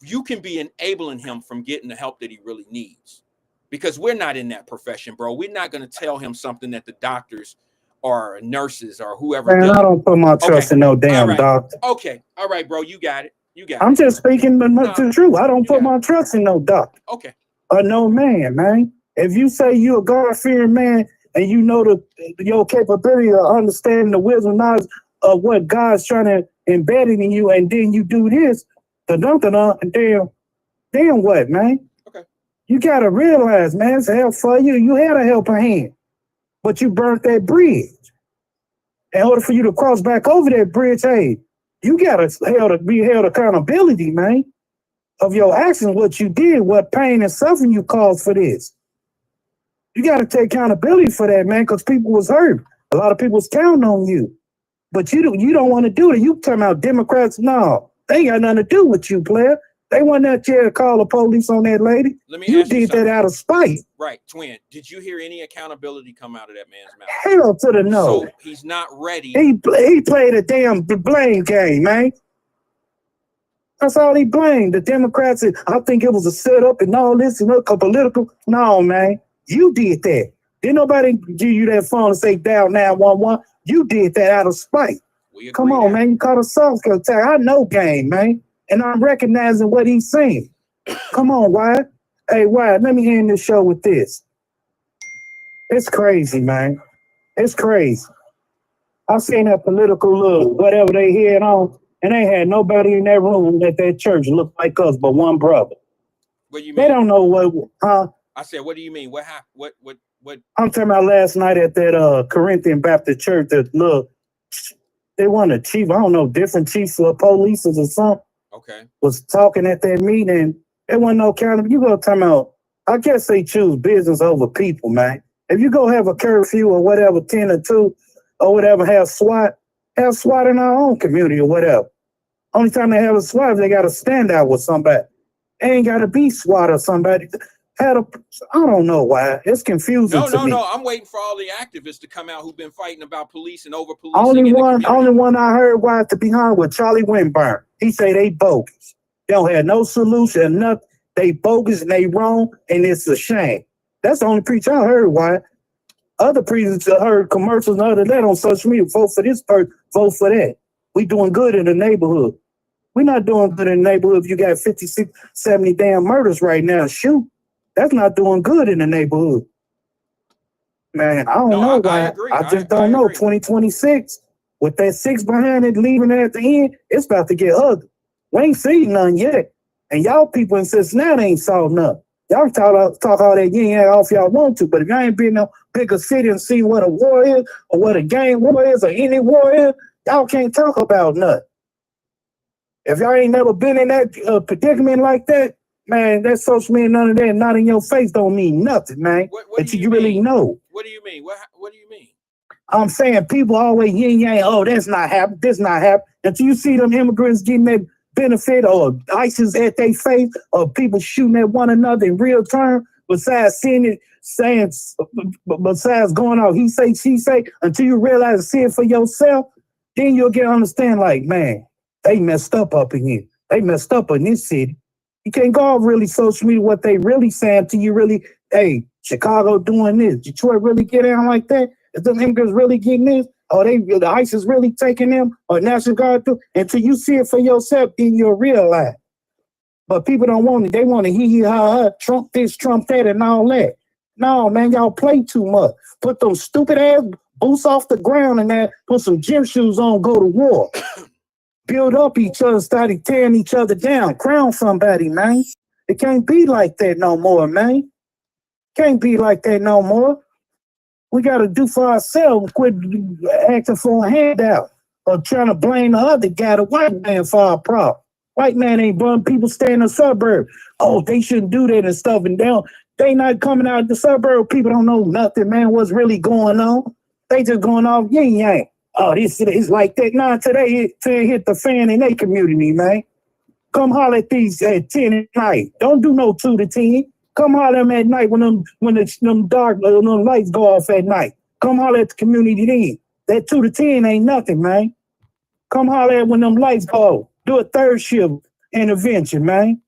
S3: You can be enabling him from getting the help that he really needs, because we're not in that profession, bro. We're not going to tell him something that the doctors or nurses or whoever.
S5: Man, I don't put my trust in no damn doctor.
S3: Okay, all right, bro. You got it.
S5: I'm just speaking the truth. I don't put my trust in no doctor.
S3: Okay.
S5: Or no man. If you say you're a God-fearing man and you know your capability of understanding the wisdom knowledge of what God's trying to embed in you, and then you do this, then what, man?
S3: Okay.
S5: You gotta realize, man, it's help for you. You had a helping hand, but you burnt that bridge. In order for you to cross back over that bridge, hey, you gotta be held accountability, man, of your actions, what you did, what pain and suffering you caused for this. You got to take accountability for that, man, because people was hurt. A lot of people was counting on you. But you don't want to do it. You talking about Democrats? No, they ain't got nothing to do with you, player. They wasn't out there to call the police on that lady. You did that out of spite.
S3: Right, twin. Did you hear any accountability come out of that man's mouth?
S5: Hell to the no.
S3: So he's not ready.
S5: He played a damn blame game, man. That's all he blamed. The Democrats, I think it was a setup and all this and political. No, man. You did that. Didn't nobody give you that phone and say dial 911. You did that out of spite. Come on, man. You caught a soft attack. I know game, man. And I'm recognizing what he's saying. Come on, Wyatt. Hey, Wyatt, let me end this show with this. It's crazy, man. It's crazy. I seen that political look, whatever they had on, and they had nobody in that room at that church looked like us but one brother.
S3: What do you mean?
S5: They don't know what, huh?
S3: I said, what do you mean? What happened? What?
S5: I'm talking about last night at that Corinthian Baptist church. That look, they want a chief. I don't know, different chiefs of police or something.
S3: Okay.
S5: Was talking at that meeting. There wasn't no kind. You go talking about. I guess they choose business over people, man. If you go have a curfew or whatever, 10 or 2 or whatever, have SWAT in our own community or whatever. Only time they have a SWAT if they got to stand out with somebody. They ain't got to be SWAT or somebody. I don't know why. It's confusing to me.
S3: No. I'm waiting for all the activists to come out who've been fighting about police and over policing.
S5: Only one I heard why to be honest with Charlie Winburn. He say they bogus. They don't have no solution, nothing. They bogus and they wrong, and it's a shame. That's the only preacher I heard. Why? Other preachers I heard commercials and other that on social media. Vote for this person, vote for that. We doing good in the neighborhood. We're not doing good in the neighborhood if you got 56, 70 damn murders right now. Shoot. That's not doing good in the neighborhood. Man, I don't know why. I just don't know. 2026, with that 6 behind it, leaving it at the end, it's about to get ugly. We ain't seen none yet. And y'all people in Cincinnati ain't saw nothing. Y'all talk all that yin yang off y'all want to, but if y'all ain't been in no bigger city and see what a war is, or what a gang war is, or any war is, y'all can't talk about nothing. If y'all ain't never been in that predicament like that, man, that social media, none of that, not in your face don't mean nothing, man. What you really know.
S3: What do you mean? What do you mean?
S5: I'm saying people always yin yang, oh, that's not happening, this not happening. Until you see them immigrants getting that benefit or ISIS at their face or people shooting at one another in real time, besides seeing it, besides going out, he say, she say, until you realize and see it for yourself, then you'll get to understand like, man, they messed up in here. They messed up in this city. You can't go off really social media what they really saying to you really, hey, Chicago doing this, Detroit really get down like that. Is the niggas really getting this? Or the ICE is really taking them? Or National Guard too? Until you see it for yourself, then you'll realize. But people don't want it. They want to hee ha ha, Trump this, Trump that, and all that. No, man, y'all play too much. Put those stupid ass boots off the ground and that, put some gym shoes on, go to war. Build up each other, started tearing each other down. Crown somebody, man. It can't be like that no more, man. Can't be like that no more. We got to do for ourselves. Quit acting for a handout or trying to blame the other guy, the white man, for our problem. White man ain't burn people stay in the suburb. Oh, they shouldn't do that and stuff. And they not coming out of the suburb. People don't know nothing, man. What's really going on? They just going off yin yang. Oh, this is like that. Nah, today hit the fan in their community, man. Come holler at these at 10 at night. Don't do no 2 to 10. Come holler at them at night when them lights go off at night. Come holler at the community then. That 2 to 10 ain't nothing, man. Come holler at when them lights go. Do a third shift intervention, man.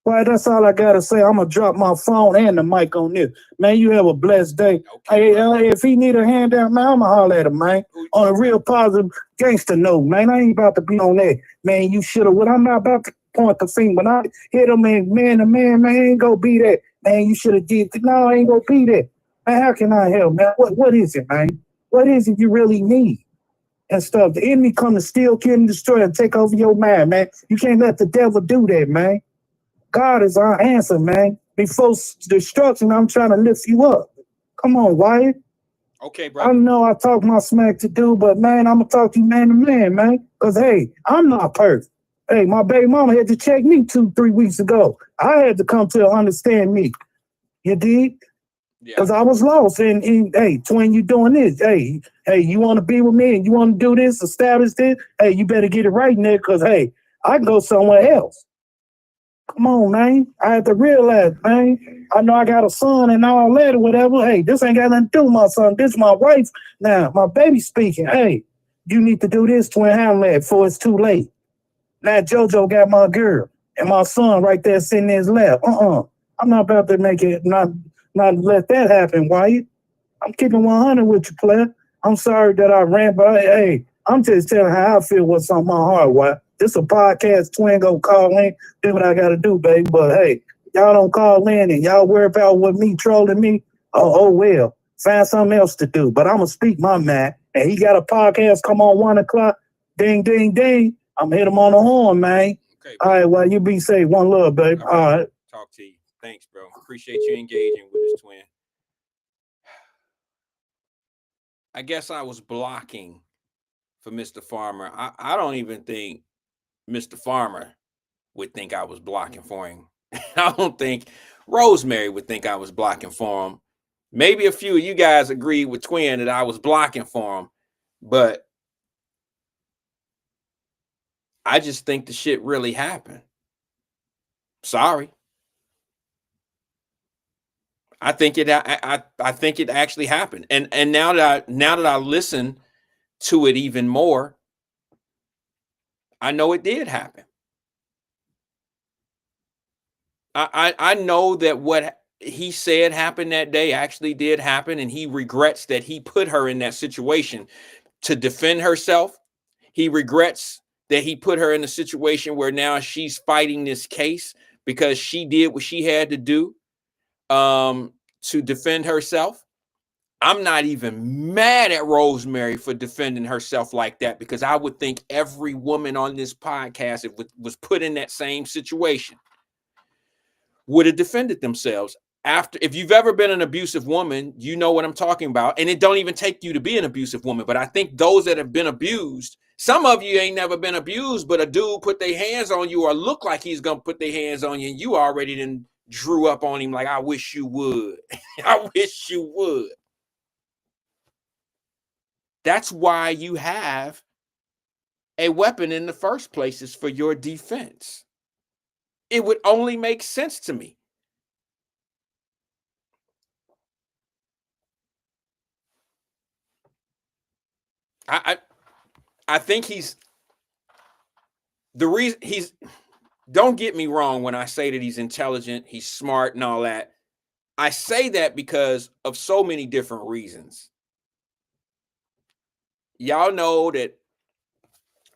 S5: Well, that's all I gotta say. I'm gonna drop my phone and the mic on this. Man, you have a blessed day.
S3: Okay,
S5: Hey, if he need a handout, man, I'm gonna holler at him, man. On a real positive gangster note, man. I ain't about to be on that. Man, you should have. I'm not about to point the finger. When I hit him, man to man, ain't gonna be that. Man, you should have did. No, ain't gonna be that. Man, how can I help, man? What is it, man? What is it you really need? And stuff. The enemy come to steal, kill, and destroy and take over your mind, man. You can't let the devil do that, man. God is our answer, man. Before destruction, I'm trying to lift you up. Come on, Wyatt.
S3: Okay, bro.
S5: I know I talk my smack to do, but man, I'm gonna talk to you man to man. Cause hey, I'm not perfect. Hey, my baby mama had to check me 2-3 weeks ago. I had to come to understand me. You did? Because I was lost. And hey, twin, you doing this. Hey, you want to be with me and you want to do this, establish this? Hey, you better get it right, Nick, because hey, I can go somewhere else. Come on, man. I had to realize, man. I know I got a son and all that or whatever. Hey, this ain't got nothing to do with my son. This is my wife. Now, my baby speaking. Hey, you need to do this, twin, handle that before it's too late. Now, JoJo got my girl and my son right there sitting in his lap. I'm not about to make it, not let that happen, Wyatt. I'm keeping 100 with you, player. I'm sorry that I ran, but hey, I'm just telling how I feel what's on my heart, Wyatt. This a podcast, twin, go call in, do what I got to do, baby. But hey, y'all don't call in and y'all worry about what me trolling me. Oh well, find something else to do. But I'm going to speak my man. And he got a podcast come on 1 o'clock. Ding, ding, ding. I'm going to hit him on the horn, man. Okay, all right, well, you be safe. One love, baby. All right.
S3: Talk to you. Thanks, bro. Appreciate you engaging with us, twin. I guess I was blocking for Mr. Farmer. I don't even think Mr. Farmer would think I was blocking for him. I don't think Rosemary would think I was blocking for him. Maybe a few of you guys agreed with Twin that I was blocking for him, but I just think the shit really happened. Sorry. I think it actually happened. And now that I listen to it even more, I know it did happen. I know that what he said happened that day actually did happen, and he regrets that he put her in that situation to defend herself. He regrets that he put her in a situation where now she's fighting this case because she did what she had to do to defend herself. I'm not even mad at Rosemary for defending herself like that, because I would think every woman on this podcast, if was put in that same situation, would have defended themselves. If you've ever been an abusive woman, you know what I'm talking about. And it don't even take you to be an abusive woman. But I think those that have been abused, some of you ain't never been abused, but a dude put their hands on you or look like he's going to put their hands on you, and you already then drew up on him like, I wish you would. I wish you would. That's why you have a weapon in the first place, is for your defense. It would only make sense to me. I think don't get me wrong when I say that he's intelligent, he's smart and all that. I say that because of so many different reasons. y'all know that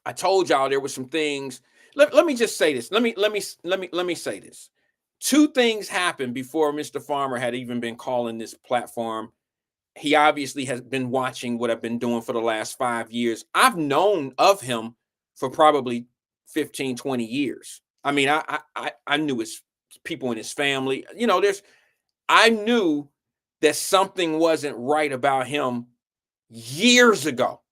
S3: I told y'all there were some things. Let me just say this. Let me say this. Two things happened before Mr. Farmer had even been calling this platform. He obviously has been watching what I've been doing for the last 5 years. I've known of him for probably 15, 20 years. I mean, I knew his people in his family. You know, I knew that something wasn't right about him years ago.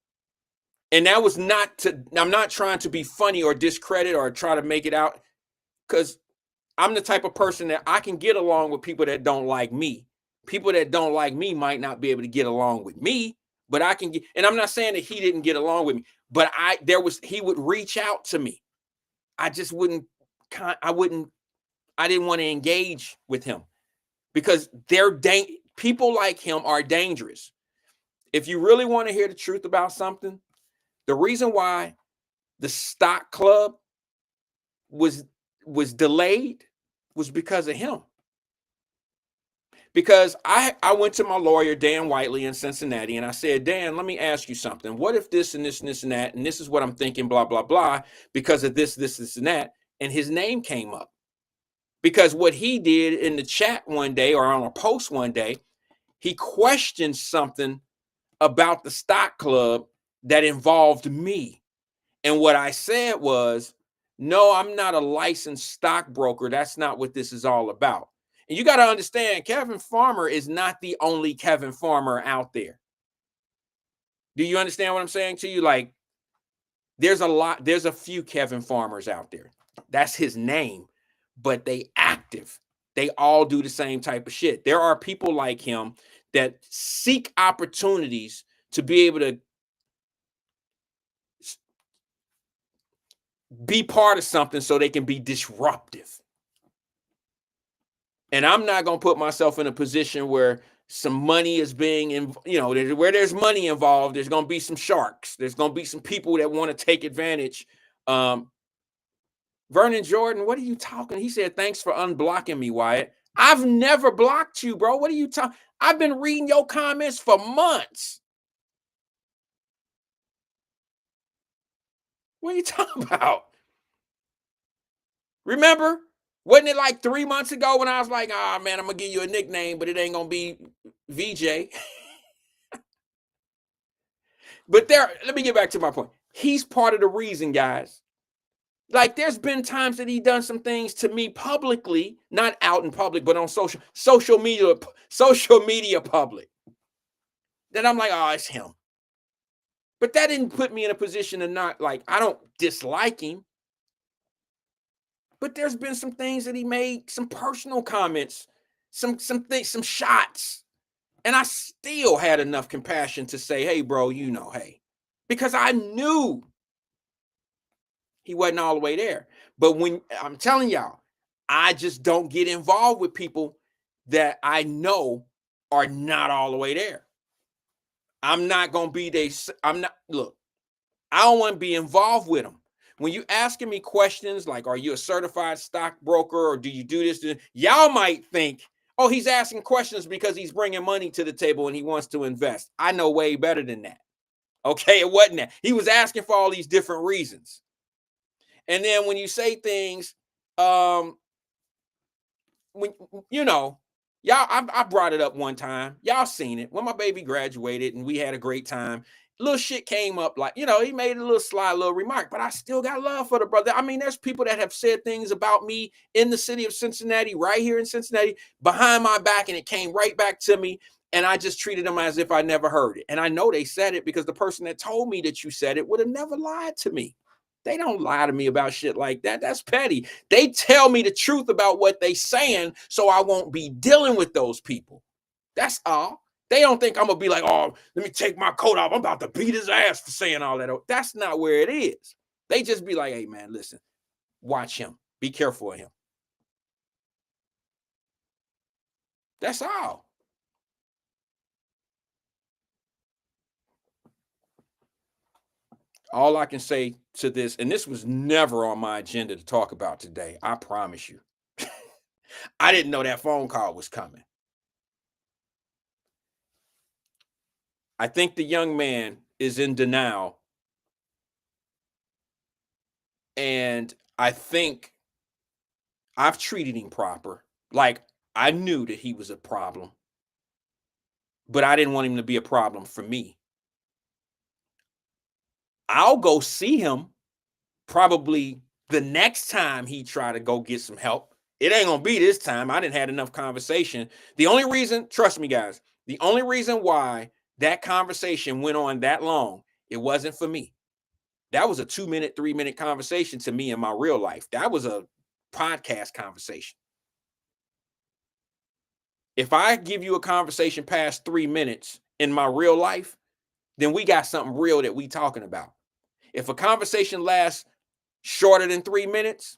S3: And that was I'm not trying to be funny or discredit or try to make it out, because I'm the type of person that I can get along with people that don't like me. People that don't like me might not be able to get along with me, but I can get, and I'm not saying that he didn't get along with me, but he would reach out to me. I just wouldn't, I didn't want to engage with him because people like him are dangerous. If you really want to hear the truth about something, the reason why the stock club was delayed was because of him. Because I went to my lawyer, Dan Whiteley in Cincinnati, and I said, Dan, let me ask you something. What if this and this and this and that, and this is what I'm thinking, blah, blah, blah, because of this, and that, and his name came up. Because what he did in the chat one day or on a post one day, he questioned something about the stock club that involved me. And what I said was, no, I'm not a licensed stockbroker. That's not what this is all about. And you got to understand, Kevin Farmer is not the only Kevin Farmer out there. Do you understand what I'm saying to you? Like, there's a few Kevin Farmers out there. That's his name, but they active. They all do the same type of shit. There are people like him that seek opportunities to be able to be part of something so they can be disruptive. And I'm not going to put myself in a position where some money is being, where there's money involved, there's going to be some sharks. There's going to be some people that want to take advantage. Vernon Jordan, what are you talking? He said, thanks for unblocking me, Wyatt. I've never blocked you, bro. What are you talking? I've been reading your comments for months. What are you talking about? Remember, wasn't it like 3 months ago when I was like, man, I'm going to give you a nickname, but it ain't going to be VJ. But let me get back to my point. He's part of the reason, guys. Like, there's been times that he done some things to me publicly, not out in public, but on social media public, that I'm like, oh, it's him. But that didn't put me in a position to not, like, I don't dislike him. But there's been some things that he made, some personal comments, some things, some shots. And I still had enough compassion to say, hey, bro, hey, because I knew he wasn't all the way there. But when I'm telling y'all, I just don't get involved with people that I know are not all the way there. I'm not going to be look, I don't want to be involved with them. When you asking me questions like, are you a certified stockbroker or do you do this? Y'all might think, oh, he's asking questions because he's bringing money to the table and he wants to invest. I know way better than that. Okay, it wasn't that. He was asking for all these different reasons. And then when you say things, when y'all, I brought it up one time. Y'all seen it when my baby graduated and we had a great time. Little shit came up, like, he made a little sly little remark, but I still got love for the brother. I mean, there's people that have said things about me in the city of Cincinnati, right here in Cincinnati, behind my back, and it came right back to me. And I just treated them as if I never heard it. And I know they said it because the person that told me that you said it would have never lied to me. They don't lie to me about shit like that. That's petty. They tell me the truth about what they saying so I won't be dealing with those people. That's all. They don't think I'm going to be like, oh, let me take my coat off. I'm about to beat his ass for saying all that. That's not where it is. They just be like, hey, man, listen, watch him. Be careful of him. That's all. All I can say to this, and this was never on my agenda to talk about today, I promise you. I didn't know that phone call was coming. I think the young man is in denial. And I think I've treated him proper. Like, I knew that he was a problem, but I didn't want him to be a problem for me. I'll go see him probably the next time he try to go get some help. It ain't gonna be this time. I didn't had enough conversation. The only reason, trust me, guys, the only reason why that conversation went on that long, it wasn't for me. That was a 2-minute, 3-minute conversation to me in my real life. That was a podcast conversation. If I give you a conversation past 3 minutes in my real life, then we got something real that we talking about. If a conversation lasts shorter than 3 minutes,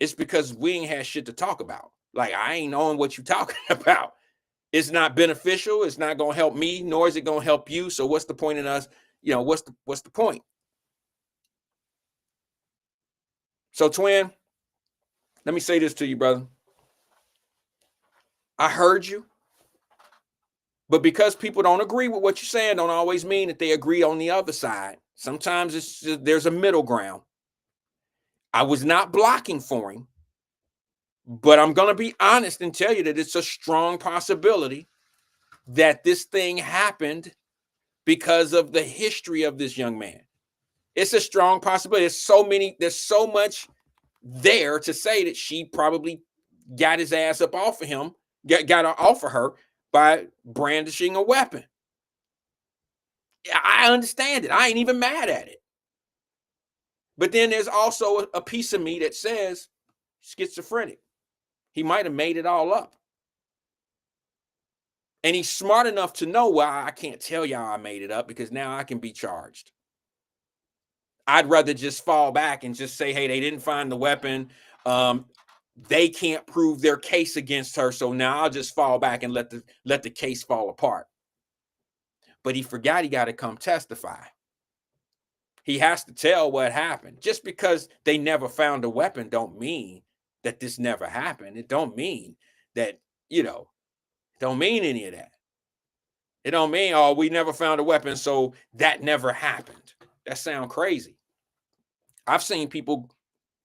S3: it's because we ain't had shit to talk about. Like, I ain't knowing what you talking about. It's not beneficial. It's not gonna help me, nor is it gonna help you. So what's the point in us? What's the point? So, twin, let me say this to you, brother. I heard you, but because people don't agree with what you're saying, don't always mean that they agree on the other side. Sometimes it's just, there's a middle ground. I was not blocking for him, but I'm going to be honest and tell you that it's a strong possibility that this thing happened because of the history of this young man. It's a strong possibility. There's so much there to say that she probably got his ass up off of him, got off of her by brandishing a weapon. I understand it. I ain't even mad at it. But then there's also a piece of me that says schizophrenic. He might have made it all up. And he's smart enough to know, well, I can't tell y'all I made it up because now I can be charged. I'd rather just fall back and just say, hey, they didn't find the weapon. They can't prove their case against her. So now I'll just fall back and let the case fall apart. But he forgot he got to come testify. He has to tell what happened. Just because they never found a weapon don't mean that this never happened. It don't mean that, don't mean any of that. It don't mean, oh, we never found a weapon, so that never happened. That sounds crazy. I've seen people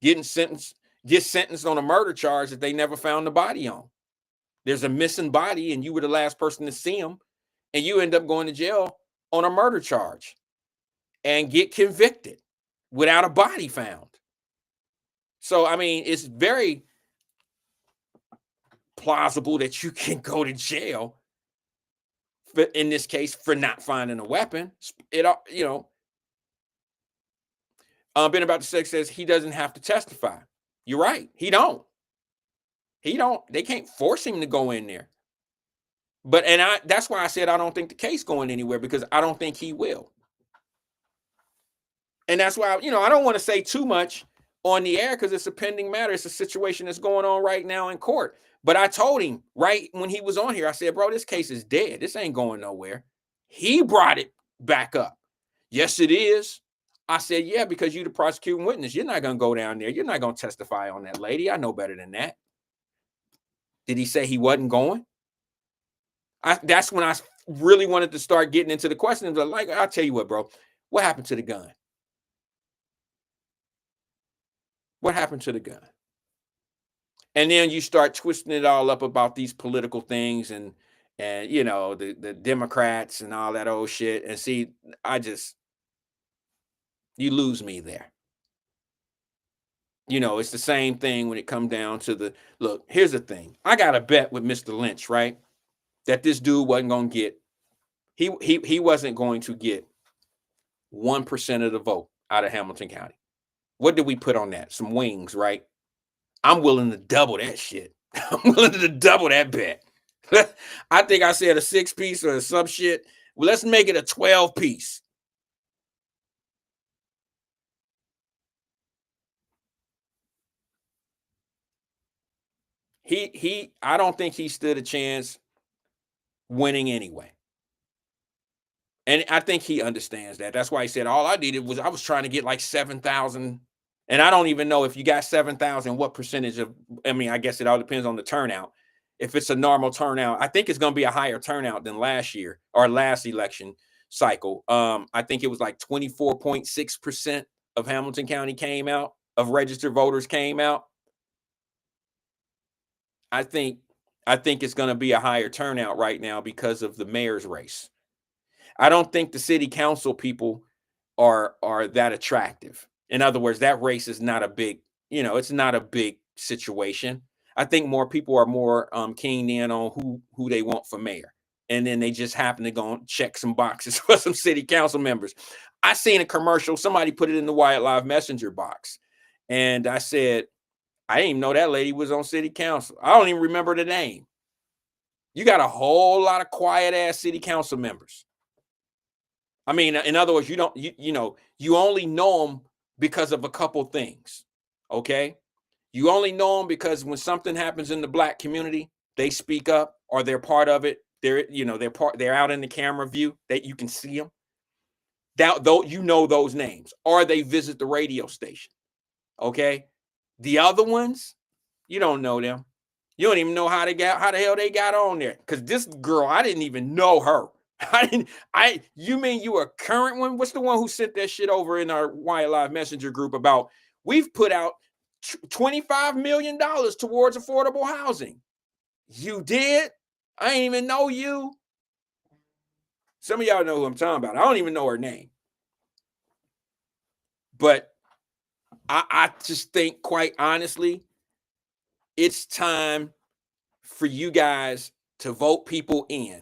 S3: get sentenced on a murder charge that they never found the body on. There's a missing body and you were the last person to see him, and you end up going to jail on a murder charge and get convicted without a body found. So, I mean, it's very plausible that you can go to jail in this case for not finding a weapon. Ben About the Sex says he doesn't have to testify. You're right. He don't. They can't force him to go in there. But that's why I said I don't think the case going anywhere, because I don't think he will. And that's why, I don't want to say too much on the air because it's a pending matter. It's a situation that's going on right now in court. But I told him right when he was on here, I said, bro, this case is dead. This ain't going nowhere. He brought it back up. Yes, it is. I said, yeah, because you're the prosecuting witness. You're not going to go down there. You're not going to testify on that lady. I know better than that. Did he say he wasn't going? That's when I really wanted to start getting into the questions. Like, I'll tell you what, bro. What happened to the gun? What happened to the gun? And then you start twisting it all up about these political things and the Democrats and all that old shit. And see, you lose me there. It's the same thing when it comes down to look, here's the thing. I got a bet with Mr. Lynch, right? That this dude wasn't going to get, he wasn't going to get 1% of the vote out of Hamilton County. What did we put on that? Some wings, right? I'm willing to double that shit. I'm willing to double that bet. I think I said a 6-piece or some shit. Well, let's make it a 12-piece. I don't think he stood a chance winning anyway. And I think he understands that. That's why he said all I needed was, I was trying to get like 7,000. And I don't even know if you got 7,000, what percentage of, I guess it all depends on the turnout. If it's a normal turnout, I think it's going to be a higher turnout than last year or last election. cycle. I think it was like 24.6% of Hamilton County came out, of registered voters came out. I think it's going to be a higher turnout right now because of the mayor's race. I don't think the city council people are that attractive. In other words, that race is not a big, it's not a big situation. I think more people are more keened in on who they want for mayor. And then they just happen to go and check some boxes for some city council members. I seen a commercial, somebody put it in the Wyatt Live Messenger box. And I said, I didn't even know that lady was on city council. I don't even remember the name. You got a whole lot of quiet ass city council members. I mean, in other words, you only know them because of a couple things. Okay. You only know them because when something happens in the Black community, they speak up, or they're part of it. They're out in the camera view that you can see them. Though those names, or they visit the radio station. Okay. The other ones, you don't know them. You don't even know how the hell they got on there. Because this girl, I didn't even know her. You mean you a current one? What's the one who sent that shit over in our Wyatt Live Messenger group about we've put out $25 million towards affordable housing? You did? I ain't even know you. Some of y'all know who I'm talking about. I don't even know her name. But I just think, quite honestly, it's time for you guys to vote people in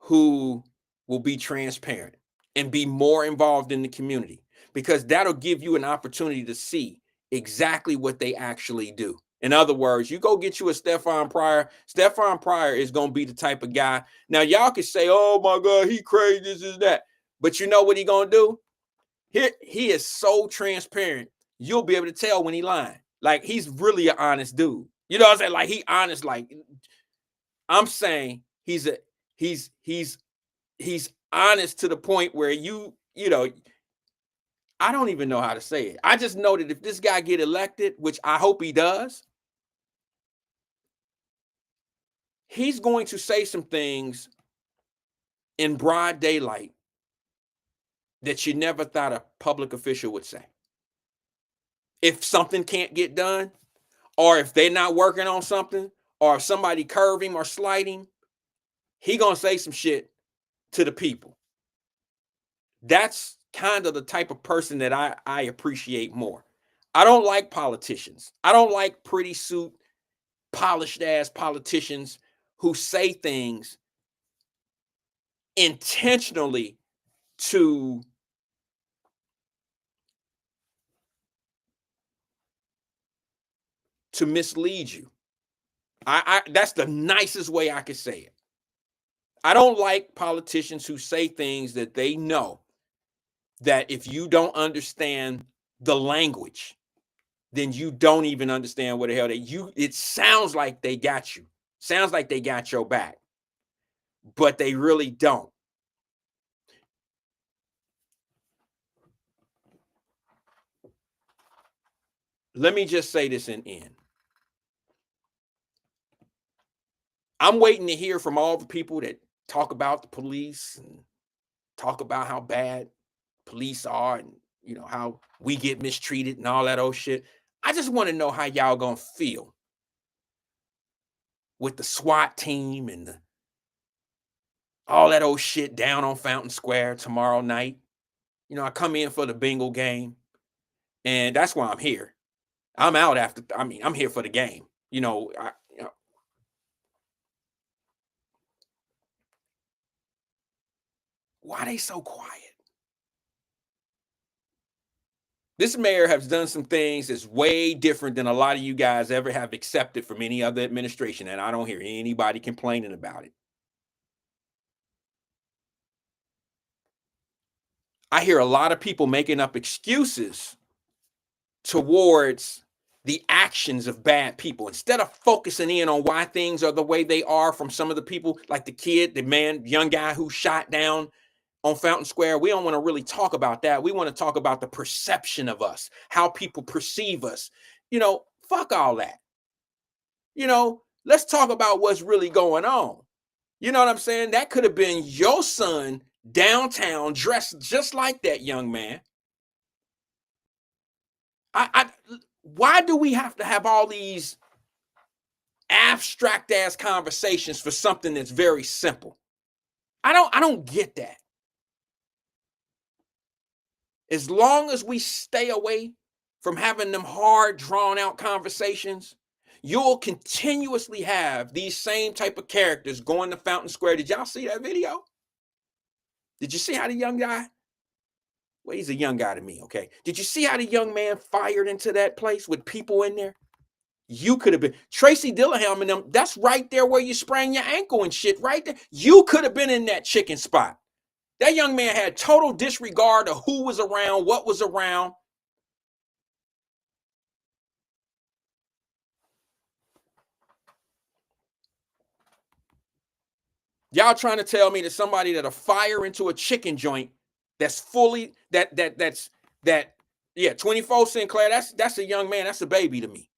S3: who will be transparent and be more involved in the community, because that'll give you an opportunity to see exactly what they actually do. In other words, you go get you a Stephon Pryor. Stephon Pryor is going to be the type of guy. Now, y'all can say, oh, my God, he crazy, this is that. But you know what he going to do? He is so transparent, you'll be able to tell when he lying. Like, he's really an honest dude. You know what I'm saying? Like, he honest. Like, I'm saying he's honest to the point where I don't even know how to say it. I just know that if this guy get elected, which I hope he does, he's going to say some things in broad daylight that you never thought a public official would say. If something can't get done, or if they're not working on something, or if somebody curve him or slight him, he gonna say some shit to the people. That's kind of the type of person that I appreciate more. I don't like politicians. I don't like pretty suit, polished ass politicians who say things intentionally to mislead you. I that's the nicest way I could say it. I don't like politicians who say things that they know that if you don't understand the language, then you don't even understand what the hell it sounds like they got you. Sounds like they got your back, but they really don't. Let me just say this in end. I'm waiting to hear from all the people that talk about the police and talk about how bad police are and how we get mistreated and all that old shit. I just want to know how y'all gonna feel with the SWAT team and all that old shit down on Fountain Square tomorrow night. I come in for the Bengal game, and that's why I'm here. I'm out after. I'm here for the game. Why they so quiet? This mayor has done some things that's way different than a lot of you guys ever have accepted from any other administration, and I don't hear anybody complaining about it. I hear a lot of people making up excuses towards the actions of bad people instead of focusing in on why things are the way they are from some of the people, like the young guy who shot down on Fountain Square. We don't want to really talk about that. We want to talk about the perception of us, how people perceive us. Fuck all that. Let's talk about what's really going on. You know what I'm saying? That could have been your son downtown dressed just like that young man. Why do we have to have all these abstract ass conversations for something that's very simple? I don't get that. As long as we stay away from having them hard, drawn out conversations, you'll continuously have these same type of characters going to Fountain Square. Did y'all see that video? Did you see how the young guy? Well, he's a young guy to me, okay? Did you see how the young man fired into that place with people in there? You could have been Tracy Dillingham and them. That's right there where you sprain your ankle and shit, right there. You could have been in that chicken spot. That young man had total disregard of who was around, what was around. Y'all trying to tell me that somebody that'll fire into a chicken joint that's fully that's 24 Sinclair, that's a young man, that's a baby to me.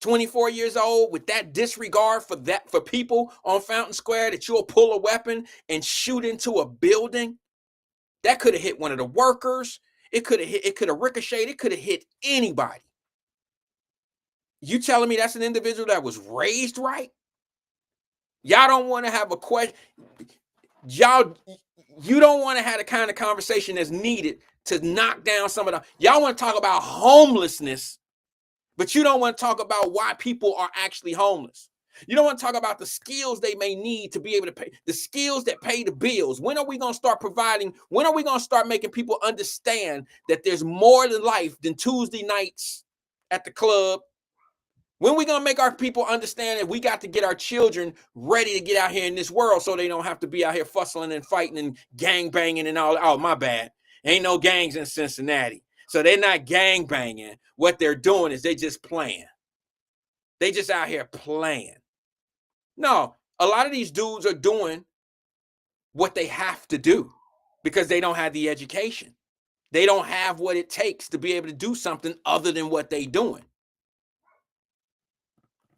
S3: 24 years old with that disregard for people on Fountain Square, that you'll pull a weapon and shoot into a building. That could have hit one of the workers. It could have ricocheted, it could have hit anybody. You telling me that's an individual that was raised right? Y'all don't want to have a question. You don't want to have the kind of conversation that's needed to knock down some of the. Y'all want to talk about homelessness, but you don't want to talk about why people are actually homeless. You don't want to talk about the skills they may need to be able to pay, the skills that pay the bills. When are we going to start providing? When are we going to start making people understand that there's more to life than Tuesday nights at the club? When are we going to make our people understand that we got to get our children ready to get out here in this world so they don't have to be out here fussing and fighting and gang banging and all? Oh, my bad. Ain't no gangs in Cincinnati. So they're not gang banging. What they're doing is they just playing. They just out here playing. No, a lot of these dudes are doing what they have to do because they don't have the education. They don't have what it takes to be able to do something other than what they're doing.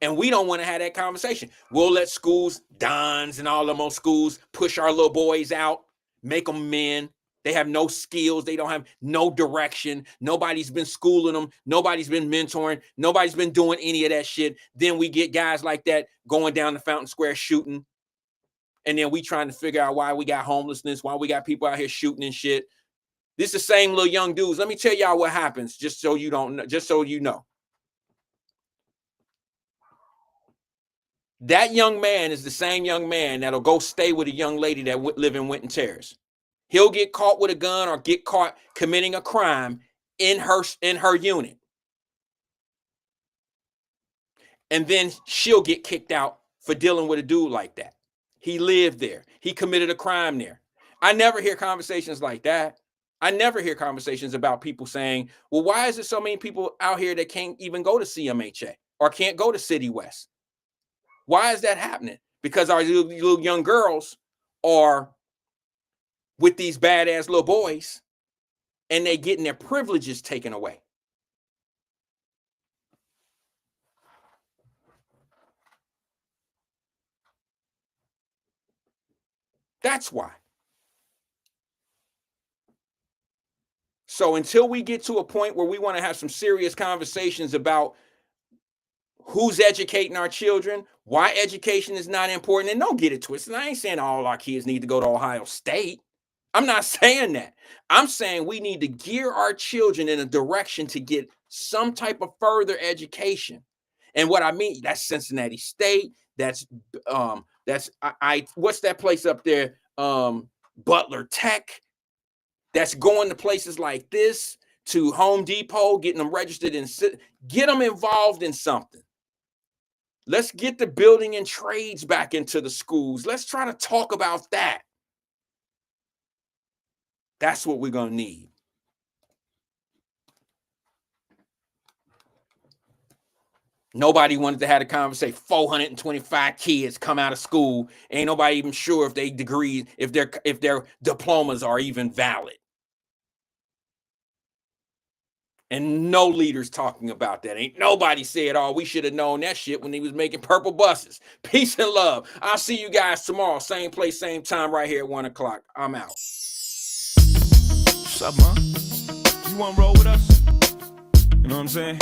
S3: And we don't want to have that conversation. We'll let schools, dons and all them old schools, push our little boys out, make them men. They have no skills. They don't have no direction. Nobody's been schooling them. Nobody's been mentoring. Nobody's been doing any of that shit. Then we get guys like that going down the Fountain Square shooting. And then we trying to figure out why we got homelessness, why we got people out here shooting and shit. This is the same little young dudes. Let me tell y'all what happens, just so you don't know, just so you know. That young man is the same young man that'll go stay with a young lady that live in Winton Terrace. He'll get caught with a gun or get caught committing a crime in her unit. And then she'll get kicked out for dealing with a dude like that. He lived there. He committed a crime there. I never hear conversations like that. I never hear conversations about people saying, well, why is there so many people out here that can't even go to CMHA or can't go to City West? Why is that happening? Because our little young girls are with these badass little boys and they getting their privileges taken away. That's why. So until we get to a point where we want to have some serious conversations about who's educating our children, why education is not important, and don't get it twisted. I ain't saying all our kids need to go to Ohio State. I'm not saying that. I'm saying we need to gear our children in a direction to get some type of further education. And what I mean, that's Cincinnati State. That's what's that place up there? Butler Tech. That's going to places like this, to Home Depot, getting them registered and get them involved in something. Let's get the building and trades back into the schools. Let's try to talk about that. That's what we're going to need. Nobody wanted to have a conversation. 425 kids come out of school. Ain't nobody even sure if they degrees, if their diplomas are even valid. And no leaders talking about that. Ain't nobody said, oh, we should have known that shit when he was making purple buses. Peace and love. I'll see you guys tomorrow. Same place, same time, right here at 1 o'clock. I'm out.
S6: What's up, man? You wanna roll with us? You know what I'm saying?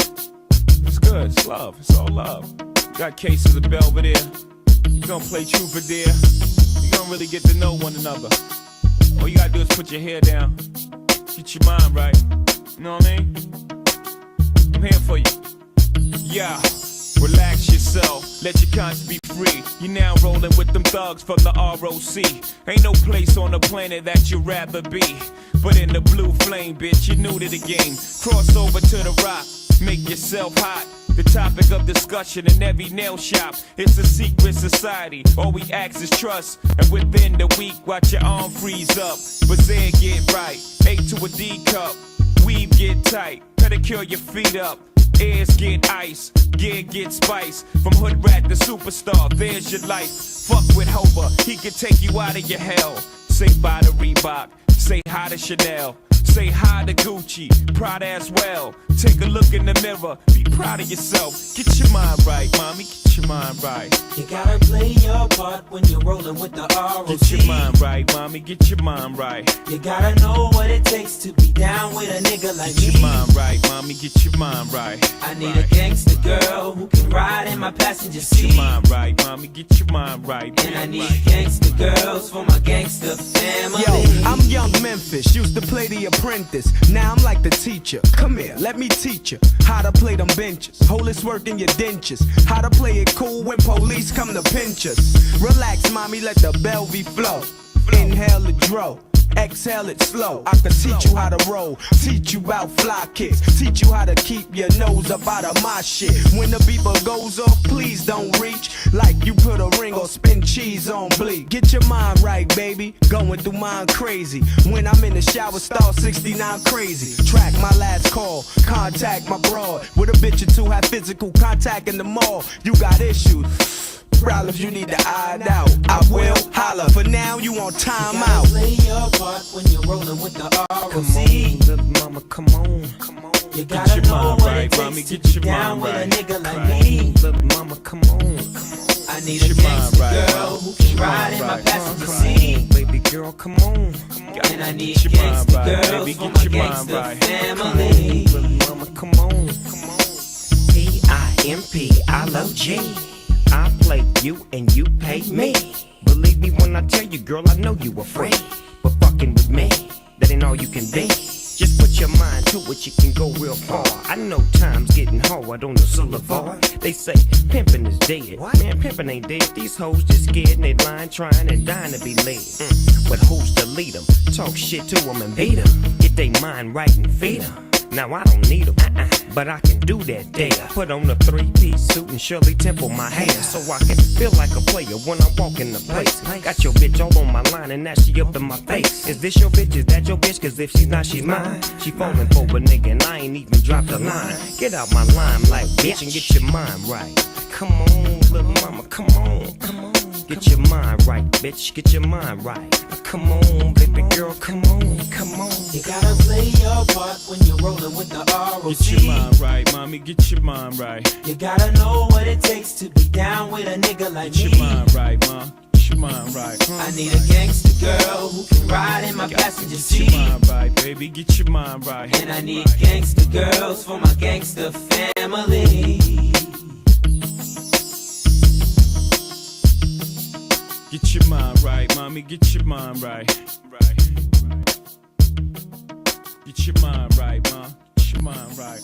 S6: It's good, it's love, it's all love. Got cases of Belvedere. We gonna play truth or dare. We gonna really get to know one another. All you gotta do is put your hair down, get your mind right. You know what I mean? I'm here for you. Yeah. Relax yourself, let your conscience be free. You now rolling with them thugs from the ROC. Ain't no place on the planet that you'd rather be but in the blue flame, bitch. You're new to the game. Cross over to the rock, make yourself hot. The topic of discussion in every nail shop. It's a secret society, all we ask is trust. And within the week, watch your arm freeze up. Bazaar get right, A to a D cup. Weave get tight, pedicure your feet up. Ears get ice, gear get spice. From hood rat to superstar, there's your life. Fuck with Hober, he can take you out of your hell. Say bye to Reebok, say hi to Chanel. Say hi to Gucci, Prada as well. Take a look in the mirror, be proud of yourself. Get your mind right, mommy, get your mind right.
S7: You gotta play your part when you're rolling with the ROC.
S6: Get your mind right, mommy, get your mind right.
S7: You gotta know what it takes to be down with a nigga like me.
S6: Get your mind right, mommy, get your mind right.
S7: I need a gangster girl who can ride in my passenger seat.
S6: Get your mind right, mommy, get your mind right.
S7: And I need gangster girls for my gangster family.
S8: Yo, I'm young Memphis, used to play the apprentice. Now I'm like the teacher. Come here, let me teach you how to play them benches. Hold this work in your dentures. How to play it cool when police come to pinch us. Relax, mommy, let the Belvy flow. Inhale the dro, exhale it slow. I can teach you how to roll, teach you about fly kicks, teach you how to keep your nose up out of my shit. When the beeper goes off, please don't reach like you put a ring or spin cheese on bleak. Get your mind right, baby, going through mine crazy. When I'm in the shower, star 69 crazy. Track my last call, contact my broad. With a bitch or two, have physical contact in the mall. You got issues, problems you need to iron out. I will holler. For now, you on time out.
S7: Play your part when you're rolling with the ROC.
S6: Come on, little mama, come on.
S7: You gotta know what it takes to be down with a nigga like me.
S6: Little mama, come on.
S7: I need a gangster girl who can ride in my passenger seat.
S6: Baby girl, come on.
S7: And I need gangster girls for my gangster family.
S6: Little mama, come on.
S9: P-I-M-P, I love G. I play you and you pay me. Believe me when I tell you, girl, I know you afraid. But fucking with me, that ain't all you can be. Just put your mind to it, you can go real far. I know time's getting hard on the boulevard. They say pimping is dead. Man, pimping ain't dead. These hoes just scared and they lying, trying and dying to be led. But who's to lead them? Talk shit to them and beat them. Get they mind right and feed them. Now I don't need them, but I can do that there. Put on a three-piece suit and Shirley Temple my hair, so I can feel like a player when I walk in the place. Got your bitch all on my line and now she up in my face. Is this your bitch? Is that your bitch? Cause if she's not, she's mine. She falling for a nigga and I ain't even dropped a line. Get out my limelight, bitch, and get your mind right. Come on, little mama, come on. Get your mind right, bitch, get your mind right. Come on, baby girl, come on, come on.
S7: You gotta play your part when you're rolling with the ROC.
S6: Get your mind right, mommy, get your mind right.
S7: You gotta know what it takes to be down with a nigga like
S6: me. Get your mind right, mom, get your mind right.
S7: I need a gangster girl who can ride in my passenger seat.
S6: Get your mind right, baby, get your mind right.
S7: And I need gangster girls for my gangster family.
S6: Get your mind right, mommy, get your mind right. Get your mind right, mom. Get your mind right,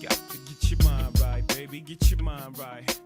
S6: Got to get your mind right, baby, get your mind right.